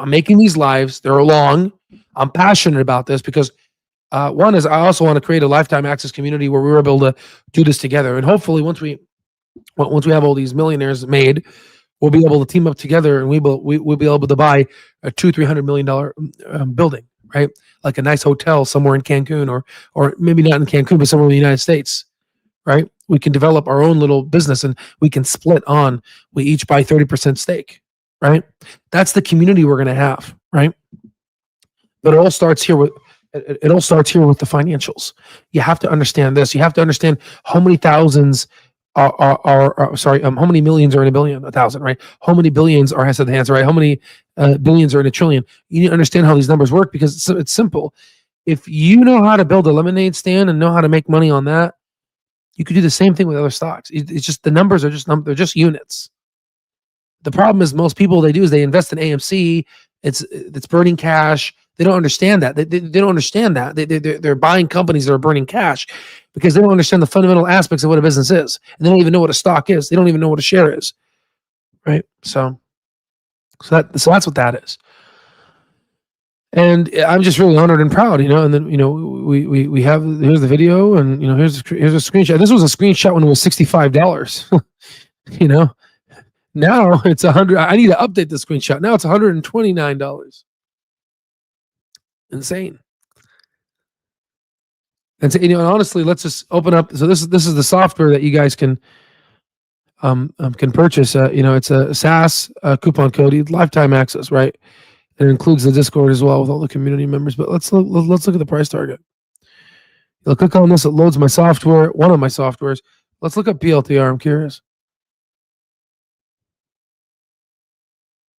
making these lives. They're long. I'm passionate about this because one is I also want to create a lifetime access community where we're able to do this together. And hopefully once we have all these millionaires made, we'll be able to team up together, and we'll be able to buy a $200-300 million building, right? Like a nice hotel somewhere in Cancun, or maybe not in Cancun, but somewhere in the United States, right? We can develop our own little business, and we can split on. We each buy 30% stake, right? That's the community we're going to have, right? But it all starts here with the financials. You have to understand this. You have to understand how many thousands how many millions are in a billion, 1,000, right? How many billions are has the answer, right? How many billions are in a trillion? You need to understand how these numbers work because it's simple. If you know how to build a lemonade stand and know how to make money on that, you could do the same thing with other stocks. It's just the numbers are they're just units. The problem is most people they invest in AMC. It's burning cash. They don't understand that. They don't understand that. They're buying companies that are burning cash because they don't understand the fundamental aspects of what a business is. And they don't even know what a stock is. They don't even know what a share is. Right? So that's what that is. And I'm just really honored and proud, and then, we have, here's the video, and, here's a screenshot. This was a screenshot when it was $65, now it's 100. I need to update the screenshot. Now it's $129. Insane. And so, honestly, let's just open up. So this is the software that you guys can can purchase. It's a SaaS coupon code, lifetime access, right? It includes the Discord as well with all the community members. But let's look at the price target. I'll click on this. It loads my software, one of my softwares. Let's look at PLTR. I'm curious.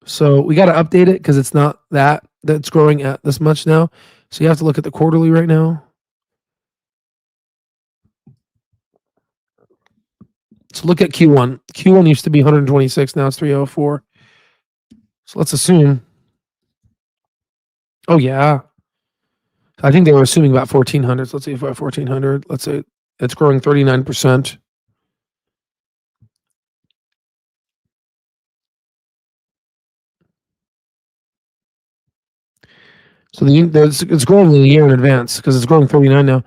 So we got to update it because it's not that's growing at this much now. So you have to look at the quarterly right now. So look at Q1. Q1 used to be 126. Now it's 304. So let's assume. Oh, yeah. I think they were assuming about 1,400. So let's see if I have 1,400. Let's say it's growing 39%. So it's growing a year in advance because it's growing 39 now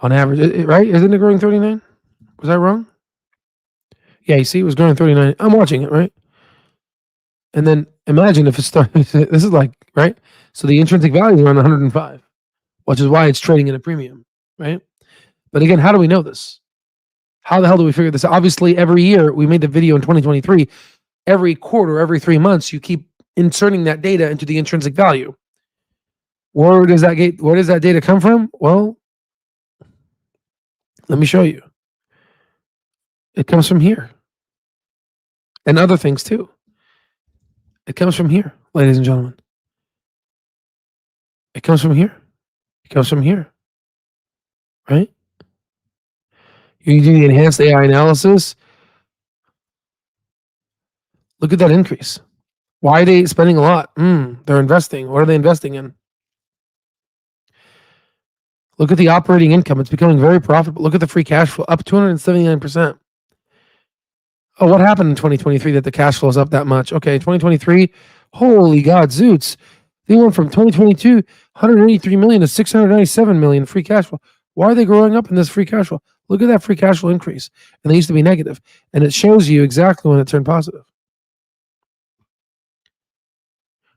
on average, right? Isn't it growing 39? Was I wrong? Yeah, you see, it was growing 39. I'm watching it, right? And then imagine if it started. This is like, right? So the intrinsic value is around 105, which is why it's trading at a premium, right? But again, how do we know this? How the hell do we figure this out? Obviously, every year, we made the video in 2023. Every quarter, every 3 months, you keep inserting that data into the intrinsic value. Where does that data come from? Well, let me show you. It comes from here. And other things too. It comes from here, ladies and gentlemen. It comes from here. It comes from here. Right? You do the enhanced AI analysis. Look at that increase. Why are they spending a lot? They're investing. What are they investing in? Look at the operating income. It's becoming very profitable. Look at the free cash flow, up 279%. Oh, what happened in 2023 that the cash flow is up that much? Okay, 2023, holy God, zoots. They went from 2022, 183 million to 697 million free cash flow. Why are they growing up in this free cash flow? Look at that free cash flow increase. And they used to be negative. And it shows you exactly when it turned positive.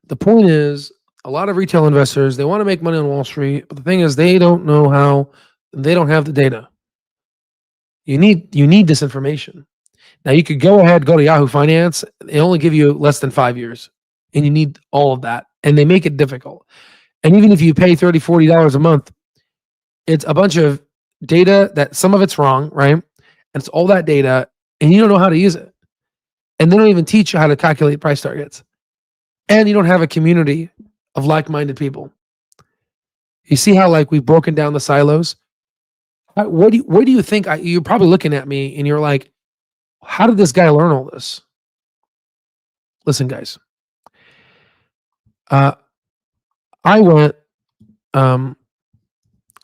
The point is, a lot of retail investors, they want to make money on Wall Street, but the thing is, they don't know how. They don't have the data. You need this information. Now you could go to Yahoo Finance. They only give you less than 5 years, and you need all of that, and they make it difficult. And even if you pay $30, $40 a month, it's a bunch of data that some of it's wrong, right? And it's all that data, and you don't know how to use it. And they don't even teach you how to calculate price targets. And you don't have a community of like-minded people. You see how we've broken down the silos? Where do you think you're probably looking at me and you're like, how did this guy learn all this? Listen, guys. I went.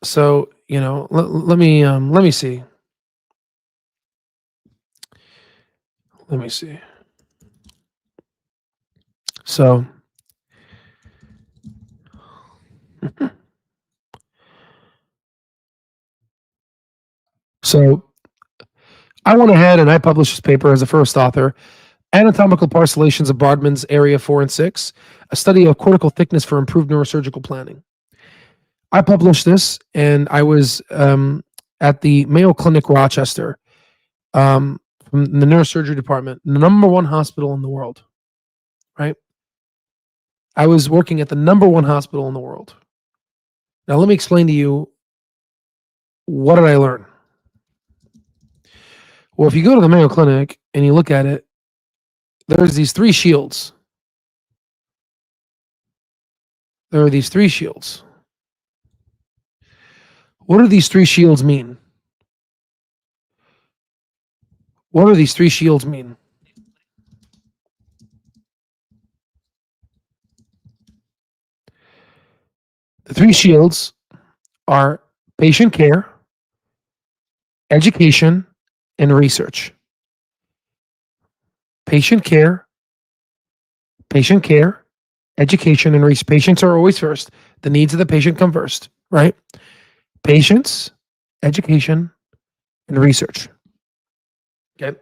So let me see. Let me see. So. So I went ahead and I published this paper as a first author, Anatomical Parcellations of Brodmann's Area 4 and 6, a study of cortical thickness for improved neurosurgical planning. I published this, and I was at the Mayo Clinic, Rochester, from the neurosurgery department, #1 hospital in the world, right? I was working at the #1 hospital in the world. Now, let me explain to you, what did I learn? Well, if you go to the Mayo Clinic and you look at it, there's these 3 shields. There are these 3 shields. What do these 3 shields mean? What do these 3 shields mean? The 3 shields are patient care, education, and research. Patient care, education, and research. Patients are always first. The needs of the patient come first, right? Patients, education, and research. Okay.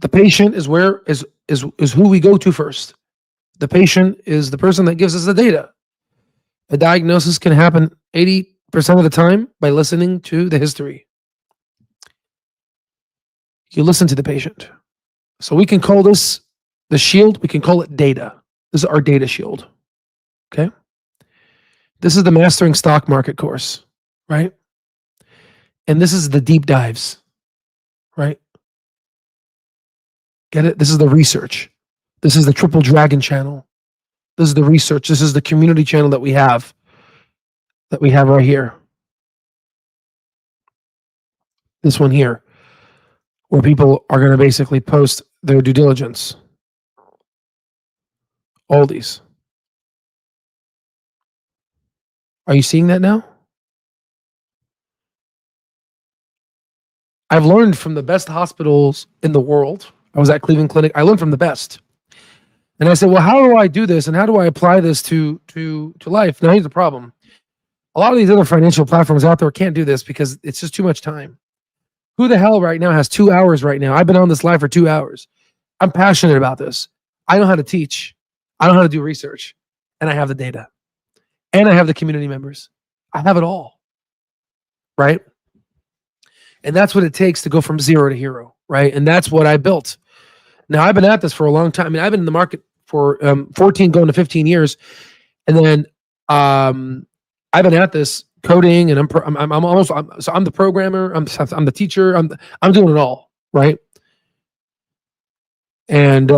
The patient is who we go to first. The patient is the person that gives us the data. A diagnosis can happen 80% of the time by listening to the history. You listen to the patient. So we can call this the shield. We can call it data. This is our data shield. Okay. This is the Mastering Stock Market course, right? And this is the deep dives, right? Get it? This is the research. This is the Triple Dragon channel. This is the research. This is the community channel that we have right here. This one here, where people are going to basically post their due diligence. All these. Are you seeing that now? I've learned from the best hospitals in the world. I was at Cleveland Clinic. I learned from the best. And I said, well, how do I do this? And how do I apply this to life? Now, here's the problem. A lot of these other financial platforms out there can't do this because it's just too much time. Who the hell right now has 2 hours right now? I've been on this live for 2 hours. I'm passionate about this. I know how to teach. I know how to do research. And I have the data. And I have the community members. I have it all. Right? And that's what it takes to go from zero to hero. Right? And that's what I built. Now, I've been at this for a long time. I mean, I've been in the market for 14 going to 15 years. And then I've been at this coding, and I'm the programmer, I'm the teacher, I'm doing it all, right? And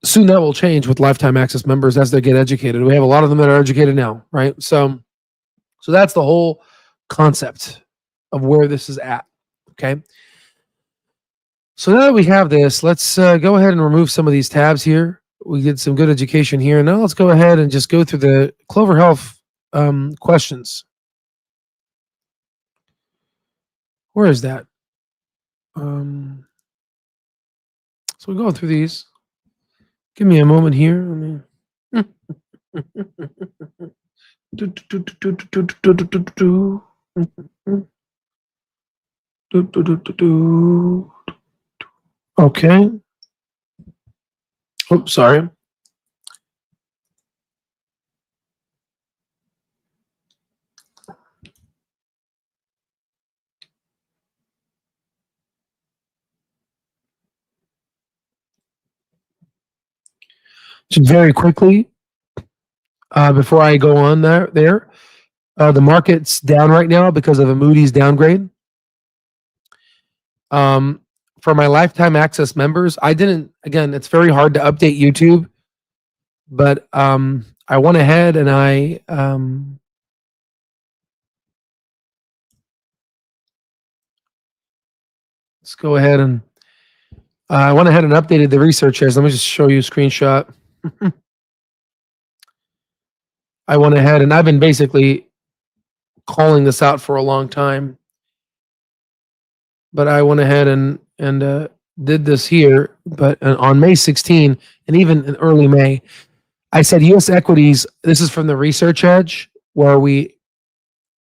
soon that will change with lifetime access members as they get educated. We have a lot of them that are educated now, right? So that's the whole concept of where this is at. Okay. So now that we have this, let's go ahead and remove some of these tabs here. We did some good education here. Now let's go ahead and just go through the Clover Health questions. Where is that? So we're going through these. Give me a moment here. Okay. Oops, sorry. Just very quickly, before I go on there, the market's down right now because of a Moody's downgrade. For my lifetime access members, again, it's very hard to update YouTube, but I went ahead and let's go ahead and I went ahead and updated the research here. Let me just show you a screenshot. I went ahead and I've been basically calling this out for a long time, but I went ahead and did this here. But on May 16 and even in early May, I said U.S. equities. This is from the Research Edge, where we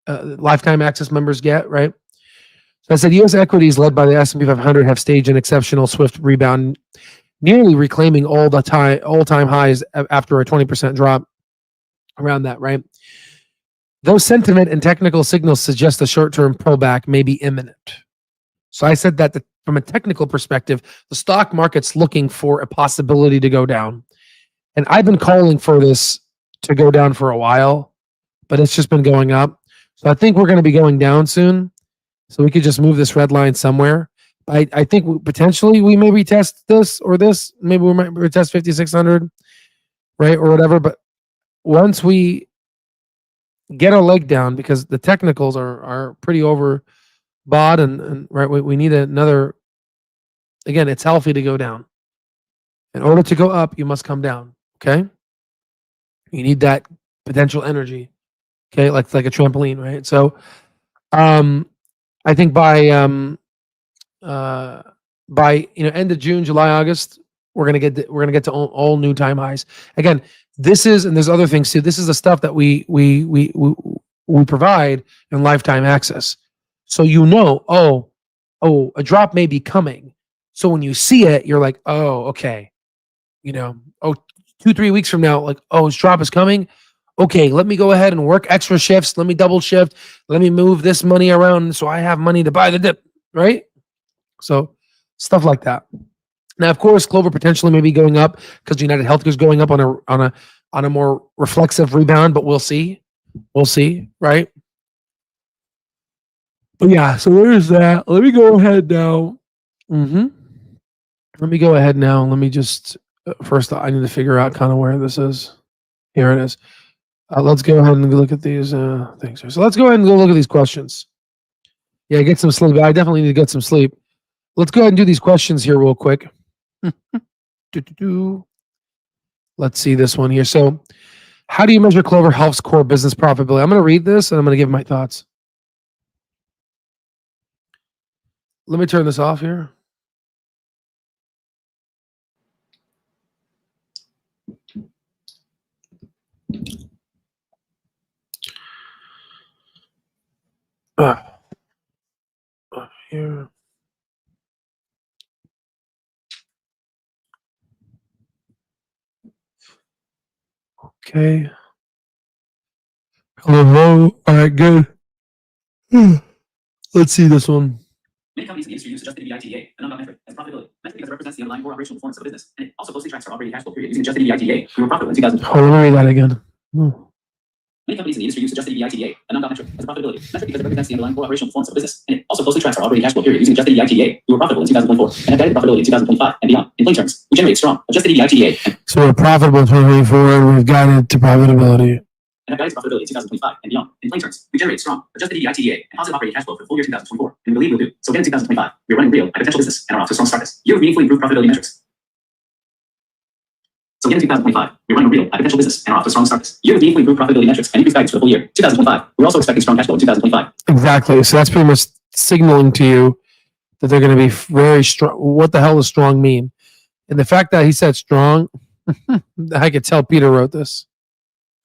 lifetime access members get, right? So I said U.S. equities led by the S&P 500 have staged an exceptional swift rebound, nearly reclaiming all-time highs after a 20% drop around that, right? Though sentiment and technical signals suggest a short-term pullback may be imminent. So I said that from a technical perspective, the stock market's looking for a possibility to go down. And I've been calling for this to go down for a while, but it's just been going up. So I think we're going to be going down soon. So we could just move this red line somewhere. I think potentially we may retest this or this. Maybe we might retest 5,600, right, or whatever. But once we get our leg down, because the technicals are pretty overbought, and right, we need another. Again, it's healthy to go down. In order to go up, you must come down. Okay, you need that potential energy. Okay, like a trampoline, right? So, I think by end of June, July, August, we're gonna get to all new time highs. Again, this is, and there's other things too. This is the stuff that we provide in lifetime access. So a drop may be coming. So when you see it, you're like, oh, okay, 2-3 weeks from now, like, oh, this drop is coming. Okay, let me go ahead and work extra shifts. Let me double shift. Let me move this money around so I have money to buy the dip, right? So stuff like that. Now, of course, Clover potentially may be going up because UnitedHealthcare is going up on a more reflexive rebound, but we'll see. We'll see, right? But yeah, so there's that. Let me go ahead now. Let me go ahead now. Let me just first. I need to figure out kind of where this is. Here it is. Let's go ahead and look at these things here. So let's go ahead and go look at these questions. Yeah, get some sleep. I definitely need to get some sleep. Let's go ahead and do these questions here real quick. Let's see this one here. So, how do you measure Clover Health's core business profitability? I'm going to read this and I'm going to give my thoughts. Let me turn this off here. Here. Okay. Hello. All right, good. Let's see this one. Many companies in the industry use adjusted EBITDA, a non-GAAP metric, as profitability, mostly because it represents the underlying core operational performance of a business, and it also closely tracks our operating cash flow period using adjusted EBITDA. We were profitable in 2012. Oh, let me read that again. Many companies in the industry use adjusted EBITDA, a non-GAAP metric, as profitability, metric because it represents the underlying core operational performance of a business, and it also closely tracks our operating cash flow period using adjusted EBITDA. We were profitable in 2024 and have guided profitability in 2025 and beyond. In plain terms, we generate strong adjusted EBITDA. So we're profitable in 2024 and we've guided to profitability. And have guided profitability in 2025 and beyond. In plain terms, we generate strong adjusted EBITDA and positive operating cash flow for the full year 2024, and we believe we'll do. So again in 2025, we're running real, high potential business and are off to a strong start this year with meaningfully improved profitability metrics. So again in 2025, we're running a real, high potential business and are off to a strong start this year with meaningfully improved profitability metrics and increased guidance for the full year 2025. We're also expecting strong cash flow in 2025. Exactly. So that's pretty much signaling to you that they're going to be very strong. What the hell does strong mean? And the fact that he said strong, I could tell Peter wrote this.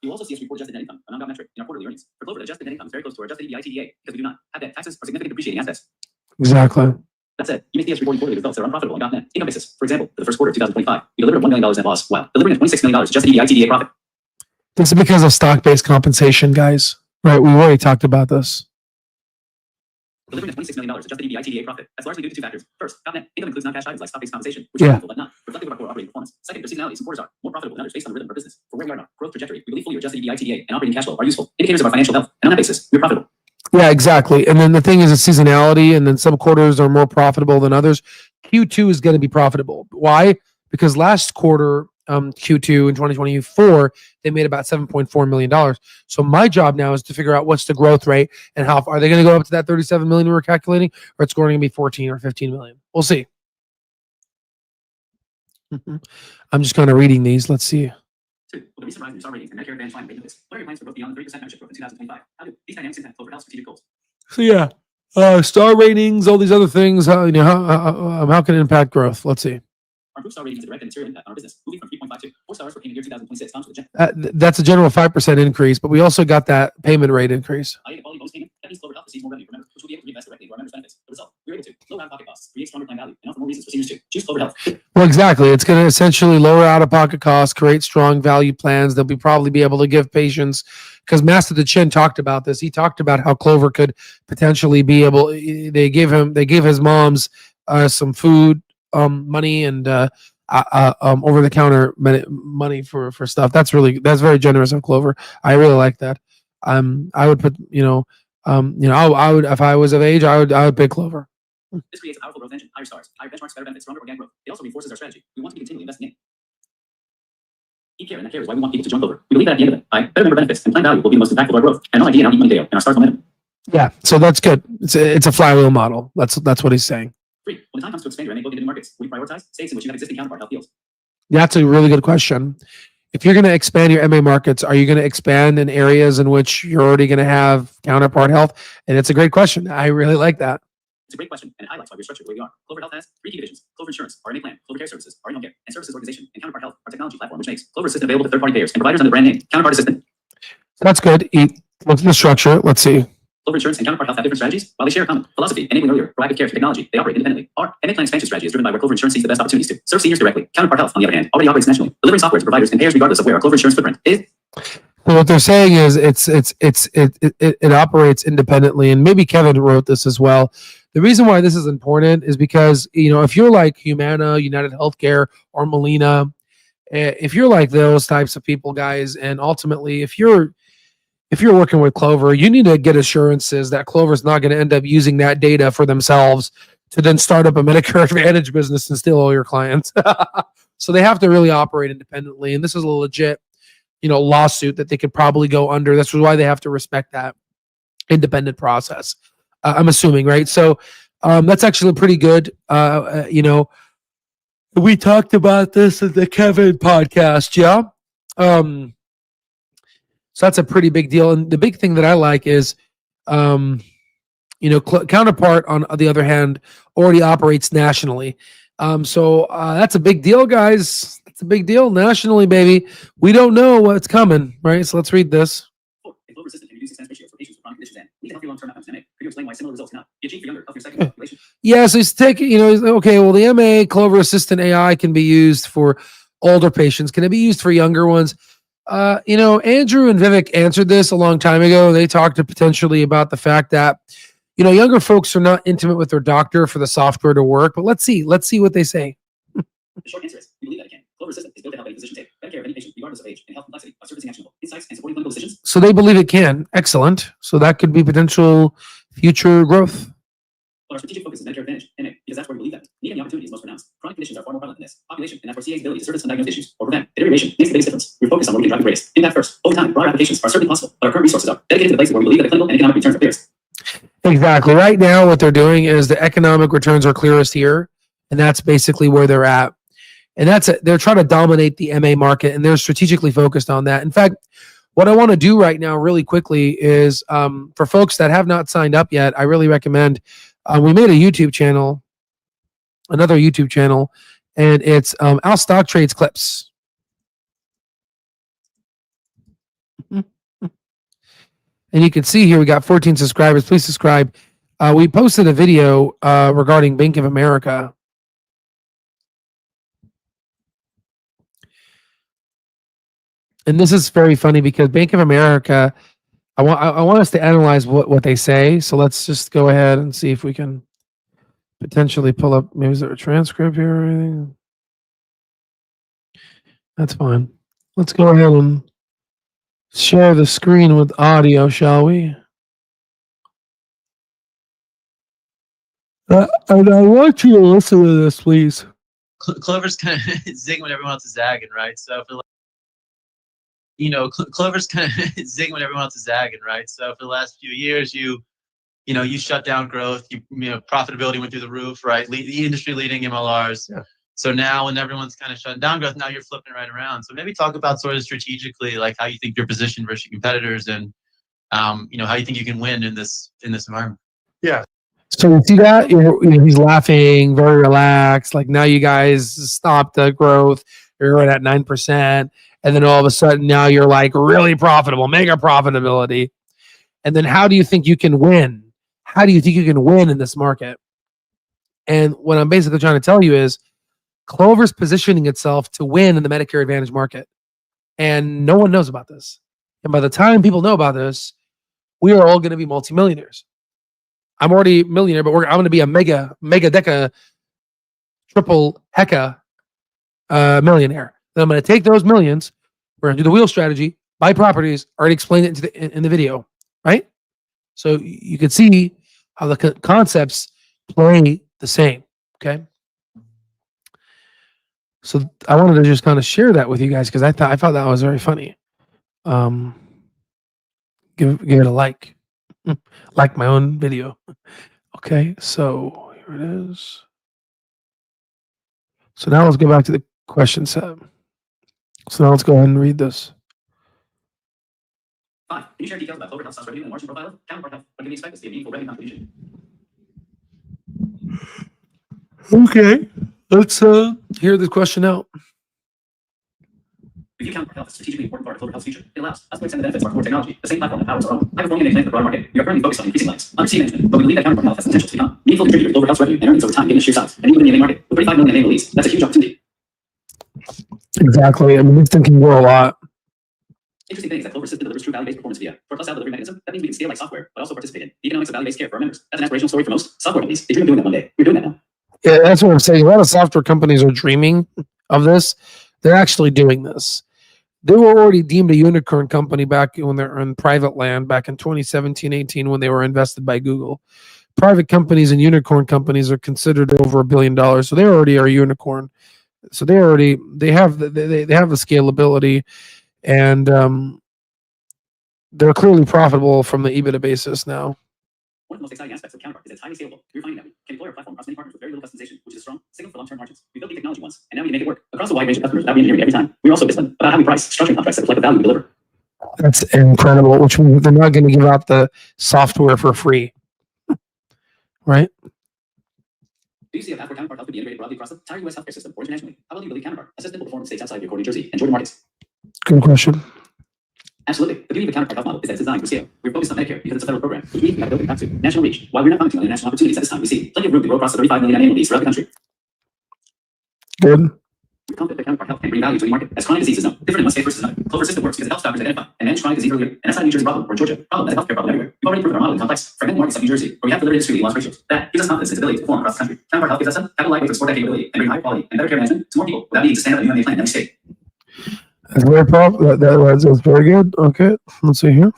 You also see us report adjusted net income, a non-GAAP metric, in our quarterly earnings. For Clover, adjusted net income is very close to our adjusted EBITDA because we do not have debt, taxes, or significant depreciating assets. Exactly. That said, you may see us reporting quarterly results that are unprofitable on GAAP net income basis. For example, for the first quarter of 2025, we delivered $1 million net loss while delivering a $26 million adjusted EBITDA profit. This is because of stock-based compensation, guys. Right? We've already talked about this. Delivering a $26 million adjusted EBITDA profit. That's largely due to two factors. First, GAAP net income includes non-cash items like stock-based compensation, which are meaningful but not reflective of our core operating performance. Second, their seasonality. Some quarters are more profitable than others based on the rhythm of our business. For where we are in our growth trajectory, we believe full year adjusted EBITDA and operating cash flow are useful indicators of our financial health. And on that basis, we're profitable. Yeah, exactly. And then the thing is a seasonality, and then some quarters are more profitable than others. Q2 is going to be profitable. Why? Because last quarter, Q2 in 2024, they made about $7.4 million. So my job now is to figure out what's the growth rate and how are they going to go up to that 37 million we were calculating, or it's going to be 14 or 15 million. We'll see. I'm just kind of reading these. Let's see. Two, with the recent rise in star ratings and Medicare Advantage line rate notice, what are your plans for growth beyond the 30% membership growth in 2025? How do these dynamics impact Clover Health's strategic goals? So yeah, star ratings, all these other things. How can it impact growth? Let's see. Our improved star ratings has a direct and material impact on our business, moving from 3.5 to 4 stars for payment year 2026 down to the That's a general 5% increase, but we also got that payment rate increase. quality bonus payment. That means Clover Health receives more revenue per member, which will be able to reinvest directly into our members' benefits. The result, we're able to lower out-of-pocket costs, create stronger plan value, and offer more reasons for seniors to choose Clover Health. Well, exactly. It's going to essentially lower out-of-pocket costs, create strong value plans. They'll probably be able to give patients, because Master the Chin talked about this. He talked about how Clover could potentially be able. They gave his moms some food, money, and over-the-counter money for stuff. That's very generous of Clover. I really like that. I would put I would, if I was of age, I would pick Clover. This creates a powerful growth engine, higher stars, higher benchmarks, better benefits, stronger organic growth. It also reinforces our strategy. We want to be continually investing in. Keep care, and that care is why we want people to join Clover. We believe that at the end of it, better member benefits and plan value will be the most impactful to our growth. And no idea how deep money they are and our stars momentum. Yeah, so that's good. It's a flywheel model. That's what he's saying. 3. When the time comes to expand your MA book into new markets, will you prioritize states in which you have existing counterpart health deals? That's a really good question. If you're going to expand your MA markets, are you going to expand in areas in which you're already going to have counterpart health? And it's a great question. I really like that. It's a great question, and it highlights why we're structured the way we are. Clover Health has 3 key divisions: Clover Insurance, our MA plan; Clover Care Services, our in-home care and services organization; and Counterpart Health, our technology platform, which makes Clover Assistant available to third-party payers and providers under the brand name Counterpart Assistant. That's good. Look at the structure. Let's see. Clover Insurance and Counterpart Health have different strategies. While they share a common philosophy, enabling earlier proactive care through technology, they operate independently. Our MA plan expansion strategy is driven by where Clover Insurance sees the best opportunities to serve seniors directly. Counterpart Health, on the other hand, already operates nationally, delivering software to providers and payers regardless of where our Clover Insurance footprint is. So what they're saying is it operates independently, and maybe Kevin wrote this as well. The reason why this is important is because, if you're like Humana, UnitedHealthcare, or Molina, if you're like those types of people, guys, and ultimately if you're working with Clover, you need to get assurances that Clover's not going to end up using that data for themselves to then start up a Medicare Advantage business and steal all your clients. So they have to really operate independently. And this is a legit, lawsuit that they could probably go under. That's why they have to respect that independent process. I'm assuming, right? So that's actually pretty good. We talked about this in the Kevin podcast. Yeah. So that's a pretty big deal. And the big thing that I like is, Counterpart, on the other hand, already operates nationally. So that's a big deal, guys. It's a big deal nationally, baby. We don't know what's coming, right? So let's read this. A Clover assistant can reduce expense ratios for patients with chronic conditions and need to help you long-term outcomes in MA. Could you explain why similar results cannot be achieved for younger healthier second population? Yeah, so he's taking, okay, well, the MA Clover Assistant AI can be used for older patients. Can it be used for younger ones? Andrew and Vivek answered this a long time ago. They talked potentially about the fact that, younger folks are not intimate with their doctor for the software to work. But let's see what they say. The short answer is, we believe that it can. Clover Assistant is built to help any physician take better care of any patient, regardless of age and health complexity, by surfacing actionable insights and supporting clinical decisions. So they believe it can. Excellent. So that could be potential future growth. But our strategic focus is Medicare Advantage, MA, because that's where we believe that need and the opportunity is most pronounced. Chronic conditions are far more prevalent than this population, and that's where CA's ability to service undiagnosed issues or prevent deterioration makes the biggest difference. We're focused on where we can drive the greatest impact first. Over time, broader applications are certainly possible, but our current resources are dedicated to the places where we believe that the clinical and economic returns are clearest. Exactly. Right now, what they're doing is the economic returns are clearest here, and that's basically where they're at. And they're trying to dominate the MA market, and they're strategically focused on that. In fact, what I want to do right now really quickly is for folks that have not signed up yet, I really recommend, we made a YouTube channel, another YouTube channel, and it's Al Stock Trades Clips. And you can see here we got 14 subscribers. Please subscribe. We posted a video regarding Bank of America. And this is very funny because Bank of America, I want us to analyze what they say. So let's just go ahead and see if we can potentially pull up. Maybe is there a transcript here or anything? That's fine. Let's go ahead and share the screen with audio, shall we? And I want you to listen to this, please. Clover's kind of zigging when everyone else is zagging, right? So for Clover's kind of zigging when everyone else is zagging, right? So for the last few years, you shut down growth. Profitability went through the roof, right? The industry leading MLRs. Yeah. So now when everyone's kind of shutting down growth, now you're flipping it right around. So maybe talk about sort of strategically, like how you think you're positioned versus your competitors, and how you think you can win in this environment. Yeah. So you see that he's laughing, very relaxed. Like, now you guys stopped the growth. You're right at 9%, and then all of a sudden now you're like really profitable, mega profitability. And then how do you think you can win? How do you think you can win in this market? And what I'm basically trying to tell you is Clover's positioning itself to win in the Medicare Advantage market. And no one knows about this. And by the time people know about this, we are all going to be multimillionaires. I'm already a millionaire, but I'm going to be a mega deca, triple hecka millionaire. Then I'm going to take those millions. We're going to do the wheel strategy, buy properties. Already explained it in the video, right? So you can see how the concepts play the same. Okay. So I wanted to just kind of share that with you guys because I thought that was very funny. Give it a like. Like my own video. Okay, so here it is. So now let's go back to the question set. So now let's go ahead and read this. 5. Can you share details about Clover Health revenue and margin profile? Counterpart Health, when can we expect this to be a meaningful revenue contribution? Okay, let's hear the question out. We view Counterpart Health as a strategically important part of Clover Health's future. It allows us to extend the benefits of our core technology, the same platform that powers our own high-performing and the broader market. We are currently focused on increasing lives, under management, but we believe that Counterpart Health has the potential to become a meaningful contributor to Clover Health's revenue and earnings over time, given its sheer size. And even in the MA market, with 35 million annual leads, that's a huge opportunity. Exactly. I mean, this thing can grow a lot. Interesting thing is that Clover Assistant delivers true value-based performance via for a plus delivery mechanism. That means we can scale like software, but also participate in the economics of value-based care for our members. That's an aspirational story for most software companies. They dream of doing that one day. We're doing that now. Yeah, that's what I'm saying. A lot of software companies are dreaming of this. They're actually doing this. They were already deemed a unicorn company back when they're in private land back in 2017-18 when they were invested by Google. Private companies and unicorn companies are considered over $1 billion, so they already are a unicorn. So they have the scalability, and they're clearly profitable from the EBITDA basis now. One of the most exciting aspects of Counterpart is that it's highly scalable. We're finding that we can deploy our platform across many partners with very little customization, which is a strong signal for long-term margins. We built the technology once, and now we can make it work across a wide range of customers without re-engineering every time. We're also disciplined about how we price, structuring contracts that reflect the value we deliver. That's incredible, which means they're not going to give out the software for free. Right? Do you see a path where Counterpart Health could be integrated broadly across the entire U.S. healthcare system or internationally? How well do you believe Counterpart, a system will perform in states outside of your core New Jersey and Georgia markets? Good question. Absolutely. The beauty of the Counterpart Health model is that it's designed for scale. We're focused on Medicare because it's a federal program, which means we have ability to national reach. While we're not commenting on international opportunities at this time, we see plenty of room to grow across the 35 million annual needs throughout the country. Good. We're confident that Counterpart Health can bring value to any market. As chronic disease is known, different in one state versus another. Clover System works because it helps doctors identify and manage chronic disease earlier. And that's not a New Jersey problem or a Georgia problem. That's a healthcare problem everywhere. We've already proven our model in complex, fragmented markets like New Jersey, where we have delivered industry loss ratios. That gives us confidence in its ability to perform across the country. Counterpart Health gives us a capital light way to support that capability and bring higher quality and better care management to more people without needing to stand up a new MA plan in every state. That's very powerful. That's very good. Okay, let's see here.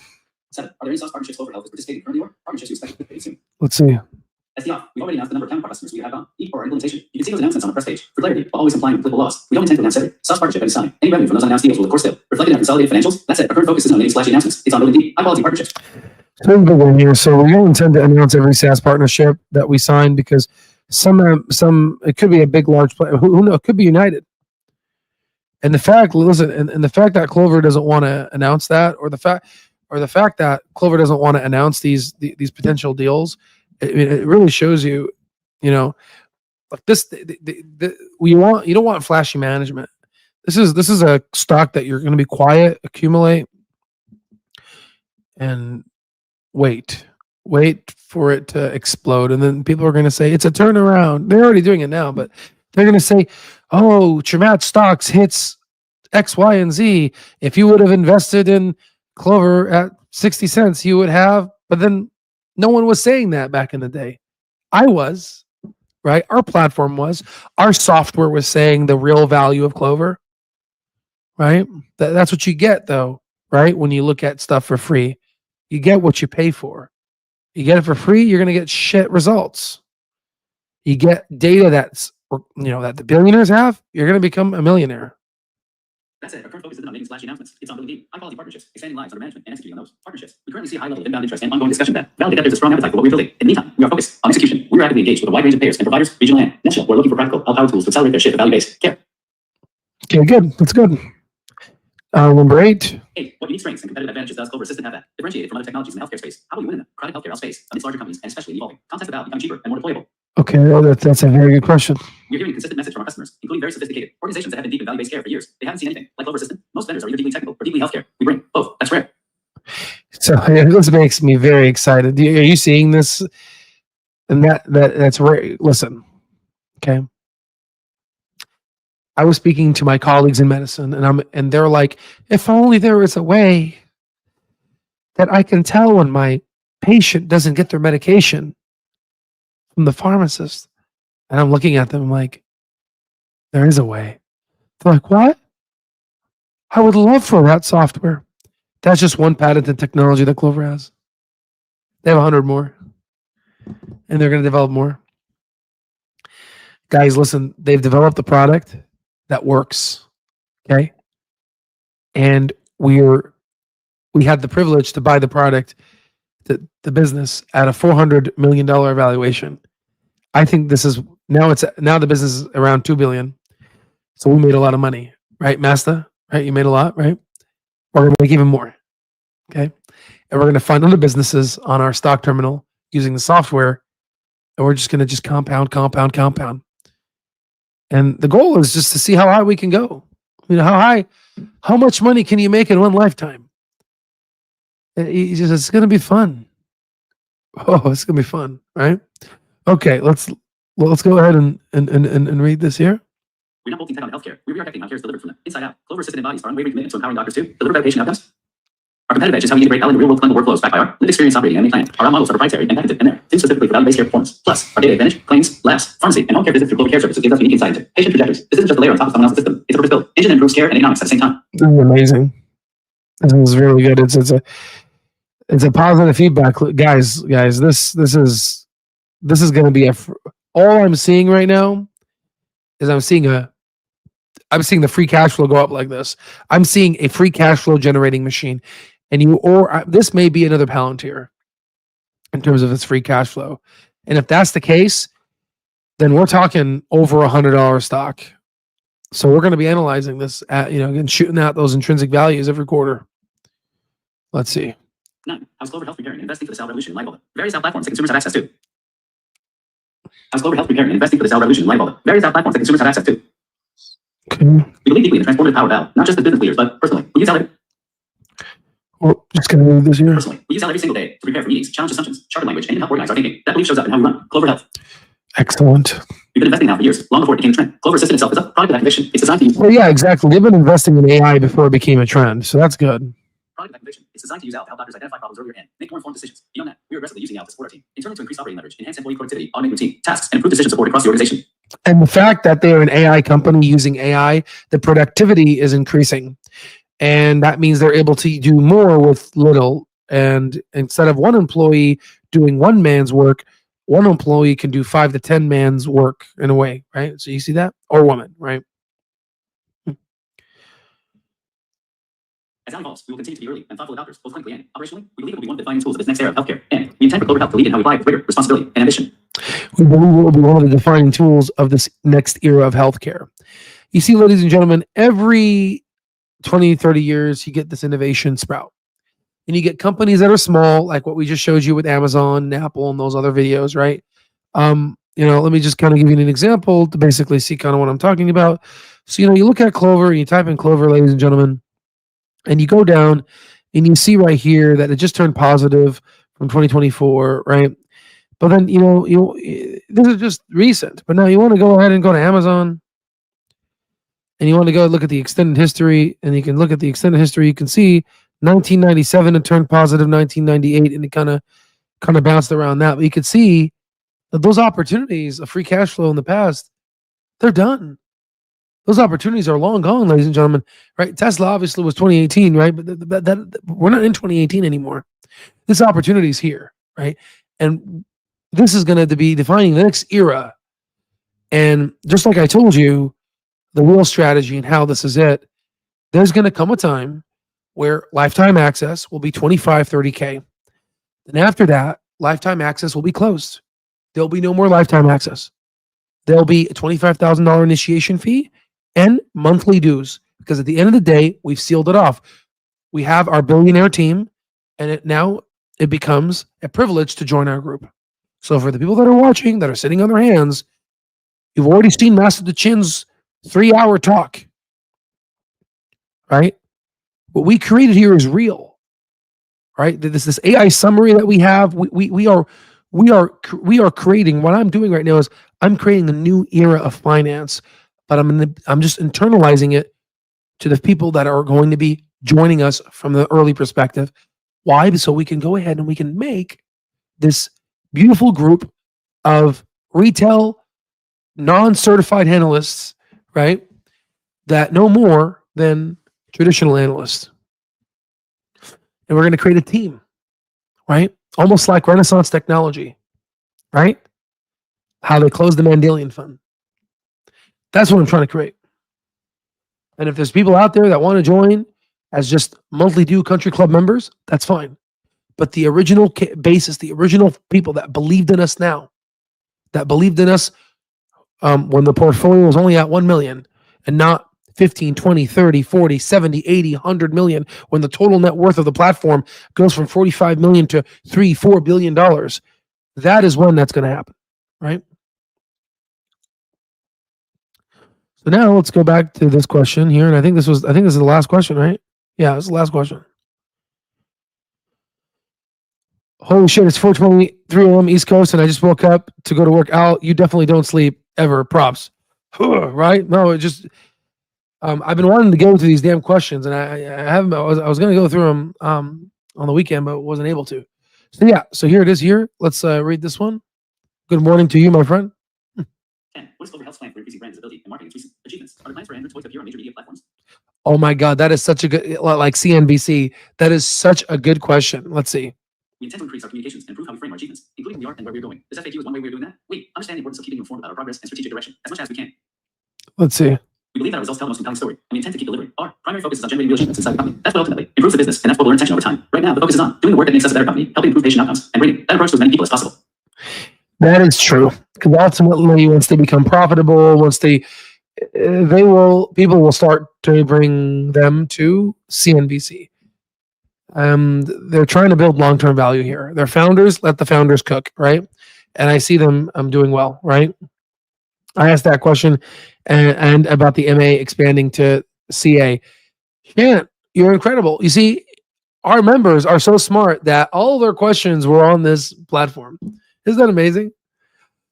7. Are there any SaaS partnerships Clover Health is participating currently or partnerships you expect to participate soon? Let's see. As the off, we've already announced the number of Counterpart customers we have on or implementation. You can see those announcements on the press page. For clarity, while always complying with applicable laws, we don't intend to announce every SaaS partnership at this time. Any revenue from those unannounced deals will of course still reflected in our consolidated financials. That said, our current focus isn't on making splashy announcements. It's on building deep, high-quality partnerships. So big one here. So we don't intend to announce every SaaS partnership that we sign because some it could be a big large player. Who knows? It could be United. And the fact, listen, and the fact that Clover doesn't want to announce that, or the fact that Clover doesn't want to announce these potential deals, it really shows you, like this. You don't want flashy management. This is a stock that you're going to be quiet, accumulate, and wait for it to explode, and then people are going to say it's a turnaround. They're already doing it now, but they're going to say, "Oh, Chirmat Stocks hits X, Y, and Z. If you would have invested in Clover at 60 cents, you would have." But then no one was saying that back in the day. I was, right? Our platform was. Our software was saying the real value of Clover, right? That's what you get, though, right? When you look at stuff for free, you get what you pay for. You get it for free, you're going to get shit results. You get data that the billionaires have, you're going to become a millionaire. That's it. Our current focus isn't on making splashy announcements. It's on building deep, high-quality partnerships, expanding lives under management, and executing on those partnerships. We currently see a high level of inbound interest and ongoing discussion that validate that there's a strong appetite for what we're building. In the meantime, we are focused on execution. We're actively engaged with a wide range of payers and providers, regional and national, who are looking for practical, power tools to accelerate their shift to value-based care. Okay, good. That's good. Number 8. 8. What unique strengths and competitive advantages does Clover Assistant have that differentiated from other technologies in the healthcare space? How will you win in the chronic healthcare health space amidst larger companies and especially evolving? Context about becoming cheaper and more deployable. Okay, well, that's a very good question. We're hearing a consistent message from our customers, including very sophisticated organizations that have been deep in value-based care for years. They haven't seen anything like Clover Assistant. Most vendors are either deeply technical or deeply healthcare. We bring both. That's rare. So this makes me very excited. Are you seeing this? And that's rare. Listen, okay. I was speaking to my colleagues in medicine, and they're like, if only there was a way that I can tell when my patient doesn't get their medication from the pharmacist. And I'm looking at them, I'm like, there is a way. They're like, what? I would love for that software. That's just one patented technology that Clover has. They have 100 more. And they're going to develop more. Guys, listen, they've developed a product that works. Okay? And we had the privilege to buy the product, the business, at a $400 million valuation. I think this is now the business is around $2 billion. So we made a lot of money, right, Master? Right? You made a lot, right? We're going to make even more. Okay? And we're going to find other businesses on our stock terminal using the software, and we're just going to compound. And the goal is just to see how high we can go. How much money can you make in one lifetime? It's going to be fun. Oh, it's going to be fun, right? Okay, let's go ahead and read this here. We're not bolting tech on healthcare. We're re-architecting how care is delivered from the inside out. Clover Assistant embodies our unwavering commitment to empowering doctors to deliver better patient outcomes competitive edge is how we integrate L into real-world clinical workflows backed by our lived experience operating MA client. Our models are proprietary and patented, and they're tuned specifically for value-based care performance. Plus, our data advantage, claims, labs, pharmacy, and home care visits through Clover Care Services gives us unique insight into patient trajectories. This isn't just a layer on top of someone else's system. It's a purpose-built engine that improves care and economics at the same time. This is amazing. This is really good. It's a positive feedback, guys. This is going to be all I'm seeing right now is I'm seeing the free cash flow go up like this. I'm seeing a free cash flow generating machine, and this may be another Palantir in terms of its free cash flow. And if that's the case, then we're talking over $100 stock. So we're going to be analyzing this and shooting out those intrinsic values every quarter. Let's see. 9. How's Clover Health preparing and investing for the cell revolution in light of all the various health platforms that consumers have access to? How's Clover Health preparing and investing for the cell revolution in light of all the various health platforms that consumers have access to? Okay. We believe deeply in the transformative power of Al, not just as business leaders, but personally. We use Al We're just going to move this here. personally. We use Al every single day to prepare for meetings, challenge assumptions, sharpen language, and even help organize our thinking. That belief shows up in how we run Clover Health. Excellent. We've been investing now for years, long before it became a trend. Clover Assistant itself is a product of that conviction. It's designed to use Well, yeah, exactly. They've been investing in AI before it became a trend, so that's good. product of that conviction. It's designed to use Al to help doctors identify problems earlier and make more informed decisions. Beyond that, we are aggressively using Al to support our team, internally to increase operating leverage, enhance employee productivity, automate routine tasks, and improve decision support across the organization. And the fact that they're an AI company using AI, the productivity is increasing. And that means they're able to do more with little. And instead of one employee doing one man's work, one employee can do 5 to 10 man's work in a way, right? So you see that? Or woman, right? As Al evolves, we will continue to be early and thoughtful adopters, both clinically and operationally. We believe it will be one of the defining tools of this next era of healthcare. And we intend for Clover Health to lead in how we apply with rigor, responsibility, and ambition. We believe it will be one of the defining tools of this next era of healthcare. You see, ladies and gentlemen, every 20, 30 years, you get this innovation sprout. And you get companies that are small, like what we just showed you with Amazon and Apple and those other videos, right? Let me just kind of give you an example to basically see kind of what I'm talking about. So, you look at Clover and you type in Clover, ladies and gentlemen, and you go down and you see right here that it just turned positive from 2024, right? But then, this is just recent. But now you want to go ahead and go to Amazon and you want to go look at the extended history, and you can look at the extended history. You can see 1997 it turned positive, 1998, and it kind of bounced around that. But you could see that those opportunities of free cash flow in the past, they're done. Those opportunities are long gone, ladies and gentlemen. Right? Tesla obviously was 2018, right? But that we're not in 2018 anymore. This opportunity is here, right? And this is going to be defining the next era. And just like I told you, the real strategy and how this is it, there's going to come a time where lifetime access will be 25, 30K. And after that, lifetime access will be closed. There'll be no more lifetime access. There'll be a $25,000 initiation fee and monthly dues, because at the end of the day, we've sealed it off. We have our billionaire team, and it becomes a privilege to join our group. So for the people that are watching, that are sitting on their hands, you've already seen Master DeChin's 3-hour talk, right? What we created here is real, right? This AI summary that we have, we are creating. What I'm doing right now is I'm creating a new era of finance, but I'm just internalizing it to the people that are going to be joining us from the early perspective. Why? So we can go ahead and we can make this beautiful group of retail non-certified analysts, right, that know more than traditional analysts. And we're going to create a team, right? Almost like Renaissance technology, right? How they closed the Mandelian Fund. That's what I'm trying to create. And if there's people out there that want to join as just monthly due country club members, that's fine. But the original basis, the original people that believed in us now, that believed in us when the portfolio was only at 1 million and not 15, 20, 30, 40, 70, 80, 100 million, when the total net worth of the platform goes from 45 million to $3-4 billion, that is when that's going to happen, right? So now let's go back to this question here. And I think this is the last question, right? Yeah, this is the last question. Holy shit, it's 4:23 a.m. East Coast, and I just woke up to go to work. Al, you definitely don't sleep ever. Props. Right? No, it just, I've been wanting to go through these damn questions, and I haven't. I was going to go through them on the weekend, but wasn't able to. So yeah, so here it is. Here, let's read this one. Good morning to you, my friend. 10. What is Clover Health's plan for increasing brand visibility and marketing achievements? Are the plans for Android toys to appear on major media platforms? Oh my God, that is such a good, like CNBC. That is such a good question. Let's see. We intend to increase our communications and improve how we frame our achievements, including who we are and where we're going. This FAQ is one way we're doing that. We understand the importance of keeping you informed about our progress and strategic direction as much as we can. Let's see. We believe that our results tell the most compelling story, and we intend to keep delivering. Our primary focus is on generating real achievements inside the company. That's what ultimately improves the business, and that's what will earn attention over time. Right now, the focus is on doing the work that makes us a better company, helping improve patient outcomes, and bringing that approach to as many people as possible. That is true. Because ultimately, once they become profitable, once people will start to bring them to CNBC. They're trying to build long-term value here. They're founders, let the founders cook, right? And I see them doing well, right? I asked that question and about the MA expanding to CA. Shannon, you're incredible. You see, our members are so smart that all their questions were on this platform. Isn't that amazing?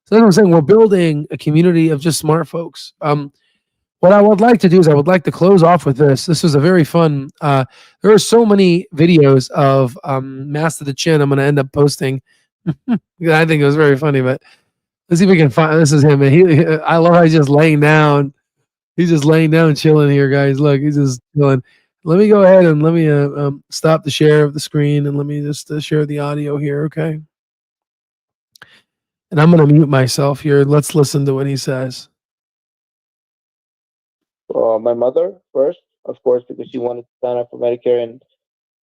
So that's what I'm saying. We're building a community of just smart folks. What I would like to do is I would like to close off with this. This was a very fun. There are so many videos of Master the Chin. I'm going to end up posting. I think it was very funny, but let's see if we can find. This is him. I love how he's just laying down. He's just laying down, chilling here, guys. Look, he's just chilling. Let me go ahead and let me stop the share of the screen and let me just share the audio here, okay? And I'm going to mute myself here. Let's listen to what he says. My mother first, of course, because she wanted to sign up for Medicare, and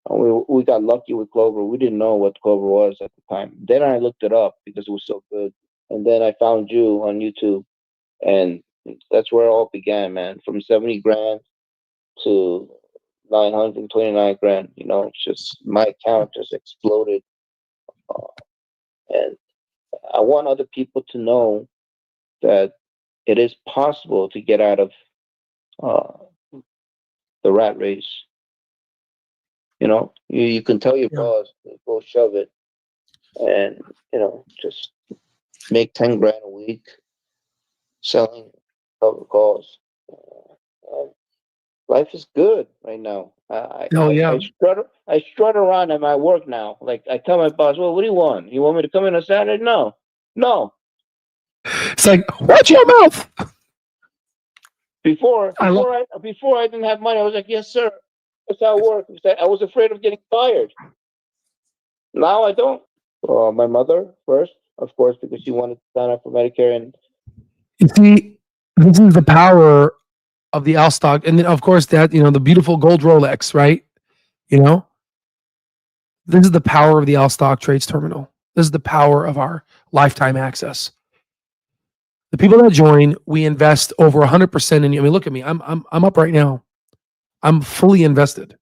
we got lucky with Clover. We didn't know what Clover was at the time. Then I looked it up because it was so good, and then I found you on YouTube, and that's where it all began, man. From 70 grand to 929 grand. You know, it's just my account just exploded, and I want other people to know that it is possible to get out of the rat race. You know, you can tell your boss, go shove it, and just make 10 grand a week selling cover calls. Life is good right now. I strut around at my work now. Like I tell my boss, "Well, what do you want? You want me to come in on Saturday?" No. It's like, watch your mouth. Before I didn't have money, I was like, "Yes, sir." That's how it works. I was afraid of getting fired. Now I don't. My mother first, of course, because she wanted to sign up for Medicare, and you see, this is the power of the Al stock, and then of course that the beautiful gold Rolex, right? This is the power of the Al stock trades terminal. This is the power of our lifetime access. The people that join, we invest over 100% in you. I mean, look at me. I'm up right now. I'm fully invested,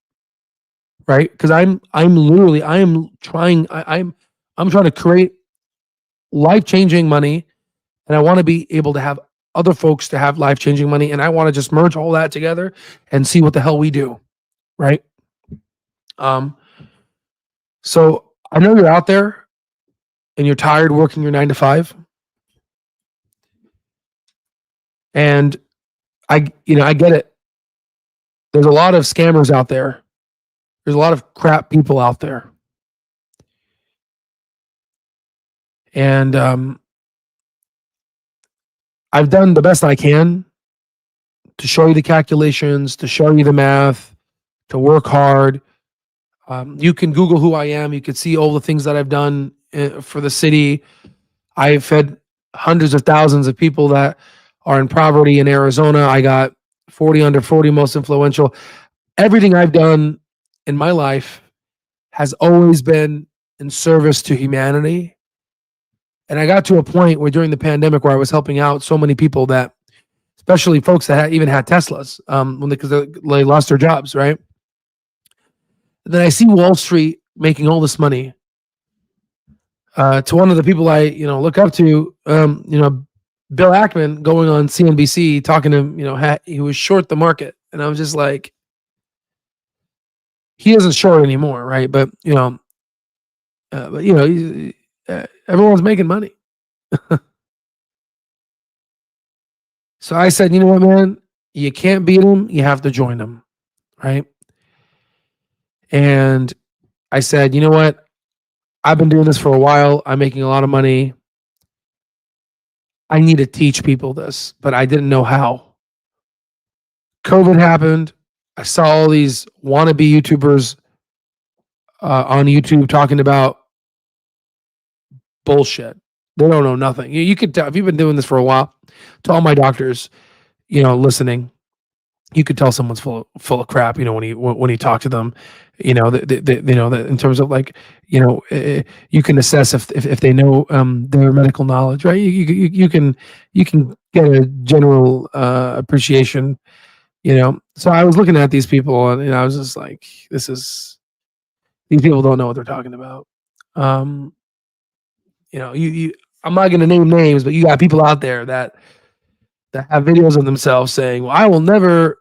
right? Because I'm trying to create life-changing money, and I want to be able to have other folks to have life-changing money, and I want to just merge all that together and see what the hell we do, right? So I know you're out there and you're tired working your 9 to 5. And I get it. There's a lot of scammers out there. There's a lot of crap people out there. And I've done the best I can to show you the calculations, to show you the math, to work hard. You can Google who I am. You can see all the things that I've done for the city. I've fed hundreds of thousands of people that are in poverty in Arizona. I got 40 under 40 most influential. Everything I've done in my life has always been in service to humanity. And I got to a point where during the pandemic where I was helping out so many people that, especially folks that even had Teslas, because they lost their jobs, right? Then I see Wall Street making all this money. To one of the people I look up to, Bill Ackman going on CNBC talking to he was short the market, and I was just like, he isn't short anymore, right? But everyone's making money. So I said, you know what, man, You can't beat them. You have to join them, right? And I said, you know what? I've been doing this for a while. I'm making a lot of money. I need to teach people this, but I didn't know how. COVID happened. I saw all these wannabe YouTubers on YouTube talking about bullshit. They don't know nothing. You could tell if you've been doing this for a while. To all my doctors, listening, you could tell someone's full of crap. When you talk to them, that in terms of like, you can assess if they know their medical knowledge, right? You can get a general appreciation. So I was looking at these people and I was just like, these people don't know what they're talking about. I'm not going to name names, but you got people out there that have videos of themselves saying, well, I will never,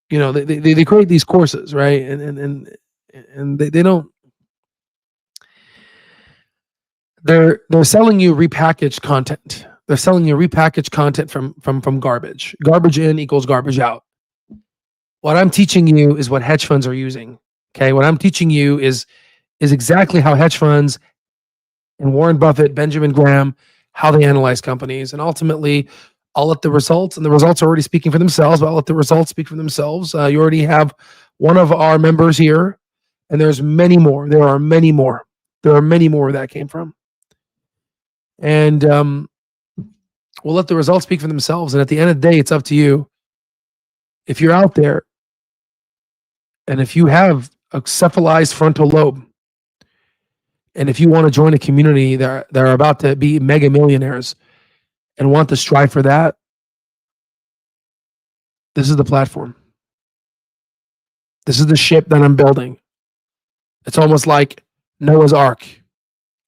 they create these courses, right? And they don't, they're selling you repackaged content. They're selling you repackaged content from garbage. Garbage in equals garbage out. What I'm teaching you is what hedge funds are using. Okay. What I'm teaching you is exactly how hedge funds and Warren Buffett, Benjamin Graham, how they analyze companies. And ultimately, I'll let the results, and the results are already speaking for themselves, but I'll let the results speak for themselves. You already have one of our members here, and there's many more. There are many more. There are many more where that came from. And we'll let the results speak for themselves. And at the end of the day, it's up to you. If you're out there, and if you have a cephalized frontal lobe, and if you want to join a community that are about to be mega millionaires and want to strive for that, this is the platform. This is the ship that I'm building. It's almost like Noah's Ark.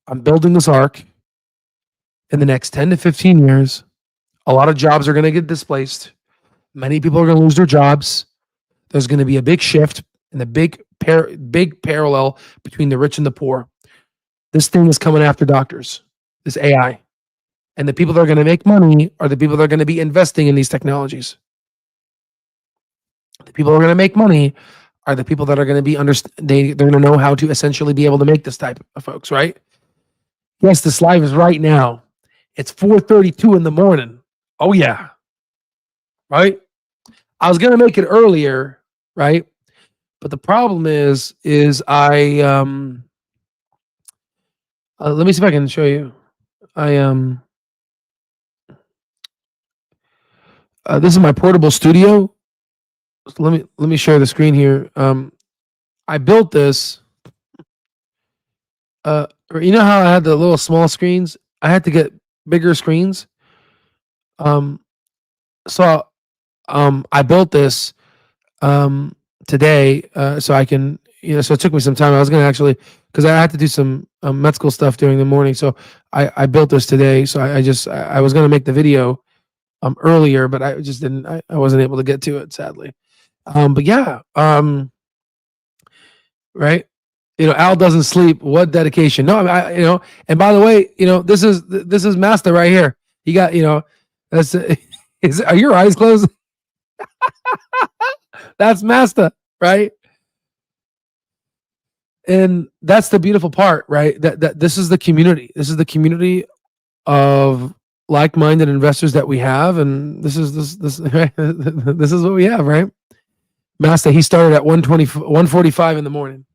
I'm building this ark. In the next 10 to 15 years, a lot of jobs are going to get displaced. Many people are going to lose their jobs. There's going to be a big shift and a big parallel between the rich and the poor. This thing is coming after doctors, this AI. And the people that are going to make money are the people that are going to be investing in these technologies. The people who are going to make money are the people that are going to be they're going to know how to essentially be able to make this type of folks, right? Yes, this live is right now. It's 4:32 in the morning. Oh yeah. Right? I was going to make it earlier, right? But the problem is I let me see if I can show you. This is my portable studio. So let me share the screen here. I built this. You know how I had the little small screens? I had to get bigger screens. So I built this today so I can, so it took me some time. I was going to actually, because I had to do some med school stuff during the morning. So I built this today. So I was going to make the video earlier, but I just didn't, I wasn't able to get to it, sadly. But yeah, right. Al doesn't sleep. What dedication? No, and by the way, this is Master right here. You got, that's, are your eyes closed? That's Master, right? And that's the beautiful part, right? That this is the community. This is the community of like-minded investors that we have, and this is this what we have, right? Master, he started at 1:45 in the morning.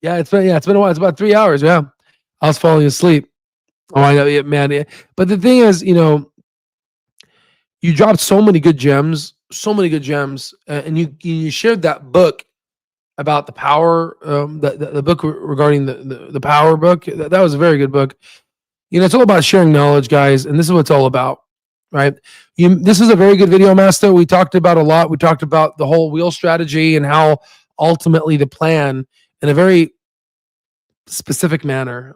Yeah, it's been a while. It's about 3 hours. Yeah, I was falling asleep. Oh, I know, yeah, man. Yeah. But the thing is, you dropped so many good gems, and you shared that book about the power, the book regarding the power book. That was a very good book. It's all about sharing knowledge, guys, and this is what it's all about, right? This is a very good video, Master. We talked about a lot. We talked about the whole wheel strategy and how ultimately the plan in a very specific manner.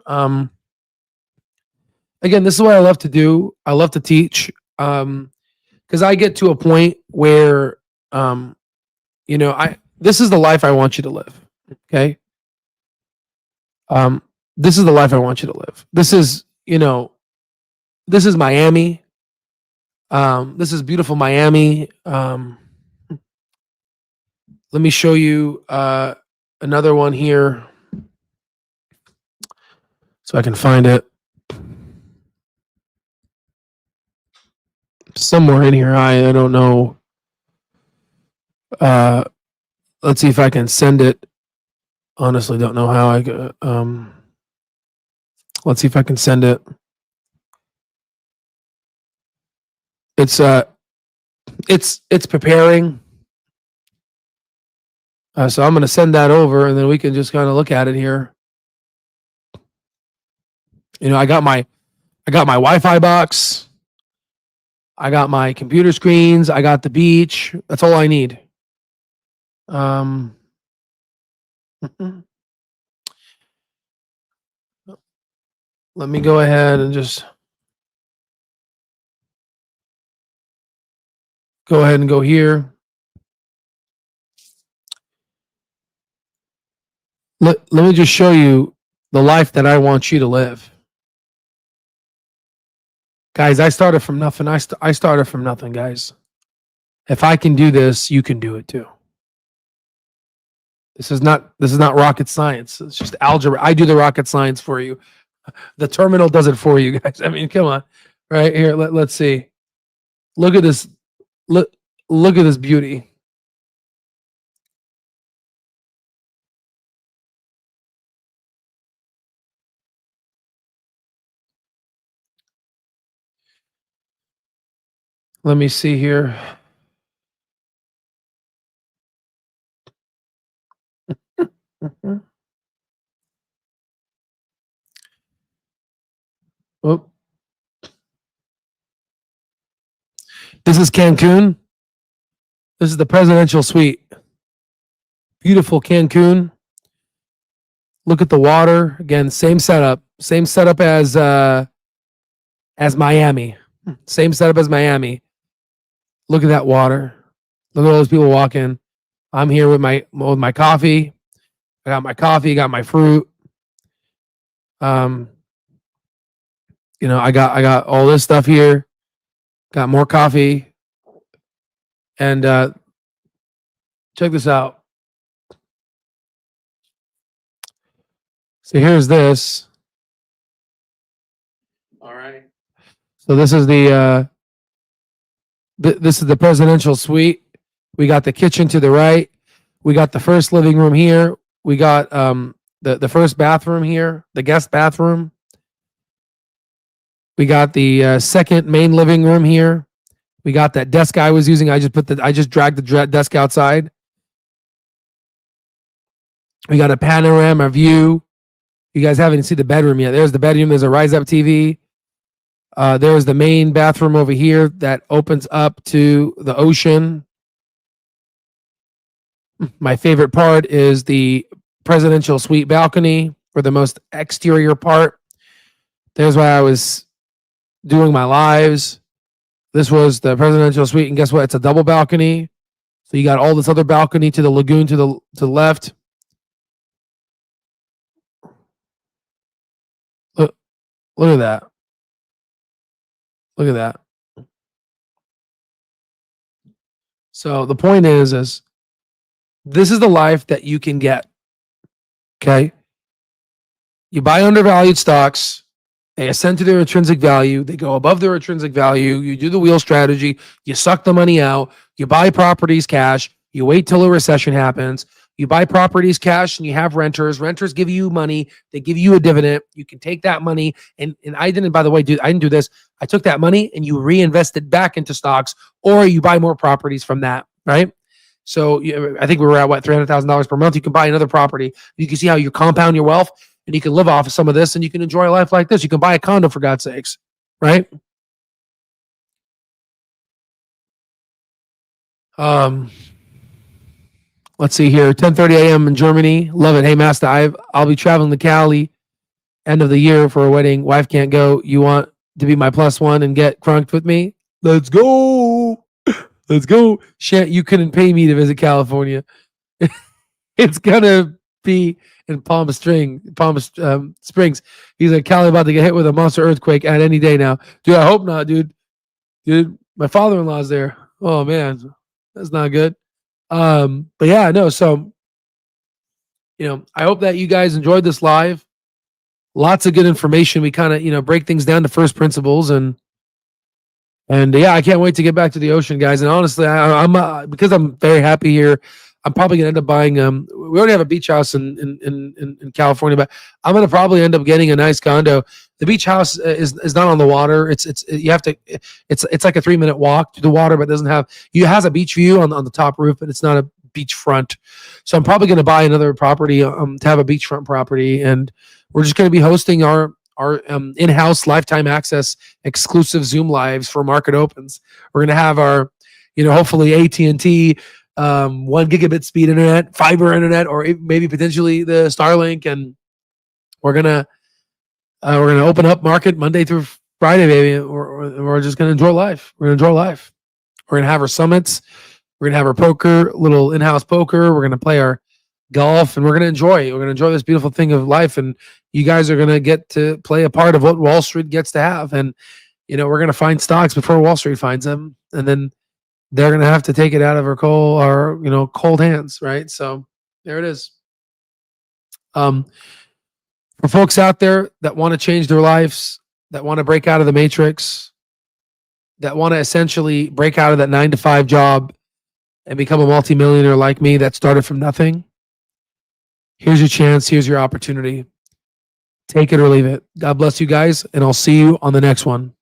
Again, this is what I love to do. I love to teach because I get to a point where, this is the life I want you to live. Okay. This is the life I want you to live. This is, this is Miami. This is beautiful Miami. let me show you another one here so I can find it somewhere in here. I don't know. Let's see if I can send it. Honestly, don't know how I could. Let's see if I can send it. It's preparing. So I'm going to send that over, and then we can just kind of look at it here. You know, I got my Wi-Fi box. I got my computer screens. I got the beach. That's all I need. Let me go ahead and just go ahead and go here. Let me just show you the life that I want you to live. Guys, I started from nothing. I started from nothing, guys. If I can do this, you can do it too. This is not rocket science. It's just algebra. I do the rocket science for you. The terminal does it for you, guys. I mean, come on. Right here, let's see. Look at this. Look at this beauty. Let me see here. Oh. This is Cancun. This is the presidential suite. Beautiful Cancun. Look at the water. Again, same setup. Same setup as Miami. Same setup as Miami. Look at that water. Look at all those people walking. I'm here with my coffee. I got my coffee, got my fruit. You know, I got all this stuff here. Got more coffee. And check this out. So here's this. All right. So this is the presidential suite. We got the kitchen to the right. We got the first living room here. We got the first bathroom here, the guest bathroom. We got the second main living room here. We got that desk I was using. I just dragged the desk outside. We got a panorama view. You guys haven't seen the bedroom yet. There's the bedroom. There's a Rise Up TV. There's the main bathroom over here that opens up to the ocean. My favorite part is the presidential suite balcony, or the most exterior part. There's why I was doing my lives. This was the presidential suite, and guess what? It's a double balcony. So you got all this other balcony to the lagoon to the left. Look at that. Look at that. So the point is this is the life that you can get. Okay? You buy undervalued stocks. They ascend to their intrinsic value. They go above their intrinsic value. You do the wheel strategy. You suck the money out. You buy properties cash. You wait till a recession happens. You buy properties cash and you have renters. Renters give you money. They give you a dividend. You can take that money. And I didn't, by the way, I didn't do this. I took that money and you reinvest it back into stocks, or you buy more properties from that, right? So I think we were at $300,000 per month. You can buy another property. You can see how you compound your wealth. And you can live off of some of this, and you can enjoy a life like this. You can buy a condo, for God's sakes, right? Let's see here. 10:30 a.m. in Germany. Love it. Hey, Master, I'll be traveling to Cali end of the year for a wedding. Wife can't go. You want to be my plus one and get crunked with me? Let's go. Let's go. Shit, you couldn't pay me to visit California. It's gonna be in Palm Springs. He's like, Cali about to get hit with a monster earthquake at any day now. Dude, I hope not, dude. Dude, my father-in-law's there. Oh, man. That's not good. But yeah, no. So I hope that you guys enjoyed this live. Lots of good information. We kind of break things down to first principles and yeah, I can't wait to get back to the ocean, guys. And honestly, I'm because I'm very happy here. I'm probably gonna end up buying. We already have a beach house in California, but I'm gonna probably end up getting a nice condo. The beach house is not on the water. You have to. It's like a 3-minute walk to the water, but it doesn't have. It has a beach view on the top roof, but it's not a beachfront. So I'm probably gonna buy another property to have a beachfront property, and we're just gonna be hosting our in-house lifetime access exclusive Zoom lives for market opens. We're gonna have our, hopefully AT&T 1 gigabit speed internet, fiber internet, or maybe potentially the Starlink, and we're gonna open up market Monday through Friday, baby. We're just gonna enjoy life. We're gonna enjoy life. We're gonna have our summits. We're gonna have our poker, little in-house poker. We're gonna play our golf, and we're gonna enjoy. We're gonna enjoy this beautiful thing of life, and you guys are gonna get to play a part of what Wall Street gets to have. And we're gonna find stocks before Wall Street finds them, and then they're gonna have to take it out of our cold hands, right? So there it is. For folks out there that want to change their lives, that want to break out of the matrix, that want to essentially break out of that 9-to-5 job and become a multimillionaire like me that started from nothing, here's your chance. Here's your opportunity. Take it or leave it. God bless you guys, and I'll see you on the next one.